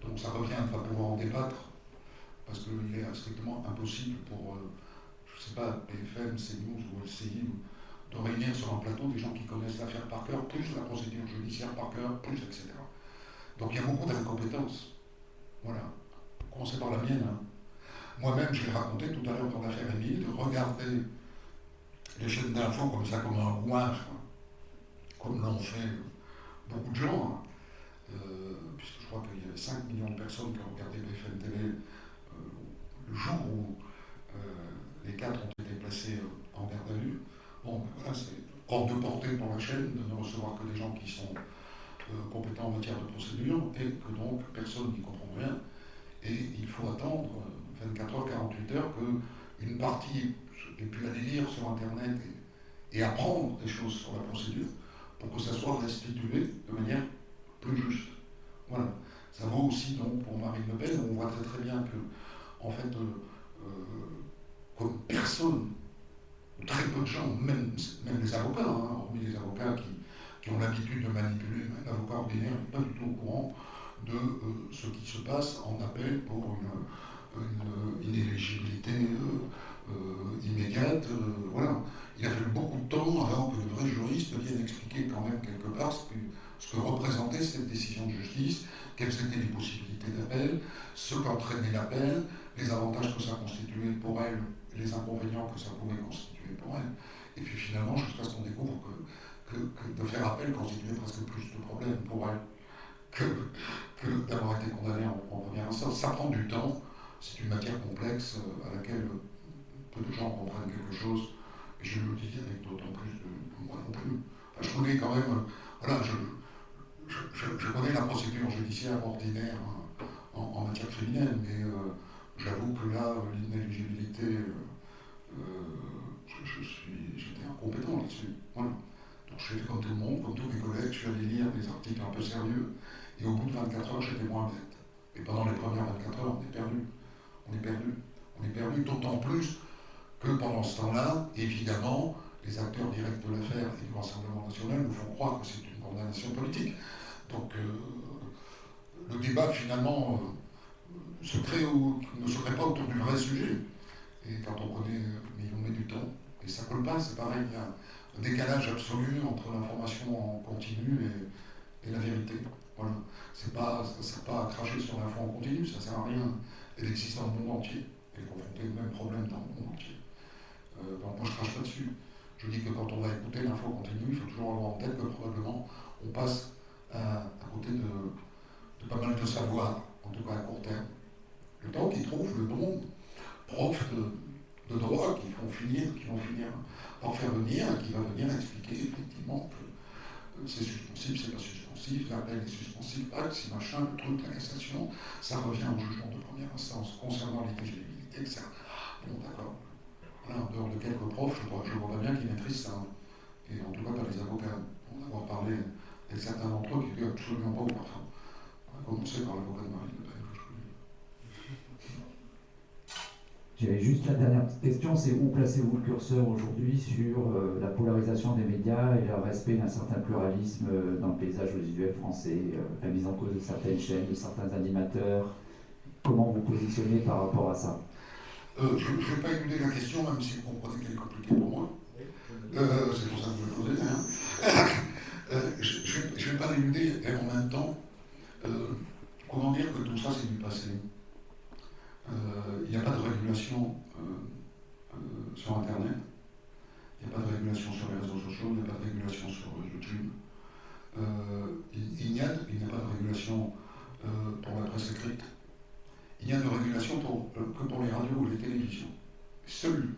donc ça revient à ne pas pouvoir en débattre, parce qu'il est strictement impossible pour, je ne sais pas, BFM, CNews ou LCI, de réunir sur un plateau des gens qui connaissent l'affaire par cœur, plus la procédure judiciaire par cœur, plus, etc. Donc il y a beaucoup d'incompétences. Voilà. Commencer par la mienne. Hein. Moi-même, je l'ai raconté tout à l'heure dans l'affaire Émile, de regarder les chaînes d'infos comme ça, comme un goinfre, comme l'ont fait beaucoup de gens, hein. Puisque je crois qu'il y avait 5 millions de personnes qui ont regardé BFM TV le jour où les 4 ont été placés en garde à vue. Bon, ben voilà, c'est hors de portée pour la chaîne de ne recevoir que des gens qui sont compétents en matière de procédure, et que donc personne n'y comprend rien. Et il faut attendre 24 heures, 48 heures qu'une partie ait pu aller lire sur Internet et apprendre des choses sur la procédure pour que ça soit restitué de manière plus juste. Voilà. Ça vaut aussi donc pour Marine Le Pen, on voit très très bien que, en fait, comme personne, ou très peu de gens, même les avocats, hein, hormis les avocats qui ont l'habitude de manipuler, un avocat ordinaire n'est pas du tout au courant de ce qui se passe en appel pour une inéligibilité immédiate. Voilà. Il a fallu beaucoup de temps avant que le vrai juriste vienne expliquer quand même quelque part ce que représentait cette décision de justice, quelles étaient les possibilités d'appel, ce qu'entraînait l'appel, les avantages que ça constituait pour elle, les inconvénients que ça pouvait constituer pour elle. Et puis finalement, jusqu'à ce qu'on découvre que de faire appel constituait presque plus de problèmes pour elle que d'avoir été condamné en première instance. Ça prend du temps, c'est une matière complexe à laquelle peu de gens comprennent quelque chose, et je le dis avec d'autant plus de moi non plus. Enfin, je connais quand même, voilà, je connais la procédure judiciaire ordinaire en matière criminelle, mais j'avoue que là, l'inéligibilité, j'étais incompétent là-dessus. Voilà. Donc je suis fait comme tout le monde, comme tous mes collègues, je suis allé lire des articles un peu sérieux, et au bout de 24 heures, j'étais moins bête. Et pendant les premières 24 heures, on est perdu. On est perdu, d'autant plus que pendant ce temps-là, évidemment, les acteurs directs de l'affaire et du Rassemblement national nous font croire que c'est une condamnation politique. Donc le débat, finalement, ne se crée pas autour du vrai sujet. Et quand on connaît, mais on met du temps, et ça colle pas, c'est pareil, il y a un décalage absolu entre l'information en continu et la vérité. Voilà. C'est pas à cracher sur l'info en continu, ça sert à rien. Elle existe dans le monde entier. Elle est confrontée au même problème dans le monde entier. Donc moi je crache pas dessus. Je dis que quand on va écouter l'info continue, il faut toujours avoir en tête que probablement on passe à côté de pas mal de savoir, en tout cas à court terme. Le temps qu'ils trouvent le bon prof de droit qui vont finir par faire venir, qui va venir expliquer effectivement que c'est suspensif, c'est pas suspensif, l'appel est suspensif, si machin, le truc, la cassation, ça revient au jugement de première instance concernant l'inéligibilité, etc. Bon, d'accord. Voilà, en dehors de quelques profs, je vois bien qu'ils maîtrisent ça. Et en tout cas, pas les avocats. On a parlé avec certains d'entre eux qui disent absolument pas au parfum. On a commencé par l'avocat de Marine Le Pen. J'avais juste la dernière petite question, c'est où placez-vous le curseur aujourd'hui sur la polarisation des médias et le respect d'un certain pluralisme dans le paysage audiovisuel français, la mise en cause de certaines chaînes, de certains animateurs. Comment vous positionnez par rapport à ça? Je ne vais pas éluder la question, même si vous comprenez qu'elle est compliquée pour moi. C'est pour ça que vous le posez. Hein. Je ne vais pas l'éluder, et en même temps, comment dire que tout ça c'est du passé. Il n'y a pas de régulation sociaux, il n'y a pas de régulation sur YouTube. Il n'y a pas de régulation pour la presse écrite. Il n'y a de régulation que pour les radios ou les télévisions. Les seuls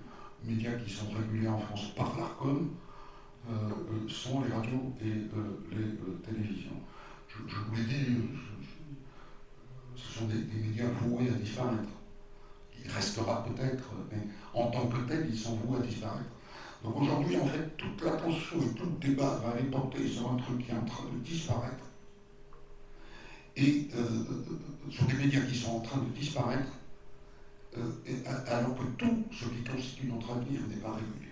médias qui sont régulés en France par l'ARCOM sont les radios et les télévisions. Je vous l'ai dit, ce sont des médias voués à disparaître. Il restera peut-être, mais en tant que tel, ils sont voués à disparaître. Donc aujourd'hui, en fait, toute l'attention et tout le débat va aller porter sur un truc qui est en train de disparaître. Et sur des médias qui sont en train de disparaître, alors que tout ce qui constitue notre avenir n'est pas régulé.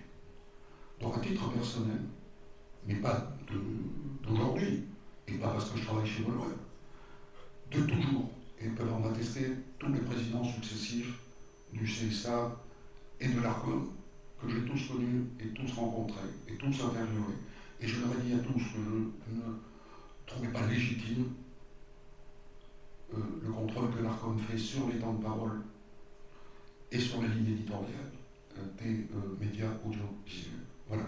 Donc à titre personnel, mais pas d'aujourd'hui, et pas parce que je travaille chez Bolloré, de toujours, et peuvent en attester tous les présidents successifs du CSA et de l'ARCOM, que j'ai tous connus et tous rencontrés et tous interviewés. Et je leur ai dit à tous que je ne trouvais pas légitime le contrôle que l'ARCOM fait sur les temps de parole et sur les lignes éditoriales des médias audiovisuels. Voilà.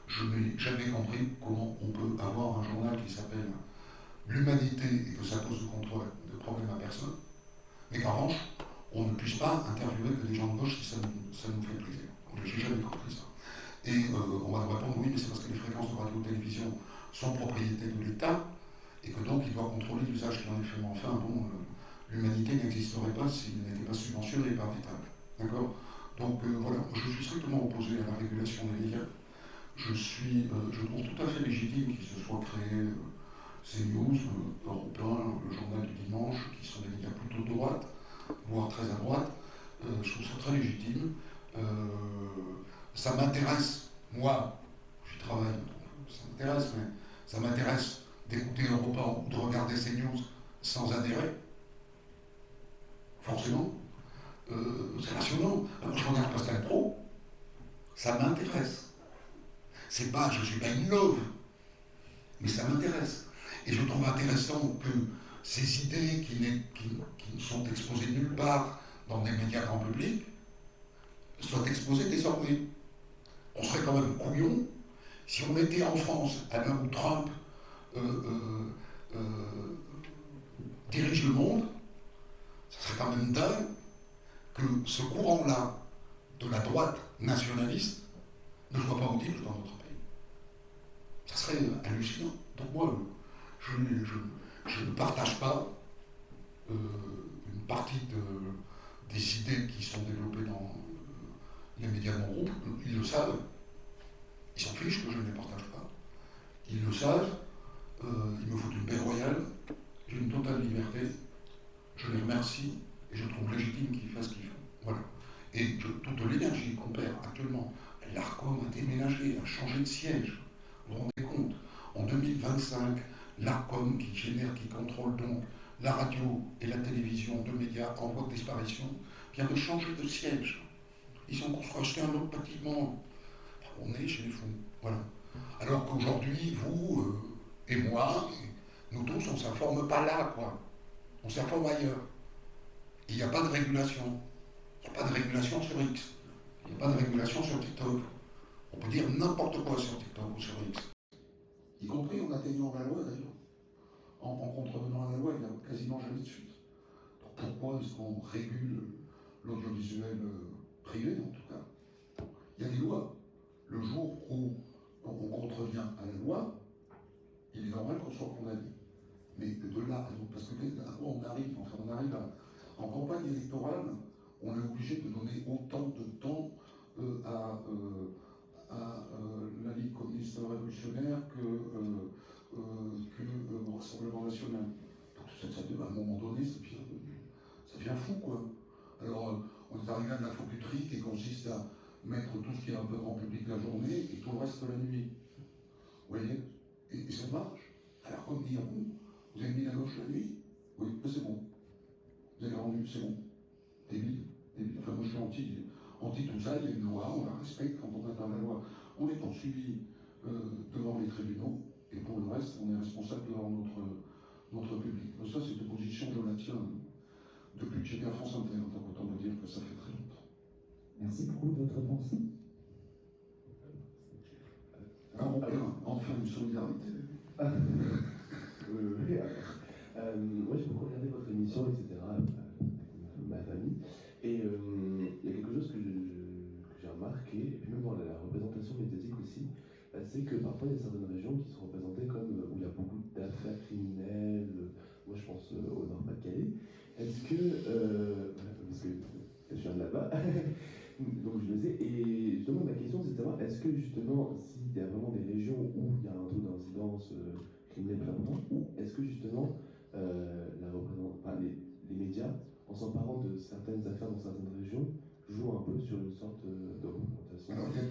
Je n'ai jamais compris comment on peut avoir un journal qui s'appelle L'Humanité et que ça pose de problème à personne, mais qu'en revanche, on ne puisse pas interviewer que des gens de gauche si ça nous fait plaisir. J'ai jamais compris ça. Et on va nous répondre, oui, mais c'est parce que les fréquences de radio-télévision sont propriété de l'État, et que donc il doit contrôler l'usage qui en est fait. Mais enfin, bon, l'humanité n'existerait pas s'il n'était pas subventionné par l'État. D'accord? Donc voilà, je suis strictement opposé à la régulation des médias. Je trouve tout à fait légitime qu'il se soit créé CNews, Europe 1, le journal du dimanche, qui sont des médias plutôt de droite, voire très à droite. Je trouve ça très légitime. Ça m'intéresse, moi, j'y travaille, ça m'intéresse, mais ça m'intéresse d'écouter Europe 1 ou de regarder CNews sans adhérer. Forcément. C'est rationnant. Alors, je regarde Pascal Pro, ça m'intéresse. C'est pas, je ne suis pas une love, mais ça m'intéresse. Et je trouve intéressant que ces idées qui ne sont exposées nulle part dans des médias grand public soient exposées désormais. On serait quand même couillon si on était en France à l'heure où Trump dirige le monde. Ça serait quand même dingue que ce courant-là de la droite nationaliste ne soit pas audible dans notre pays. Ça serait hallucinant. Donc moi, je ne partage pas une partie des idées qui sont développées dans les médias de mon groupe. Ils le savent. Ils s'en fichent que je ne les partage pas. Ils le savent. Ils me foutent une paix royale. J'ai une totale liberté. Je les remercie et je trouve légitime qu'ils fassent ce qu'ils font. Voilà. Et toute l'énergie qu'on perd actuellement, l'ARCOM a déménagé, a changé de siège. Vous vous rendez compte? En 2025, l'ARCOM qui contrôle donc la radio et la télévision, deux médias en voie de disparition, vient de changer de siège. Ils ont construit un autre bâtiment. On est chez les fous. Voilà. Alors qu'aujourd'hui, vous et moi, nous tous, on ne s'informe pas là, quoi. On s'informe ailleurs. Il n'y a pas de régulation. Il n'y a pas de régulation sur X. Il n'y a pas de régulation sur TikTok. On peut dire n'importe quoi sur TikTok ou sur X. Y compris en atteignant la loi, d'ailleurs. En contrevenant à la loi, il n'y a quasiment jamais de suite. Donc pourquoi est-ce qu'on régule l'audiovisuel privé, en tout cas? Il y a des lois. Le jour où on contrevient à la loi, il est normal qu'on soit condamné. Mais de là, parce que à quoi on arrive? Enfin, on arrive en campagne électorale, on est obligé de donner autant de temps à la Ligue communiste révolutionnaire que au Rassemblement national. Donc, à un moment donné, ça devient fou, quoi. Alors, on est arrivé à de la faux-puterie qui consiste à mettre tout ce qui est un peu grand public la journée et tout le reste la nuit. Vous voyez? Et ça marche. Alors, comme dire, vous avez mis la gauche la nuit? Oui, c'est bon. Vous avez rendu, c'est bon. Débile. Enfin, moi, je suis anti tout ça. Il y a une loi, on la respecte. Quand on atteint la loi, on est poursuivi devant les tribunaux. Et pour le reste, on est responsable devant notre public. Mais ça, c'est une position, je la tiens depuis que j'étais à France Inter. Donc, autant me dire que ça fait très longtemps. Merci beaucoup de votre réponse. Alors, une solidarité. Moi, j'ai beaucoup regardé votre émission, etc., avec ma famille. Et il y a quelque chose que j'ai remarqué, et puis même dans la représentation médiatique aussi, c'est que parfois il y a certaines régions qui sont représentées comme où il y a beaucoup d'affaires criminelles. Moi, je pense au Nord-Pas-de-Calais. Est-ce que, parce que je viens de là-bas, donc je le sais, et justement ma question c'est de savoir, est-ce que justement, s'il y a vraiment des régions où il y a un taux d'incidence criminelle plus important, ou est-ce que justement les médias, en s'emparant de certaines affaires dans certaines régions, jouent un peu sur une sorte de représentation? Alors il y a le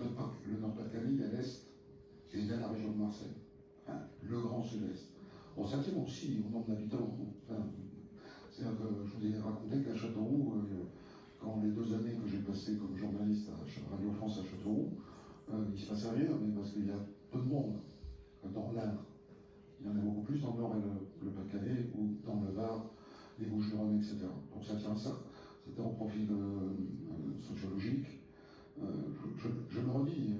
Nord-Pas-de-Calais, il y a l'Est, et il y a la région de Marseille, hein, le Grand Sud-Est. Bon, ça tient aussi au nombre d'habitants. Enfin, c'est-à-dire que je vous ai raconté qu'à Châteauroux, quand les 2 années que j'ai passées comme journaliste à Radio France à Châteauroux, il ne se passait rien, mais parce qu'il y a peu de monde dans l'Indre. Il y en a beaucoup plus dans le Nord et le Pas-de-Calais, ou dans le Var, les Bouches-du-Rhône, etc. Donc ça tient à ça. C'était en profil sociologique. Je me redis,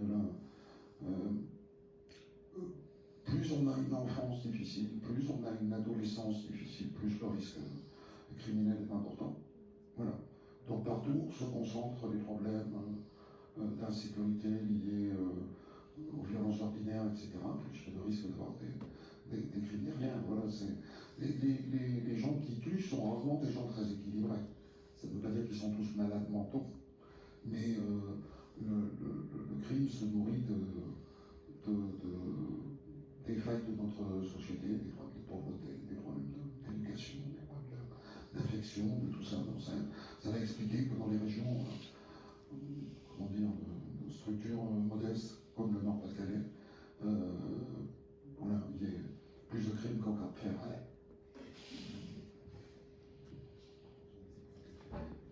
plus on a une enfance difficile, plus on a une adolescence difficile, plus le risque criminel est important. Voilà. Donc partout se concentrent les problèmes d'insécurité liés aux violences ordinaires, etc. Plus il y a de risque d'avoir des crimes derrière. Voilà, les gens qui tuent sont rarement des gens très équilibrés. Ça ne veut pas dire qu'ils sont tous malades mentaux, mais le crime se nourrit des failles de notre société, des problèmes de pauvreté, des problèmes d'éducation, des problèmes d'affection, de tout ça. Donc ça va expliquer que dans les régions, comment dire, de structures modestes, comme le Nord-Pas-de-Calais, voilà, il y a plus de crimes qu'au Cap-Ferret.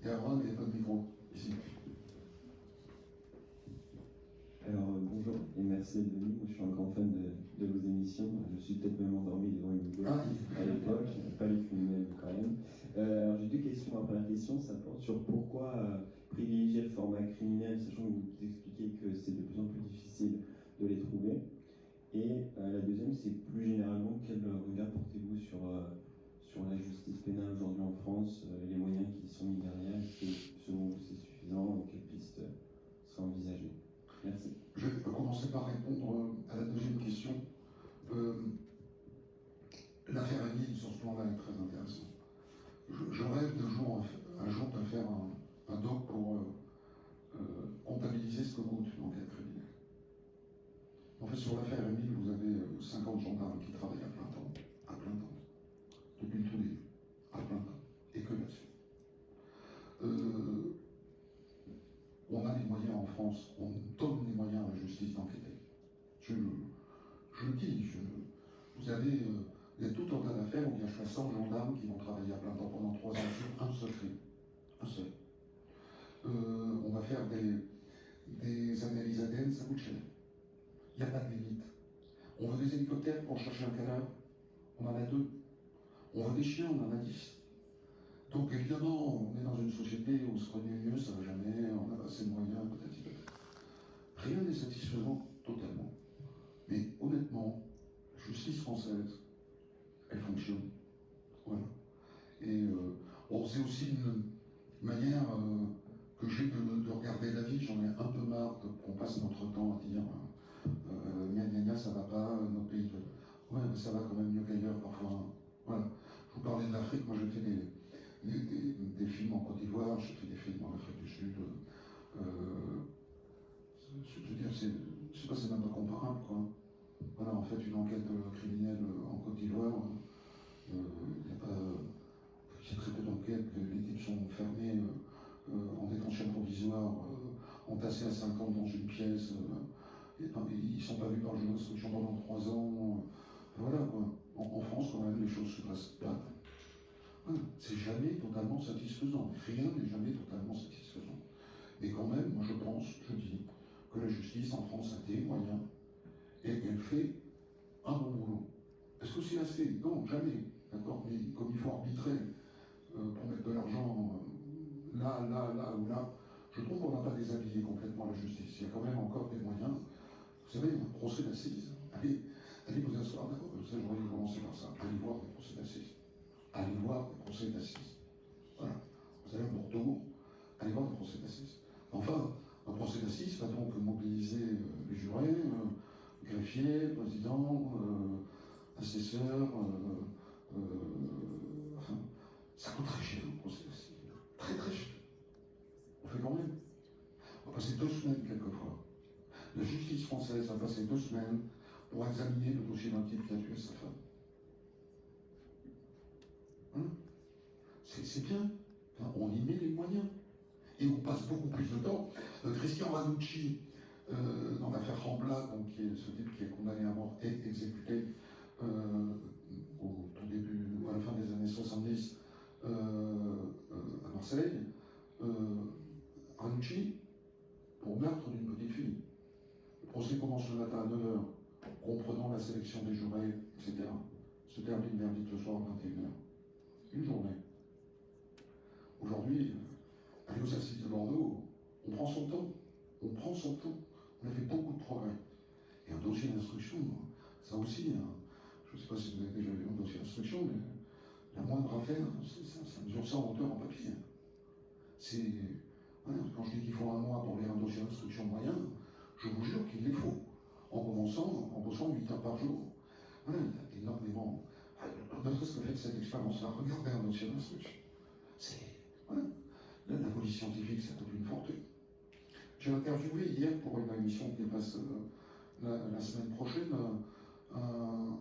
Il y a un, il n'y a pas de micro, ici. Alors bonjour et merci d'être venu. Moi je suis un grand fan de vos émissions. Je suis peut-être même endormi devant une vidéo à l'époque, pas les criminels quand même. Alors j'ai 2 questions. Ma première question, ça porte sur pourquoi privilégier le format criminel, sachant que vous expliquez que c'est de plus en plus difficile de les trouver. Et la deuxième, c'est plus généralement quel regard portez-vous sur la justice pénale aujourd'hui en France, les moyens qui sont mis derrière, est-ce que selon vous c'est suffisant, quelles pistes seraient envisagées? Merci. Je vais commencer par répondre à la deuxième question. L'affaire Émile, sur ce plan-là, est très intéressant. Je rêve un jour de faire un doc pour comptabiliser ce que coûte une enquête criminelle. En fait, sur l'affaire Émile, vous avez 50 gendarmes qui travaillent à plein temps, depuis le tout début, à plein temps, et que là-dessus. On a les moyens en France, on donne les moyens à la justice d'enquêter. Je le dis, vous avez il y a tout un tas d'affaires où il y a 60 gendarmes qui vont travailler à plein temps pendant 3 ans sur un seul crime. Un seul. On va faire des analyses ADN, ça coûte cher. Il n'y a pas de limite. On veut des hélicoptères pour chercher un cadavre, on en a 2. On veut des chiens, on en a 10. Donc évidemment, on est dans une société où se connaît mieux, ça ne va jamais, on a pas assez de moyens, peut-être. Rien n'est satisfaisant totalement. Mais honnêtement, la justice française, elle fonctionne. Voilà. Et c'est aussi une manière que j'ai de regarder la vie. J'en ai un peu marre qu'on passe notre temps à dire gna gna gna, ça va pas, notre pays. Ouais, mais ça va quand même mieux qu'ailleurs parfois. Voilà. Je vous parlais de l'Afrique, moi j'ai fait des films en Côte d'Ivoire, j'ai fait des films en Afrique du Sud. Je veux dire, c'est même pas comparable, quoi. Voilà, en fait, une enquête criminelle en Côte d'Ivoire, il y a très peu d'enquêtes, les types sont fermés en détention provisoire, entassés à 50 dans une pièce, ils ne sont pas vus par le juge d'instruction pendant 3 ans. Voilà, quoi. En France, quand même, les choses se passent pas. Voilà. C'est jamais totalement satisfaisant. Rien n'est jamais totalement satisfaisant. Mais quand même, moi je dis que la justice en France a des moyens et elle fait un bon boulot. Est-ce que c'est assez? Non, jamais. D'accord? Mais comme il faut arbitrer pour mettre de l'argent là ou là, je trouve qu'on n'a pas déshabillé complètement la justice. Il y a quand même encore des moyens. Vous savez, un procès d'assises. Allez, Allez vous asseoir, d'accord, ça j'aurais dû commencer par ça. Allez voir des procès d'assises. Allez voir des procès d'assises. Voilà. Vous allez à Bordeaux, allez voir des procès d'assises. Enfin, un procès d'assises va donc mobiliser les jurés, greffiers, présidents, assesseurs, enfin, ça coûte très cher un procès d'assises. Très très cher. On fait quand même. On va passer 2 semaines quelquefois. La justice française va passer 2 semaines pour examiner le dossier d'un type qui a tué sa femme. Hein? C'est bien. Enfin, on y met les moyens. Et on passe beaucoup plus de temps. Christian Ranucci, dans l'affaire Rambla, donc, qui est ce type qui est condamné à mort et exécuté au tout début, à la fin des années 70 à Marseille, Ranucci, pour meurtre d'une petite fille. Le procès commence le matin à 9h, comprenant la sélection des jurés, etc. Se termine verdict le soir à 21h. Une journée. Aujourd'hui, aller aux assises de Bordeaux, on prend son temps. On prend son temps. On a fait beaucoup de progrès. Et un dossier d'instruction, ça aussi, hein, je ne sais pas si vous avez déjà vu un dossier d'instruction, mais la moindre affaire, ça mesure ça en hauteur en papier. C'est. Voilà, quand je dis qu'il faut un mois pour lire un dossier d'instruction moyen, je vous jure qu'il les faut. En bossant 8 heures par jour. Voilà, il y a énormément. Ne serait-ce que fait cette expérience-là, regardez un dossier d'instruction. C'est. Voilà. Là, la police scientifique, ça coûte une fortune. J'ai interviewé hier pour une émission qui passe la semaine prochaine un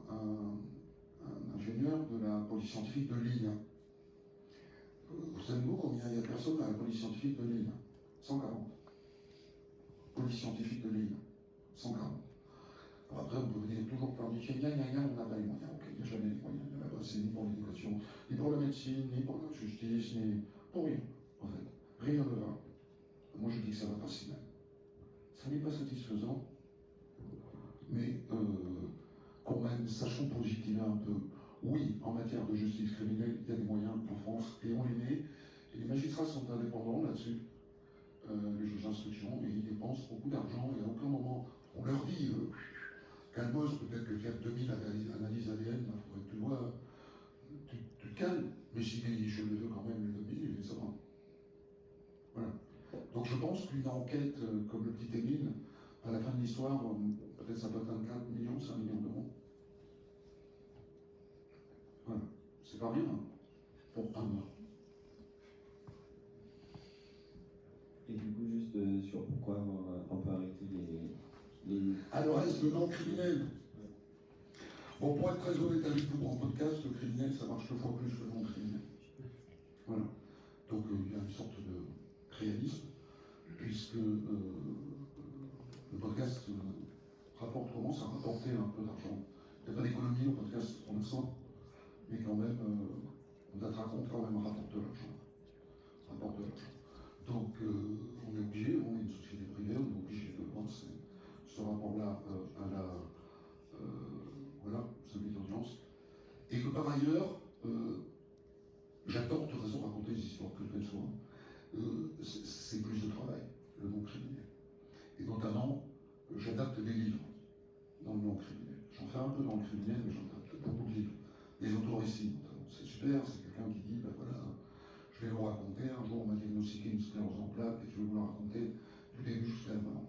ingénieur de la police scientifique de Lille. Vous savez combien il y a de personnes à la police scientifique de Lille? 140. Police scientifique de Lille. 140. Alors après, on peut venir toujours planifier, on n'a pas les moyens. Ok, il n'y a jamais les moyens. Il n'y en a pas assez ni pour l'éducation, ni pour la médecine, ni pour la justice, ni pour rien, en fait. Rien ne va. Moi, je dis que ça va pas si mal. Ça n'est pas satisfaisant, mais quand même, sachons positiver un peu. Oui, en matière de justice criminelle, il y a des moyens en France, et on les met. Et les magistrats sont indépendants là-dessus, les juges d'instruction, et ils dépensent beaucoup d'argent, et à aucun moment, on leur dit, calmos, peut-être que faire 2000 analyses ADN, il faudrait que tu vois, tu te calmes, mais si je le veux quand même, les 2000, et ça va. Voilà. Donc je pense qu'une enquête comme le petit Émile, à la fin de l'histoire, peut-être ça peut atteindre 4 millions, 5 millions d'euros. Voilà. C'est pas rien, hein, pour un mois. Et du coup, juste sur pourquoi avoir un peu arrêté les... Ah, le reste, le non criminel. Bon, pour être très honnête avec vous, en podcast, le criminel, ça marche 2 fois plus que le non criminel. Voilà. Donc il y a une sorte de réalisme, puisque le podcast commence à rapporter un peu d'argent. Il n'y a pas d'économie au podcast pour l'instant, mais quand même, notre raconte quand même rapporte de l'argent. Rapporte de l'argent. Donc on est obligé, on est une société privée, on est obligé de vendre ce rapport-là à la voilà, celui d'audience. Et que par ailleurs, j'adore de toute façon raconter des histoires que je fais souvent. C'est plus de travail, le non criminel. Et notamment, j'adapte des livres dans le non criminel. J'en fais un peu dans le criminel, mais j'adapte beaucoup de livres. Des autorécits notamment. C'est super, c'est quelqu'un qui dit, ben voilà, je vais vous raconter, un jour on m'a diagnostiqué une sclérose en plaques et je vais vous la raconter du début jusqu'à la fin.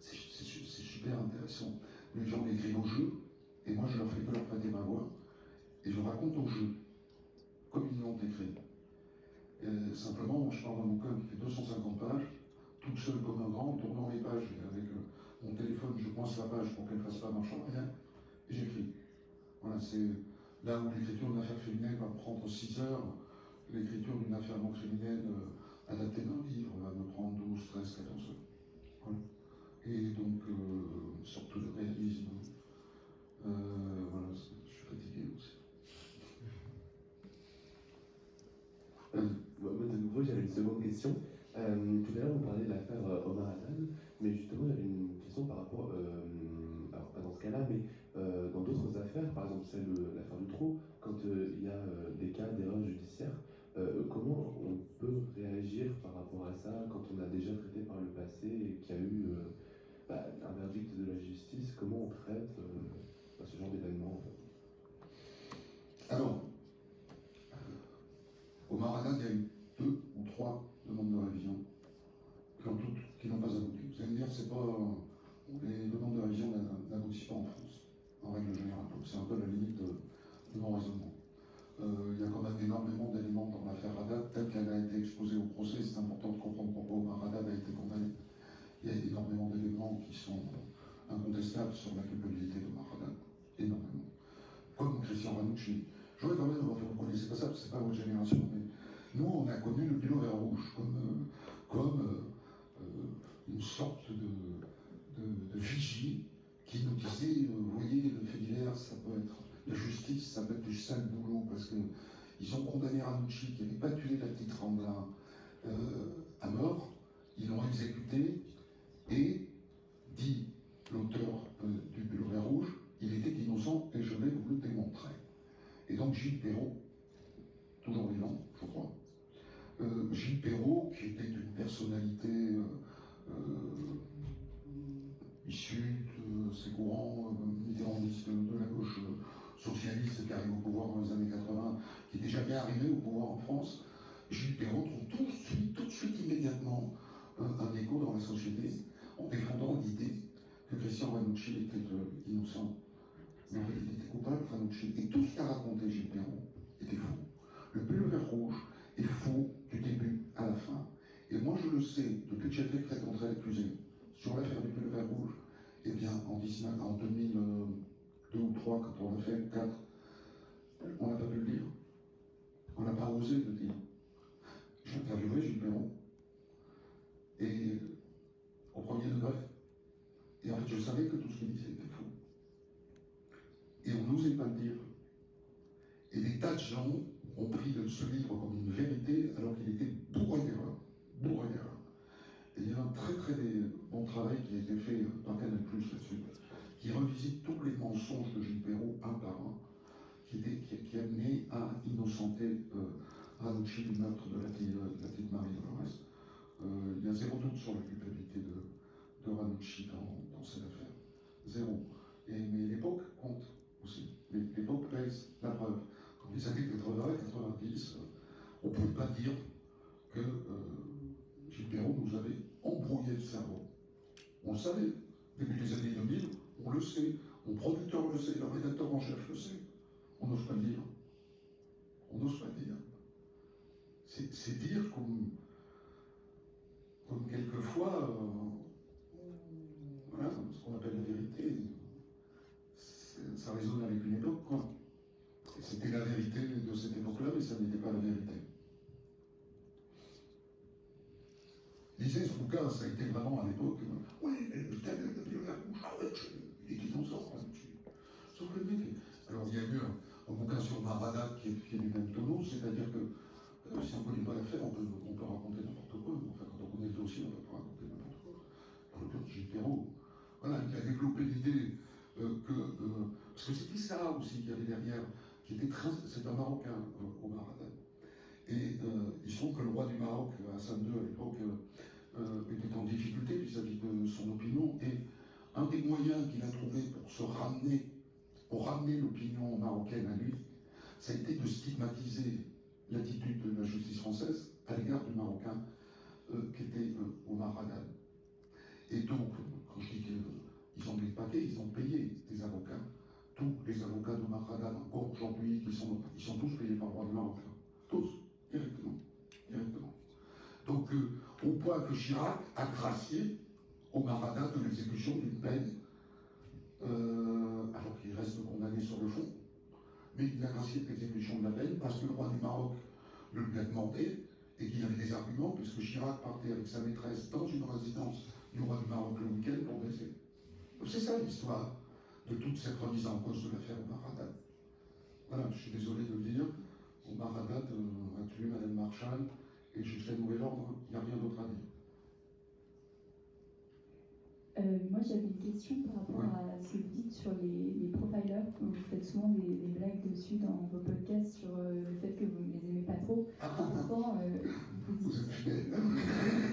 C'est super intéressant. Les gens m'écrivent au jeu, et moi je leur fais que leur prêter ma voix, et je raconte au jeu, comme ils l'ont écrit. Simplement, je parle d'un bouquin qui fait 250 pages, toute seule comme un grand, en tournant les pages, et avec mon téléphone, je coince la page pour qu'elle ne fasse pas marche arrière, et j'écris. Voilà, c'est là où l'écriture d'une affaire criminelle va me prendre 6 heures, l'écriture d'une affaire non criminelle adaptée d'un livre va me prendre 12, 13, 14 heures. Voilà. Et donc, une sorte de réalisme. Voilà, je suis fatigué aussi. Moi, de nouveau, j'avais une seconde question. Tout à l'heure, vous parliez de l'affaire Omar Haddad, mais justement, j'avais une question par rapport, alors pas dans ce cas-là, mais dans d'autres affaires, par exemple celle de l'affaire Dutroux, quand il y a des cas d'erreur judiciaire, comment on peut réagir par rapport à ça quand on a déjà traité par le passé et qu'il y a eu un verdict de la justice, comment on traite ce genre d'événement en fait? Alors, au Marathon, il y a eu 2 ou 3 demandes de révision qui n'ont pas abouti. Vous allez me dire, c'est pas, les demandes de révision n'aboutissent pas en France, en règle générale. Donc c'est un peu la limite de mon raisonnement. Il y a quand même énormément d'éléments dans l'affaire Haddad, telle qu'elle a été exposée au procès. C'est important de comprendre pourquoi Omar Haddad a été condamné. Il y a énormément d'éléments qui sont incontestables sur la culpabilité d'Omar Haddad. Énormément. Comme Christian Ranucci. J'aurais quand même, vous ne connaissez pas ça, parce que c'est pas votre génération, mais nous, on a connu le bilan vert rouge comme une sorte de vigie qui nous disait, vous voyez, le fait divers, ça peut être la justice, ça peut être du sale boulot, parce qu'ils ont condamné Ranucci, qui n'avait pas tué la petite Ramblin, à mort, ils l'ont exécuté, et, dit l'auteur du bureau vert rouge, il était innocent, et je vais vous le démontrer. Et donc Gilles Perrault, toujours vivant, je crois, Gilles Perrault, qui était une personnalité issue de ces courants mitterrandistes de la gauche socialiste qui arrive au pouvoir dans les années 80, qui n'était jamais arrivé au pouvoir en France, Gilles Perrault trouve tout de suite, immédiatement, un écho dans la société en défendant l'idée que Christian Ranucci était innocent. Mais en fait, il était coupable, Ranucci. Et tout ce qu'a raconté Gilles Perrault était faux. Le pull vert rouge est faux du début à la fin. Et moi, je le sais, depuis que j'ai fait fréquenter l'accusé sur l'affaire du pull vert rouge, eh bien, en 2002 ou 2003, quand on l'a fait, 4, on n'a pas pu le dire. On n'a pas osé le dire. J'ai interviewé Gilles Perrault, et au premier degré. Et en fait, je savais que tout ce qu'il disait était faux. Et on n'osait pas le dire. Et des tas de gens ont pris ce livre comme une vérité alors qu'il était bourré d'erreurs. Bourré d'erreurs. Et il y a un très très bon travail qui a été fait par Canal+ là-dessus, qui revisite tous les mensonges de Gilles Perrault un par un, qui a mené à innocenter Ranucci du meurtre de la petite Marie Dolores. Il y a zéro doute sur la culpabilité de Ranucci dans cette affaire. Zéro. Mais l'époque compte aussi. L'époque pèse la preuve. Dans les années 80 et 90, on ne pouvait pas dire que Gilles Perrault nous avait embrouillé le cerveau. On le savait. Depuis les années 2000, on le sait. Mon producteur le sait, le rédacteur en chef le sait. On n'ose pas le dire. On n'ose pas le dire. C'est dire comme quelquefois, voilà, ce qu'on appelle la vérité. Ça résonne avec une époque, quoi. C'était la vérité de cette époque-là, mais ça n'était pas la vérité. Lisez ce bouquin, ça a été vraiment à l'époque. Oui, le thème de la biologie rouge, il est innocent. Sauf que le mec. Alors, il y a eu un bouquin sur Maradat qui est du même tonneau, c'est-à-dire que si on ne connaît pas l'affaire, on peut raconter n'importe quoi. Enfin, quand on connaît le dossier, on ne peut pas raconter n'importe quoi. Dans le cas de Gilles Perrault, voilà, il a développé l'idée parce que c'était ça aussi qu'il y avait derrière, c'est un Marocain, Omar Haddad. Et il se trouve que le roi du Maroc, Hassan II, à l'époque, était en difficulté vis-à-vis de son opinion. Et un des moyens qu'il a trouvé pour ramener l'opinion marocaine à lui, ça a été de stigmatiser l'attitude de la justice française à l'égard du Marocain qui était Omar Haddad. Et donc, quand je dis qu'ils ont mis le paquet, ils ont payé des avocats. Tous les avocats d'Omar Haddad, encore aujourd'hui, ils sont tous payés par le roi du Maroc. Tous, directement. Donc, au point que Chirac a gracié Omar Haddad de l'exécution d'une peine, alors qu'il reste condamné sur le fond, mais il a gracié de l'exécution de la peine parce que le roi du Maroc le lui a demandé et qu'il avait des arguments, puisque Chirac partait avec sa maîtresse dans une résidence du roi du Maroc le week-end pour baiser. C'est ça l'histoire de toute cette remise en cause de l'affaire Omar Haddad. Voilà, je suis désolé de le dire, Omar Haddad a tué Madame Marshall, et jusqu'à nouvel ordre, il n'y a rien d'autre à dire. Moi j'avais une question par rapport à ce que vous dites sur les profilers. Vous faites souvent des blagues dessus dans vos podcasts sur le fait que vous ne les aimez pas trop. Pourtant, vous êtes fidèle.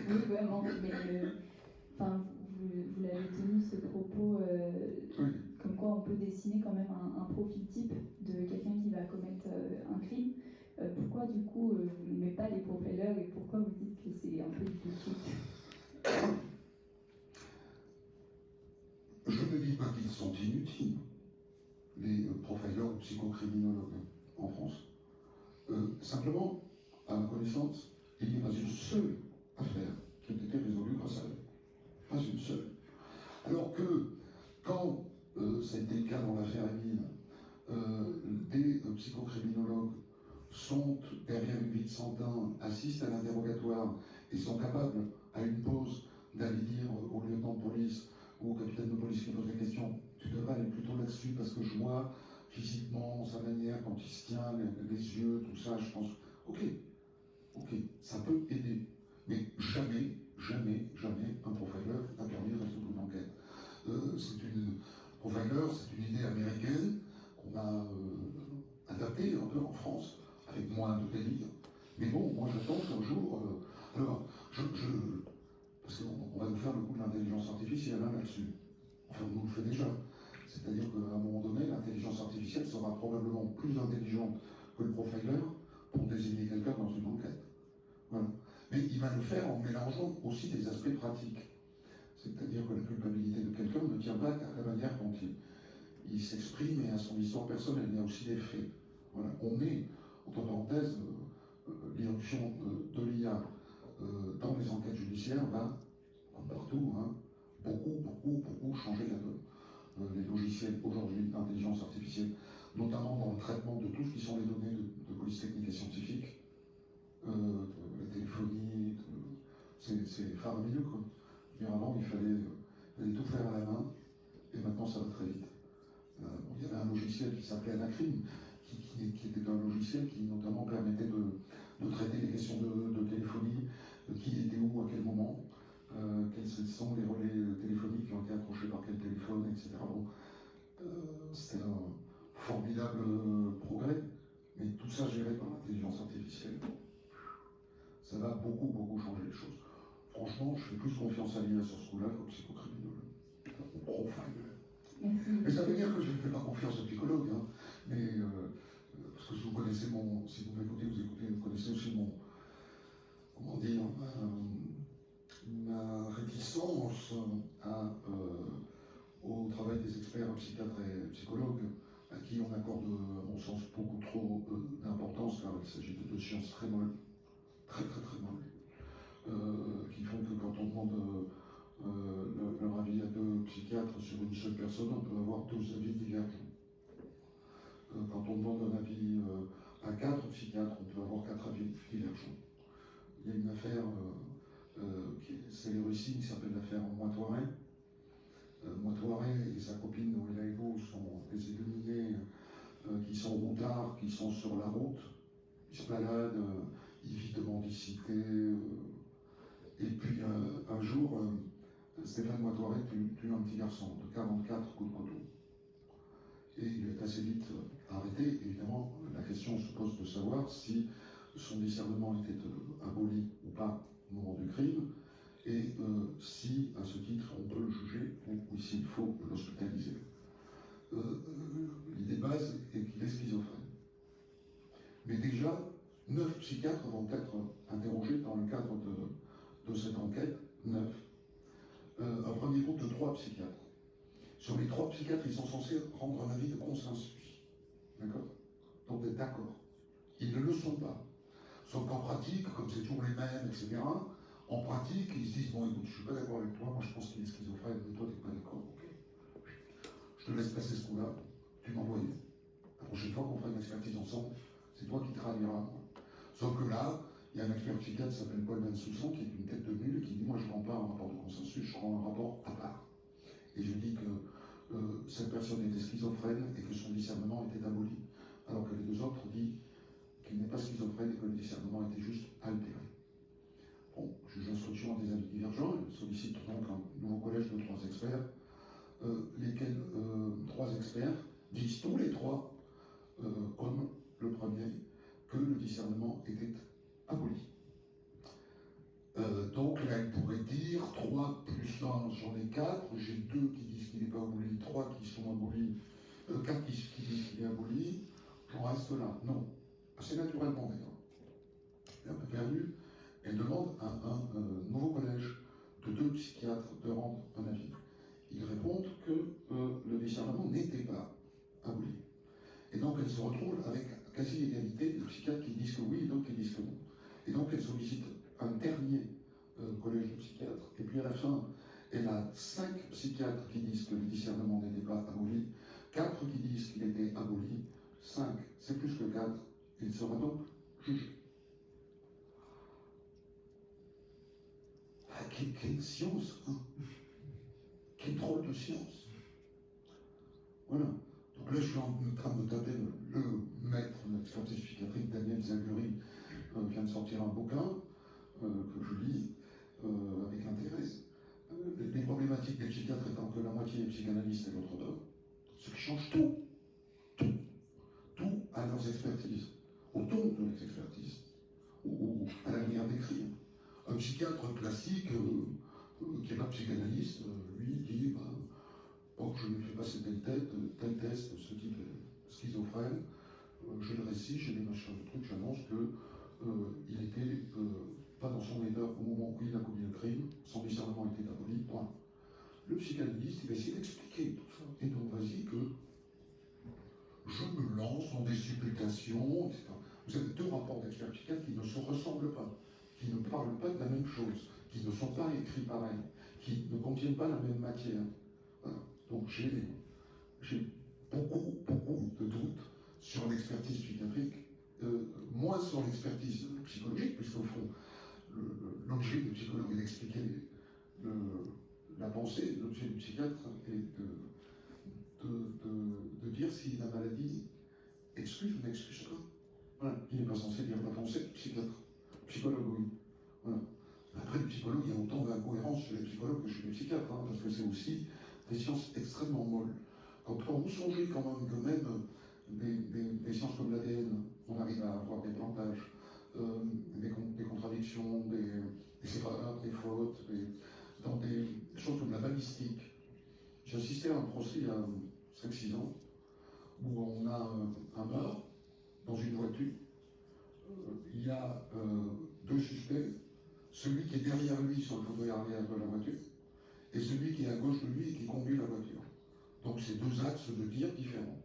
Oui, vraiment, mais vous l'avez tenu ce propos, Oui. comme quoi on peut dessiner quand même un profil type de quelqu'un qui va commettre un crime. Pourquoi du coup vous n'aimez pas les profilers et pourquoi vous dites que c'est un peu du bullshit? Je ne dis pas qu'ils sont inutiles, les profilers ou psychocriminologues en France. Simplement, à ma connaissance, il n'y a pas une seule affaire qui a été résolue grâce à eux. Pas une seule. Alors que, quand ça a été le cas dans l'affaire Émile, des psychocriminologues sont derrière une vitre sans teint, assistent à l'interrogatoire et sont capables, à une pause, d'aller dire au lieutenant de police ou au capitaine de police qui pose la question, tu devrais aller plutôt là-dessus parce que je vois physiquement sa manière quand il se tient, les yeux, tout ça, je pense, ok, ça peut aider. Mais jamais un profiler n'a permis de résoudre une enquête. Profiler, c'est une idée américaine qu'on a adaptée un peu en France, avec moins de délire. Mais bon, moi j'attends qu'un jour. Parce qu'on va nous faire le coup de l'intelligence artificielle là-dessus. Enfin, on nous le fait déjà. C'est-à-dire qu'à un moment donné, l'intelligence artificielle sera probablement plus intelligente que le profiler pour désigner quelqu'un dans une enquête. Voilà. Mais il va le faire en mélangeant aussi des aspects pratiques. C'est-à-dire que la culpabilité de quelqu'un ne tient pas qu'à la manière dont il s'exprime et à son histoire personnelle, il y a aussi des faits. Voilà. On est, entre parenthèses, l'irruption de l'IA dans les enquêtes judiciaires va, comme partout, beaucoup changer la donne. Les logiciels aujourd'hui d'intelligence artificielle, notamment dans le traitement de tout ce qui sont les données de police technique et scientifique, la téléphonie, c'est faramineux quoi. Avant, il fallait tout faire à la main, et maintenant ça va très vite. Il y avait un logiciel qui s'appelait Anacrim, qui était un logiciel qui notamment permettait de traiter les questions de téléphonie, qui était où, à quel moment, quels sont les relais téléphoniques qui ont été accrochés par quel téléphone, etc. Bon, c'était un formidable progrès, mais tout ça géré par l'intelligence artificielle. Ça va beaucoup changer les choses. Franchement, je fais plus confiance à l'IA sur ce coup-là qu'au psychocriminologue, au profiler. Mais ça veut dire que je ne fais pas confiance aux psychologues, hein, mais parce que si vous connaissez si vous m'écoutez, vous connaissez aussi comment dire, ma réticence au travail des experts psychiatres et psychologues, à qui on accorde, à mon sens, beaucoup trop d'importance, car il s'agit de deux sciences très molles, très molles, qui font que quand on demande leur avis à deux psychiatres sur une seule personne, on peut avoir deux avis divergents. Quand on demande un avis à quatre psychiatres, on peut avoir quatre avis divergents. Il y a une affaire célébrissime qui s'appelle l'affaire Moitoiré. Moitoiré et sa copine Noëlla Ego sont des illuminés qui sont routards, qui sont sur la route, ils se baladent, ils vivent de mendicité. Et puis un jour, Stéphane Moitoiré tue un petit garçon de 44 coups de couteau. Et il est assez vite arrêté. Évidemment, la question se pose de savoir si son discernement était aboli ou pas au moment du crime, et si, à ce titre, on peut le juger ou s'il faut l'hospitaliser. L'idée de base est qu'il est schizophrène. Mais déjà, 9 psychiatres vont être interrogés dans le cadre de cette enquête, 9. Un premier groupe de 3 psychiatres. Sur les 3 psychiatres, ils sont censés rendre un avis de consensus. D'accord? Donc d'être d'accord. Ils ne le sont pas. Sauf qu'en pratique, comme c'est toujours les mêmes, etc., en pratique, ils se disent, bon écoute, je suis pas d'accord avec toi, moi je pense qu'il est schizophrène, mais toi t'es pas d'accord, ok. Je te laisse passer ce coup-là, tu m'envoies. La prochaine fois qu'on fera une expertise ensemble, c'est toi qui traduiras moi. Sauf que là, il y a un expert psychiatre qui s'appelle Paul Bensoussan, qui est une tête de mule, et qui dit, moi je ne rends pas un rapport de consensus, je rends un rapport à part. Et je dis que cette personne était schizophrène et que son discernement était aboli, alors que les deux autres disent qu'il n'est pas schizophrène et que le discernement était juste altéré. Bon, juge d'instruction a des avis divergents, il sollicite donc un nouveau collège de 3 experts, lesquels 3 experts disent tous les 3, comme le premier, que le discernement était aboli. Donc là, il pourrait dire 3 plus 1, j'en ai 4, j'ai 2 qui disent qu'il n'est pas aboli, 3 qui sont abolis, 4 qui disent qu'il est aboli, j'en reste là. Non, assez naturellement d'ailleurs. Elle a perdu, elle demande à un nouveau collège de 2 psychiatres de rendre un avis. Ils répondent que le discernement n'était pas aboli. Et donc elle se retrouve avec quasi égalité des psychiatres qui disent que oui et d'autres qui disent que non. Et donc elle sollicite un dernier collège de psychiatres. Et puis à la fin, elle a 5 psychiatres qui disent que le discernement n'était pas aboli, 4 qui disent qu'il était aboli, 5, c'est plus que 4. Il sera donc jugé. Ah, quelle science, hein. Quelle drôle de science. Voilà. Donc là, je suis en train de taper le maître de l'expertise psychiatrique, Daniel Zaguri, vient de sortir un bouquin que je lis avec intérêt. Les problématiques des psychiatres étant que la moitié est psychanalyste et l'autre deux, ce qui change tout. Tout à leurs expertises, au ton de leurs expertises, ou à la manière d'écrire. Un psychiatre classique qui n'est pas psychanalyste, lui dit je ne fais pas tel test, ce type schizophrène, je le récite, j'ai des machins de trucs, j'annonce qu'il n'était pas dans son état au moment où il a commis le crime, son discernement était aboli, point. Le psychanalyste, il va essayer d'expliquer tout ça. Et donc, vas-y que je me lance dans des supplications, etc. Vous avez 2 rapports d'experts psychiatres qui ne se ressemblent pas, qui ne parlent pas de la même chose, qui ne sont pas écrits pareil, qui ne contiennent pas la même matière. Voilà. Donc j'ai beaucoup de doutes sur l'expertise psychiatrique, moins sur l'expertise psychologique, puisqu'au fond, l'objet du psychologue est d'expliquer la pensée, l'objet du psychiatre est de dire si la maladie excuse ou n'excuse pas. Voilà. Il n'est pas censé dire la pensée du psychiatre. Psychologue, oui. Voilà. Après, le psychologue, il y a autant d'incohérences chez les psychologues que chez les psychiatres, hein, parce que c'est aussi des sciences extrêmement molles. Quand vous songez quand même que même des sciences comme l'ADN, on arrive à avoir des plantages, des contradictions, des erreurs, des fautes, dans des choses comme la balistique. J'ai assisté à un procès il y a 5-6 ans, où on a un mort dans une voiture. Il y a 2 suspects, celui qui est derrière lui sur le fauteuil arrière de la voiture, et celui qui est à gauche de lui et qui conduit la voiture. Donc c'est 2 axes de tir différents.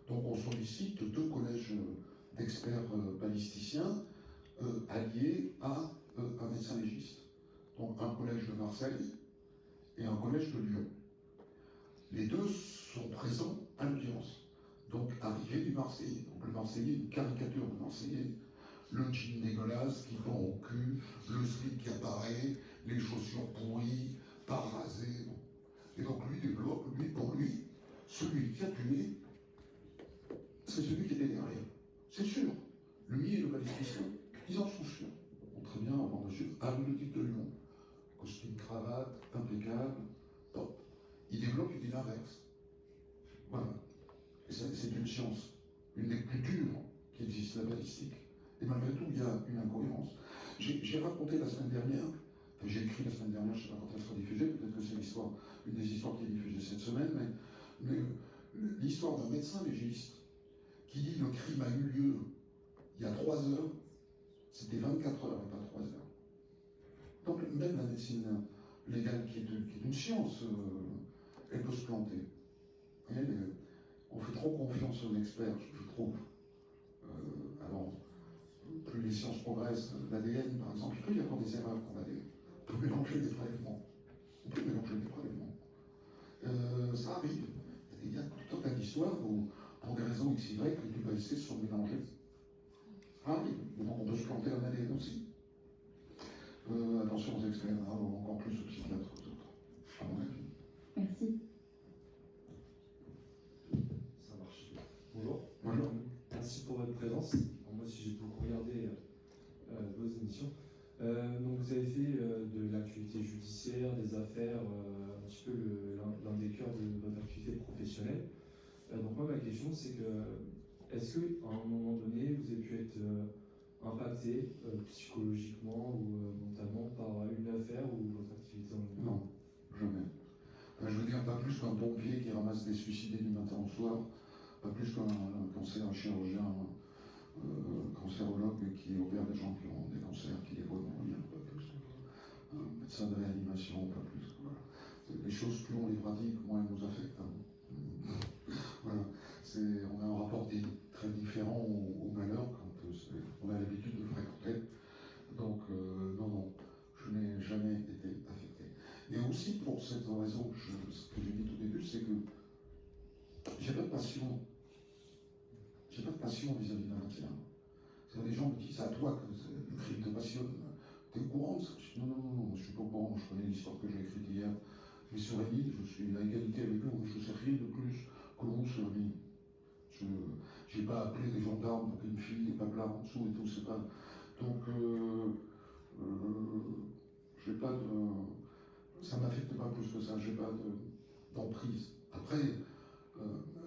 Donc on sollicite 2 collèges d'experts balisticiens alliés à un médecin légiste. Donc un collège de Marseille et un collège de Lyon. Les 2 sont présents à l'audience. Donc arrivé du Marseillais. Donc le Marseillais, une caricature de Marseillais. Le jean dégueulasse qui pend au cul, le slip qui apparaît, les chaussures pourries, pas rasées. Et donc lui développe, pour lui, celui qui a tué, c'est celui qui était derrière. C'est sûr. Lui et le balisticien, ils en sont sûrs. Bon, très bien, on va dessus, avec le titre de Lyon. Costume, cravate, impeccable, top. Il développe une idée inverse. Voilà. Et c'est une science, une des plus dures qui existe, la balistique. Et malgré tout, il y a une incohérence. J'ai raconté la semaine dernière, enfin, j'ai écrit la semaine dernière, je ne sais pas quand elle sera diffusée, peut-être que c'est une des histoires qui est diffusée cette semaine, mais l'histoire d'un médecin légiste qui dit le crime a eu lieu il y a 3 heures, c'était 24 heures et pas 3 heures. Donc même la médecine légale, qui est une science, elle peut se planter. On fait trop confiance aux experts, je trouve. Alors, plus les sciences progressent, l'ADN par exemple, il peut y avoir des erreurs dans l'ADN. On peut mélanger des prélèvements. Ça arrive. Il y a tout un tas d'histoires où, pour des raisons XY, que les balistés se sont mélangés. Ça arrive. Donc on peut se planter en ADN aussi. Attention aux experts, hein, encore plus aux psychiatres aux autres, à mon avis. Merci. Ça marche. Bonjour. Bonjour. Merci pour votre présence. Alors, moi aussi, j'ai beaucoup regardé vos émissions. Donc, vous avez fait de l'activité judiciaire, des affaires, un petit peu l'un des cœurs de votre activité professionnelle. Donc, moi, ma question, c'est que est-ce qu'à un moment donné, vous avez pu être impacté psychologiquement ou mentalement par une affaire ou votre activité en ligne? Non, jamais. Je veux dire, pas plus qu'un pompier qui ramasse des suicidés du matin au soir, pas plus qu'un chirurgien cancérologue qui opère des gens qui ont des cancers, qui les voit mourir, pas plus. Un médecin de réanimation, pas plus. Voilà. Les choses, plus on les pratique, moins elles nous affectent. Voilà. On a un rapport très différent au malheur quand on a l'habitude de le fréquenter. Donc, non, je n'ai jamais été affecté. Et aussi pour cette raison ce que j'ai dit au début, c'est que j'ai pas de passion. J'ai pas de passion vis-à-vis de la matière. Les gens me disent, c'est à toi que le crime te passionne. T'es au courant de ça? Je dis, non, je suis pas au courant. Je connais l'histoire que j'ai écrite hier. Je suis sur la ligne, je suis à égalité avec eux, je ne sais rien de plus que vous sur la ligne. Je n'ai pas appelé des gendarmes pour qu'une fille n'ait pas de en dessous et tout, c'est pas. Donc, j'ai pas de. Ça ne m'affecte pas plus que ça, j'ai pas d'emprise. Après,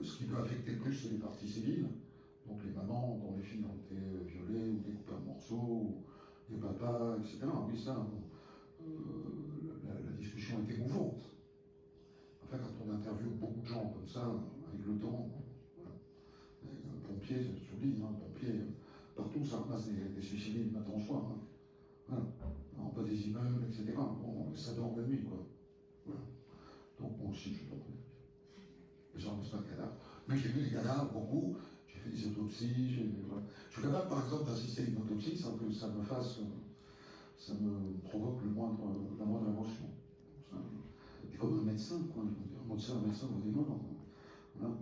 ce qui peut affecter plus, c'est les parties civiles. Donc les mamans dont les filles ont été violées ou découpées en morceaux, ou des papas, etc. Oui, ça, la discussion est émouvante. Enfin, quand on interviewe beaucoup de gens comme ça, avec le temps, voilà. Un pompier, je vous dis, un pompier, partout, ça ramasse des suicidés du matin au soir. Hein. Voilà. En bas des immeubles, etc. Bon, ça dort la nuit, quoi. Voilà. Donc moi aussi, je dors la nuit. Mais j'en ramasse pas de cadavres. Mais j'ai vu des cadavres, beaucoup. J'ai fait des autopsies, voilà. Je suis capable, par exemple, d'assister à une autopsie sans que ça me provoque la moindre émotion. Et comme un médecin, quoi, je veux dire, un médecin voit des morts. Voilà.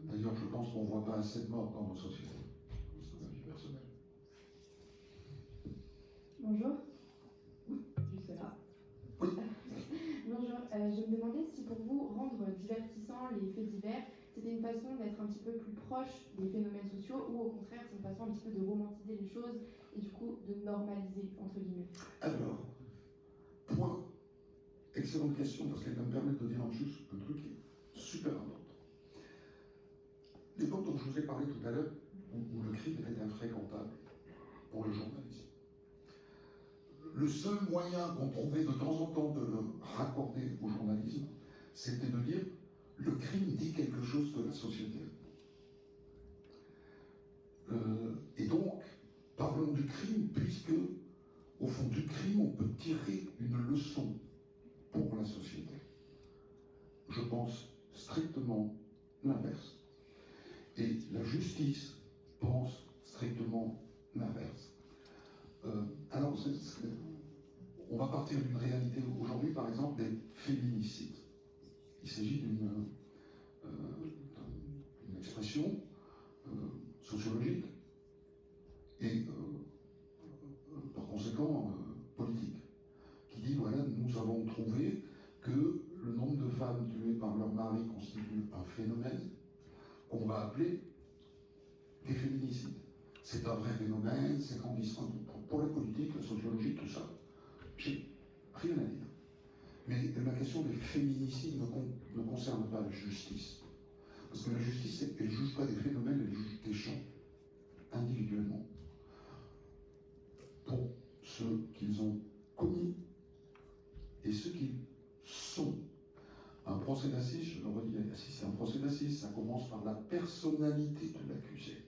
D'ailleurs, je pense qu'on ne voit pas assez de morts dans nos sociétés. C'est ma vie personnelle. Bonjour. Juste là. Oui. Bonjour. Je me demandais si pour vous, rendre divertissant les faits divers, c'était une façon d'être un petit peu plus proche des phénomènes sociaux ou au contraire, c'est une façon un petit peu de romantiser les choses et du coup de normaliser, entre guillemets. Alors, point. Excellente question parce qu'elle va me permettre de dire en juste un truc qui est super important. L'époque dont je vous ai parlé tout à l'heure, où le crime était infréquentable pour le journalisme, le seul moyen qu'on trouvait de temps en temps de le raccorder au journalisme, c'était de dire le crime dit quelque chose de la société. Et donc, parlons du crime, puisque au fond du crime, on peut tirer une leçon pour la société. Je pense strictement l'inverse. Et la justice pense strictement l'inverse. Alors, on va partir d'une réalité aujourd'hui, par exemple, des féminicides. Il s'agit d'une expression sociologique et par conséquent politique, qui dit, voilà, nous avons trouvé que le nombre de femmes tuées par leur mari constitue un phénomène qu'on va appeler des féminicides. C'est un vrai phénomène, c'est grandissant pour la politique, la sociologie, tout ça. J'ai rien à dire. Mais la question des féminicides ne concerne pas la justice. Parce que la justice, elle ne juge pas des phénomènes, elle juge des gens, individuellement, pour ceux qu'ils ont commis et ceux qu'ils sont. Un procès d'assises, je le redis, si c'est un procès d'assises, ça commence par la personnalité de l'accusé.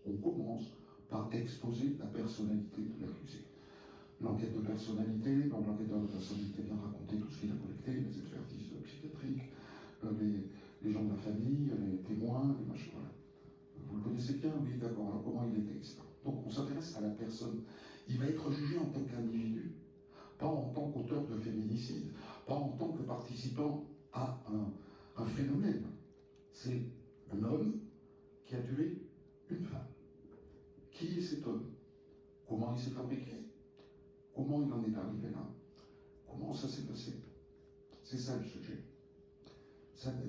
On commence par exposer la personnalité de l'accusé. L'enquête de personnalité, donc l'enquêteur de personnalité vient raconter tout ce qu'il a collecté, les expertises psychiatriques, les gens de la famille, les témoins, les machins, voilà. Vous le connaissez bien, oui, d'accord, alors comment il était, etc. Donc on s'intéresse à la personne. Il va être jugé en tant qu'individu, pas en tant qu'auteur de féminicide, pas en tant que participant à un phénomène. C'est un homme qui a tué une femme. Qui est cet homme? Comment il s'est fabriqué? Comment il en est arrivé là? Comment ça s'est passé? C'est ça le sujet.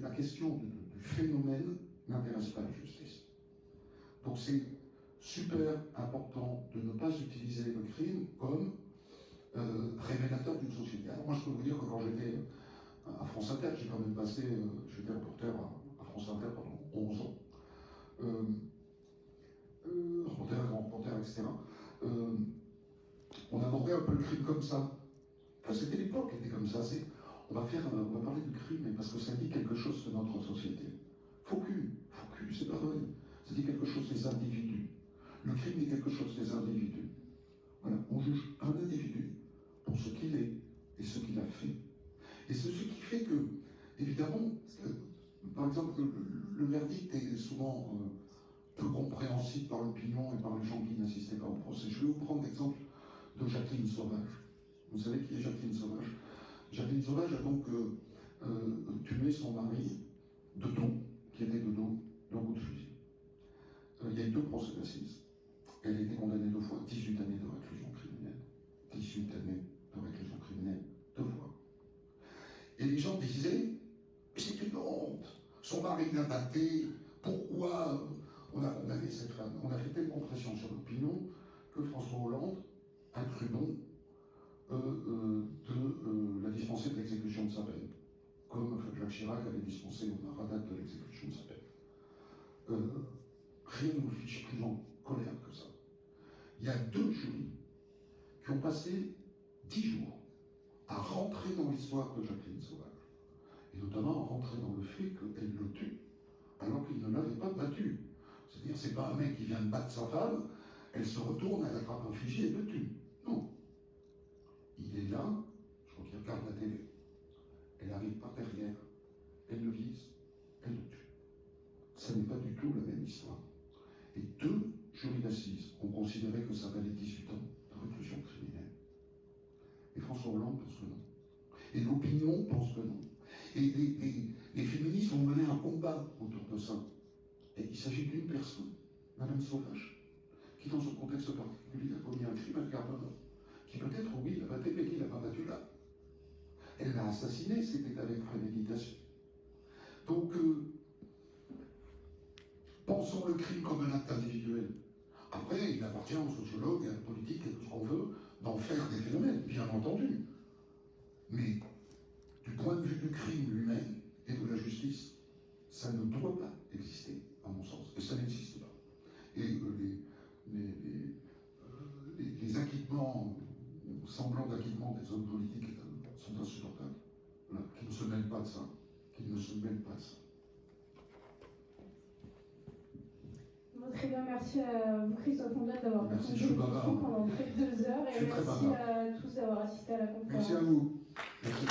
La question du phénomène n'intéresse pas la justice. Donc c'est super important de ne pas utiliser le crime comme révélateur d'une société. Alors moi je peux vous dire que quand j'étais à France Inter, j'ai quand même passé, j'étais reporter à France Inter pendant 11 ans. reporter, etc. On abordait un peu le crime comme ça. Enfin, c'était l'époque qui était comme ça. On va parler du crime, mais parce que ça dit quelque chose de notre société. Faux cul, c'est pas vrai. Ça dit quelque chose des individus. Le crime est quelque chose des individus. Voilà, on juge un individu pour ce qu'il est et ce qu'il a fait. Et c'est ce qui fait que, évidemment, par exemple, le verdict est souvent peu compréhensible par l'opinion et par les gens qui n'assistaient pas au procès. Je vais vous prendre l'exemple de Jacqueline Sauvage. Vous savez qui est Jacqueline Sauvage? Jacqueline Sauvage a donc tué son mari de dos, qui était de dos, d'un coup de fusil. Il y a eu 2 procès d'assises. Elle a été condamnée 2 fois, 18 années de réclusion criminelle. 18 années de réclusion criminelle, 2 fois. Et les gens disaient, c'est une honte, son mari l'a batté, pourquoi on a condamné cette femme? On a fait tellement pression sur l'opinion que François Hollande a cru bon de la dispenser de l'exécution de sa peine, comme Jacques Chirac avait dispensé Omar Haddad de l'exécution de sa peine. Rien ne nous fiche plus en colère que ça. Il y a 2 jurys qui ont passé 10 jours à rentrer dans l'histoire de Jacqueline Sauvage, et notamment à rentrer dans le fait qu'elle le tue, alors qu'il ne l'avait pas battu. C'est-à-dire, c'est pas un mec qui vient de battre sa femme, elle se retourne, elle attrape un fusil et le tue. Non. Il est là, je crois qu'il regarde la télé. Elle arrive par derrière, elle le vise, elle le tue. Ça n'est pas du tout la même histoire. Et 2 jurys d'assises ont considéré que ça valait 18 ans de réclusion criminelle. Et François Hollande pense que non. Et l'opinion pense que non. Et les féministes ont mené un combat autour de ça. Et il s'agit d'une personne, Madame Sauvage, qui dans son contexte particulier a commis un crime à garde à mort. Qui peut-être, oui, l'a battu, mais qui ne l'a pas battu là. Elle l'a assassiné, c'était avec préméditation. Donc, pensons le crime comme un acte individuel. Après, il appartient aux sociologues et à la politique et tout ce qu'on veut d'en faire des phénomènes, bien entendu. Mais du point de vue du crime lui-même et de la justice, ça ne doit pas exister, à mon sens. Et ça n'existe pas. Et les acquittements, ou semblants d'acquittement des hommes politiques sont insupportables. Voilà. Qu'ils ne se mêlent pas de ça. Qu'ils ne se mêlent pas de ça. Bon, très bien, merci à vous Christophe Ondelat d'avoir Merci, répondu je suis aux bavard. questions pendant près de 2 heures, et Je suis très merci bavard. à tous d'avoir assisté à la conférence. Merci à vous. Merci.